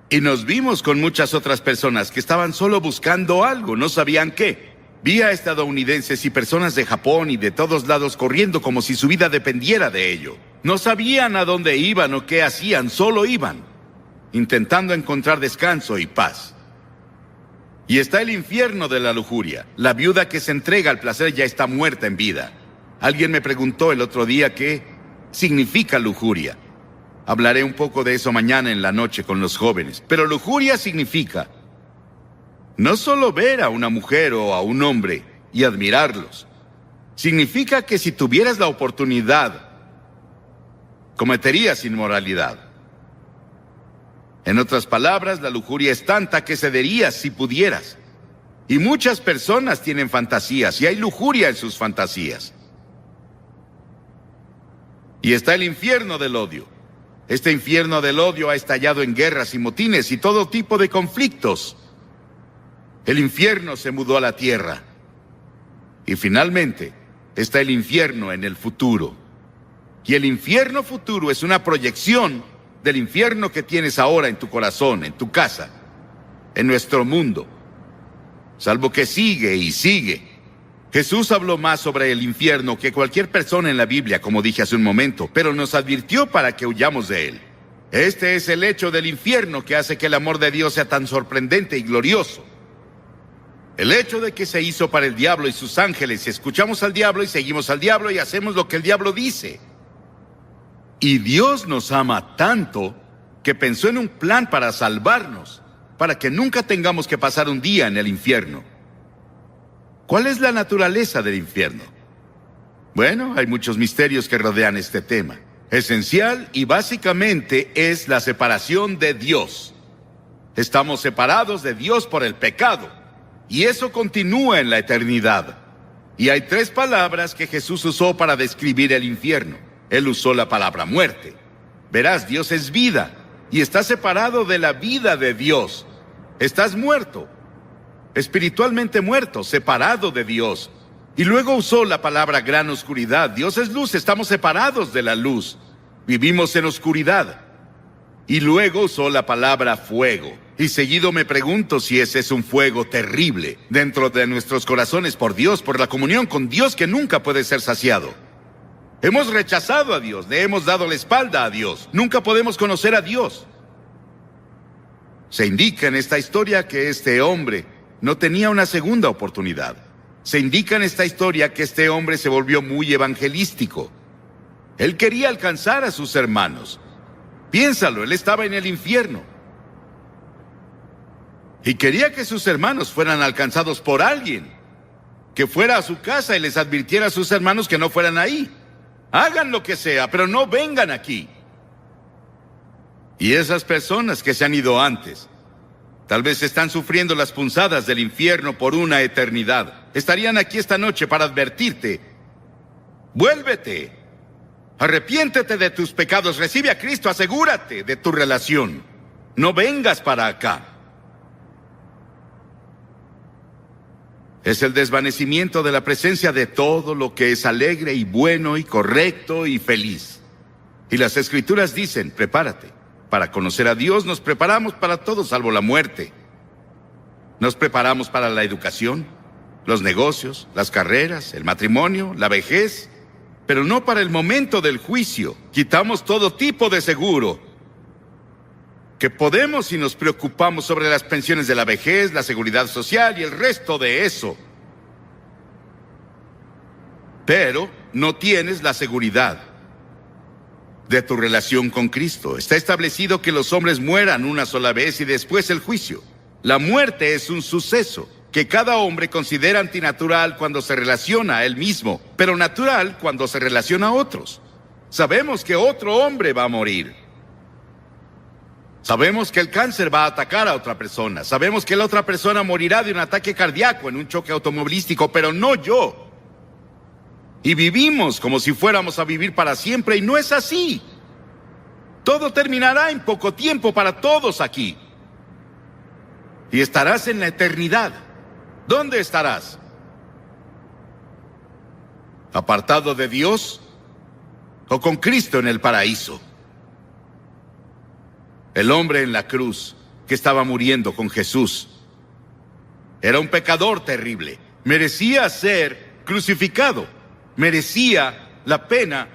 Y nos vimos con muchas otras personas que estaban solo buscando algo, no sabían qué. Vi a estadounidenses y personas de Japón y de todos lados corriendo como si su vida dependiera de ello. No sabían a dónde iban o qué hacían, solo iban, intentando encontrar descanso y paz. Y está el infierno de la lujuria. La viuda que se entrega al placer ya está muerta en vida. Alguien me preguntó el otro día qué significa lujuria. Hablaré un poco de eso mañana en la noche con los jóvenes. Pero lujuria significa no solo ver a una mujer o a un hombre y admirarlos. Significa que si tuvieras la oportunidad, cometerías inmoralidad. En otras palabras, la lujuria es tanta que cederías si pudieras. Y muchas personas tienen fantasías y hay lujuria en sus fantasías. Y está el infierno del odio. Este infierno del odio ha estallado en guerras y motines y todo tipo de conflictos. El infierno se mudó a la tierra. Y finalmente, está el infierno en el futuro. Y el infierno futuro es una proyección del infierno que tienes ahora en tu corazón, en tu casa, en nuestro mundo. Salvo que sigue y sigue. Jesús habló más sobre el infierno que cualquier persona en la Biblia, como dije hace un momento, pero nos advirtió para que huyamos de él. Este es el hecho del infierno que hace que el amor de Dios sea tan sorprendente y glorioso. El hecho de que se hizo para el diablo y sus ángeles, y escuchamos al diablo y seguimos al diablo y hacemos lo que el diablo dice. Y Dios nos ama tanto que pensó en un plan para salvarnos, para que nunca tengamos que pasar un día en el infierno. ¿Cuál es la naturaleza del infierno? Bueno, hay muchos misterios que rodean este tema. Esencial y básicamente es la separación de Dios. Estamos separados de Dios por el pecado, y eso continúa en la eternidad. Y hay 3 palabras que Jesús usó para describir el infierno. Él usó la palabra muerte. Verás, Dios es vida, y estás separado de la vida de Dios. Estás muerto, espiritualmente muerto, separado de Dios. Y luego usó la palabra gran oscuridad. Dios es luz, estamos separados de la luz. Vivimos en oscuridad. Y luego usó la palabra fuego. Y seguido me pregunto si ese es un fuego terrible dentro de nuestros corazones por Dios, por la comunión con Dios que nunca puede ser saciado. Hemos rechazado a Dios, le hemos dado la espalda a Dios. Nunca podemos conocer a Dios. Se indica en esta historia que este hombre no tenía una segunda oportunidad. Se indica en esta historia que este hombre se volvió muy evangelístico. Él quería alcanzar a sus hermanos. Piénsalo, él estaba en el infierno. Y quería que sus hermanos fueran alcanzados por alguien. Que fuera a su casa y les advirtiera a sus hermanos que no fueran ahí. Hagan lo que sea, pero no vengan aquí. Y esas personas que se han ido antes, tal vez están sufriendo las punzadas del infierno por una eternidad. Estarían aquí esta noche para advertirte. Vuélvete. Arrepiéntete de tus pecados. Recibe a Cristo. Asegúrate de tu relación. No vengas para acá. Es el desvanecimiento de la presencia de todo lo que es alegre y bueno y correcto y feliz. Y las Escrituras dicen, prepárate. Para conocer a Dios nos preparamos para todo salvo la muerte. Nos preparamos para la educación, los negocios, las carreras, el matrimonio, la vejez, pero no para el momento del juicio. Quitamos todo tipo de seguro que podemos si nos preocupamos sobre las pensiones de la vejez, la seguridad social y el resto de eso. Pero no tienes la seguridad de tu relación con Cristo. Está establecido que los hombres mueran una sola vez y después el juicio. La muerte es un suceso que cada hombre considera antinatural cuando se relaciona a él mismo, pero natural cuando se relaciona a otros. Sabemos que otro hombre va a morir. Sabemos que el cáncer va a atacar a otra persona. Sabemos que la otra persona morirá de un ataque cardíaco en un choque automovilístico, pero no yo. Y vivimos como si fuéramos a vivir para siempre, y no es así. Todo terminará en poco tiempo para todos aquí. Y estarás en la eternidad. ¿Dónde estarás? ¿Apartado de Dios o con Cristo en el paraíso? El hombre en la cruz que estaba muriendo con Jesús era un pecador terrible. Merecía ser crucificado. Merecía la pena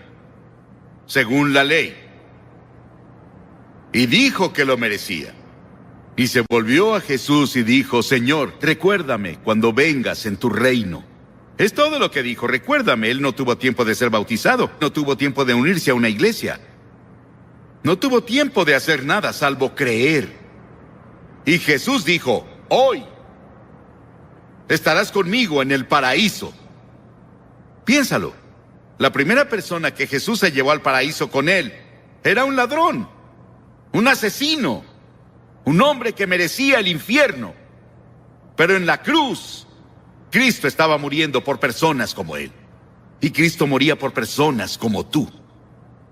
según la ley. Y dijo que lo merecía. Y se volvió a Jesús y dijo, Señor, recuérdame cuando vengas en tu reino. Es todo lo que dijo, recuérdame. Él no tuvo tiempo de ser bautizado, no tuvo tiempo de unirse a una iglesia. No tuvo tiempo de hacer nada salvo creer. Y Jesús dijo, hoy estarás conmigo en el paraíso. Piénsalo. La primera persona que Jesús se llevó al paraíso con él era un ladrón, un asesino, un hombre que merecía el infierno. Pero en la cruz, Cristo estaba muriendo por personas como él. Y Cristo moría por personas como tú.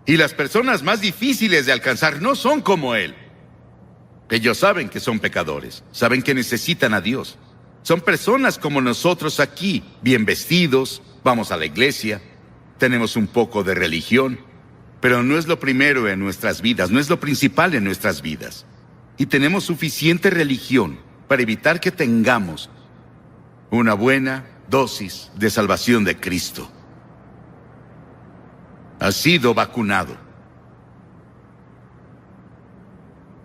Y las personas más difíciles de alcanzar no son como él. Ellos saben que son pecadores, saben que necesitan a Dios. Son personas como nosotros aquí, bien vestidos, vamos a la iglesia, tenemos un poco de religión, pero no es lo primero en nuestras vidas, no es lo principal en nuestras vidas. Y tenemos suficiente religión para evitar que tengamos una buena dosis de salvación de Cristo. Has sido vacunado.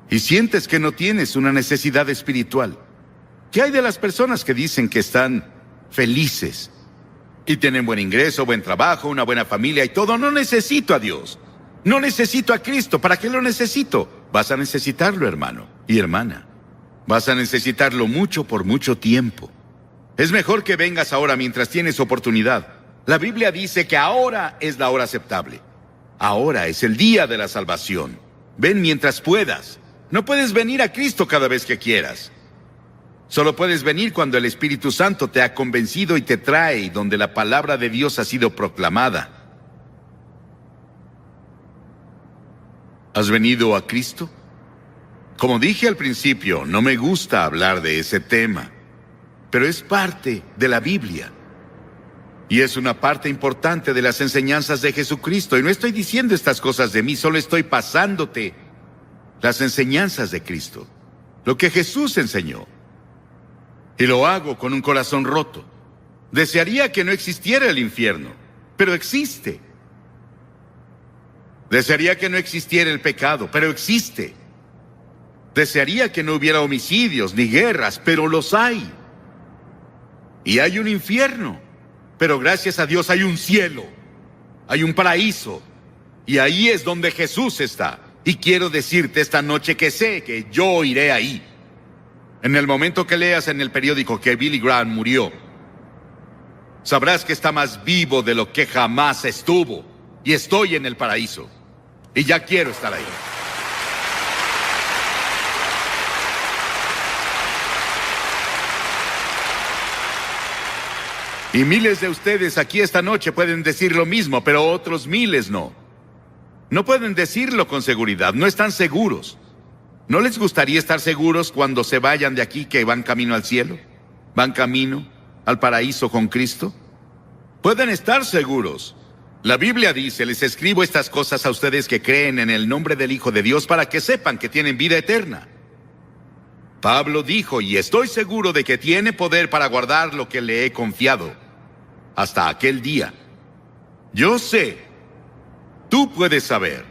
Y sientes que no tienes una necesidad espiritual. ¿Qué hay de las personas que dicen que están felices y tienen buen ingreso, buen trabajo, una buena familia y todo? No necesito a Dios. No necesito a Cristo. ¿Para qué lo necesito? Vas a necesitarlo, hermano y hermana. Vas a necesitarlo mucho por mucho tiempo. Es mejor que vengas ahora mientras tienes oportunidad. La Biblia dice que ahora es la hora aceptable. Ahora es el día de la salvación. Ven mientras puedas. No puedes venir a Cristo cada vez que quieras. Solo puedes venir cuando el Espíritu Santo te ha convencido y te trae, y donde la palabra de Dios ha sido proclamada. ¿Has venido a Cristo? Como dije al principio, no me gusta hablar de ese tema, pero es parte de la Biblia. Y es una parte importante de las enseñanzas de Jesucristo. Y no estoy diciendo estas cosas de mí, solo estoy pasándote las enseñanzas de Cristo. Lo que Jesús enseñó. Y lo hago con un corazón roto. Desearía que no existiera el infierno, pero existe. Desearía que no existiera el pecado, pero existe. Desearía que no hubiera homicidios ni guerras, pero los hay. Y hay un infierno, pero gracias a Dios hay un cielo, hay un paraíso, y ahí es donde Jesús está. Y quiero decirte esta noche que sé que yo iré ahí. En el momento que leas en el periódico que Billy Graham murió, sabrás que está más vivo de lo que jamás estuvo, y estoy en el paraíso, y ya quiero estar ahí. Y miles de ustedes aquí esta noche pueden decir lo mismo, pero otros miles no. No pueden decirlo con seguridad, no están seguros. ¿No les gustaría estar seguros cuando se vayan de aquí que van camino al cielo? ¿Van camino al paraíso con Cristo? Pueden estar seguros. La Biblia dice, les escribo estas cosas a ustedes que creen en el nombre del Hijo de Dios para que sepan que tienen vida eterna. Pablo dijo, y estoy seguro de que tiene poder para guardar lo que le he confiado hasta aquel día. Yo sé, tú puedes saber.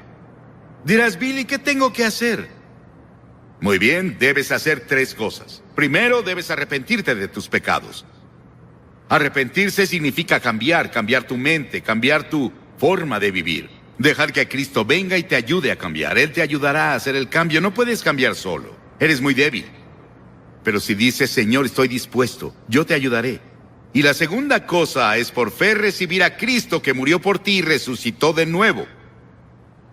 Dirás, Billy, ¿qué tengo que hacer? Muy bien, debes hacer 3 cosas. Primero, debes arrepentirte de tus pecados. Arrepentirse significa cambiar tu mente, cambiar tu forma de vivir. Dejar que Cristo venga y te ayude a cambiar. Él te ayudará a hacer el cambio. No puedes cambiar solo. Eres muy débil. Pero si dices, Señor, estoy dispuesto, yo te ayudaré. Y la segunda cosa es por fe recibir a Cristo que murió por ti y resucitó de nuevo.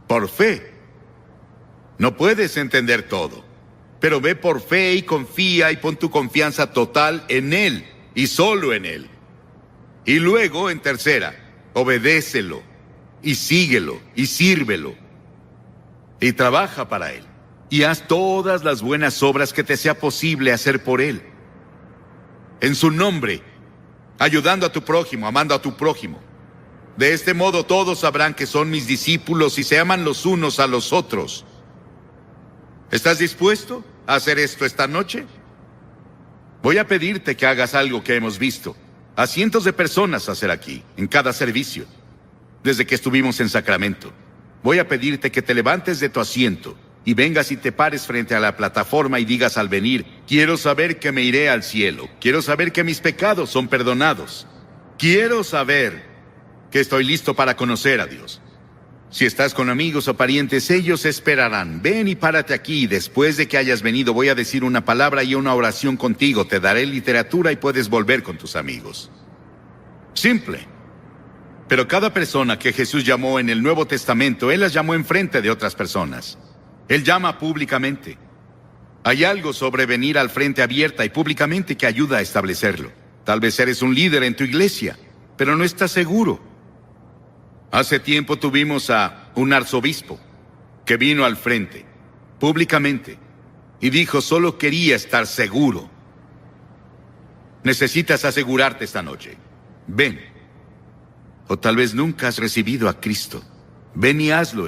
Por fe. No puedes entender todo, pero ve por fe y confía y pon tu confianza total en Él y solo en Él. Y luego, en tercera, obedécelo y síguelo y sírvelo y trabaja para Él. Y haz todas las buenas obras que te sea posible hacer por Él. En su nombre, ayudando a tu prójimo, amando a tu prójimo. De este modo todos sabrán que son mis discípulos y se aman los unos a los otros. ¿Estás dispuesto a hacer esto esta noche? Voy a pedirte que hagas algo que hemos visto a cientos de personas hacer aquí, en cada servicio, desde que estuvimos en Sacramento. Voy a pedirte que te levantes de tu asiento y vengas y te pares frente a la plataforma y digas al venir, quiero saber que me iré al cielo, quiero saber que mis pecados son perdonados, quiero saber que estoy listo para conocer a Dios. Si estás con amigos o parientes, ellos esperarán. Ven y párate aquí, y después de que hayas venido voy a decir una palabra y una oración contigo, te daré literatura y puedes volver con tus amigos. Simple. Pero cada persona que Jesús llamó en el Nuevo Testamento, Él las llamó enfrente de otras personas. Él llama públicamente. Hay algo sobre venir al frente abierta y públicamente que ayuda a establecerlo. Tal vez eres un líder en tu iglesia, pero no estás seguro. Hace tiempo tuvimos a un arzobispo que vino al frente, públicamente, y dijo, solo quería estar seguro. Necesitas asegurarte esta noche. Ven. O tal vez nunca has recibido a Cristo. Ven y hazlo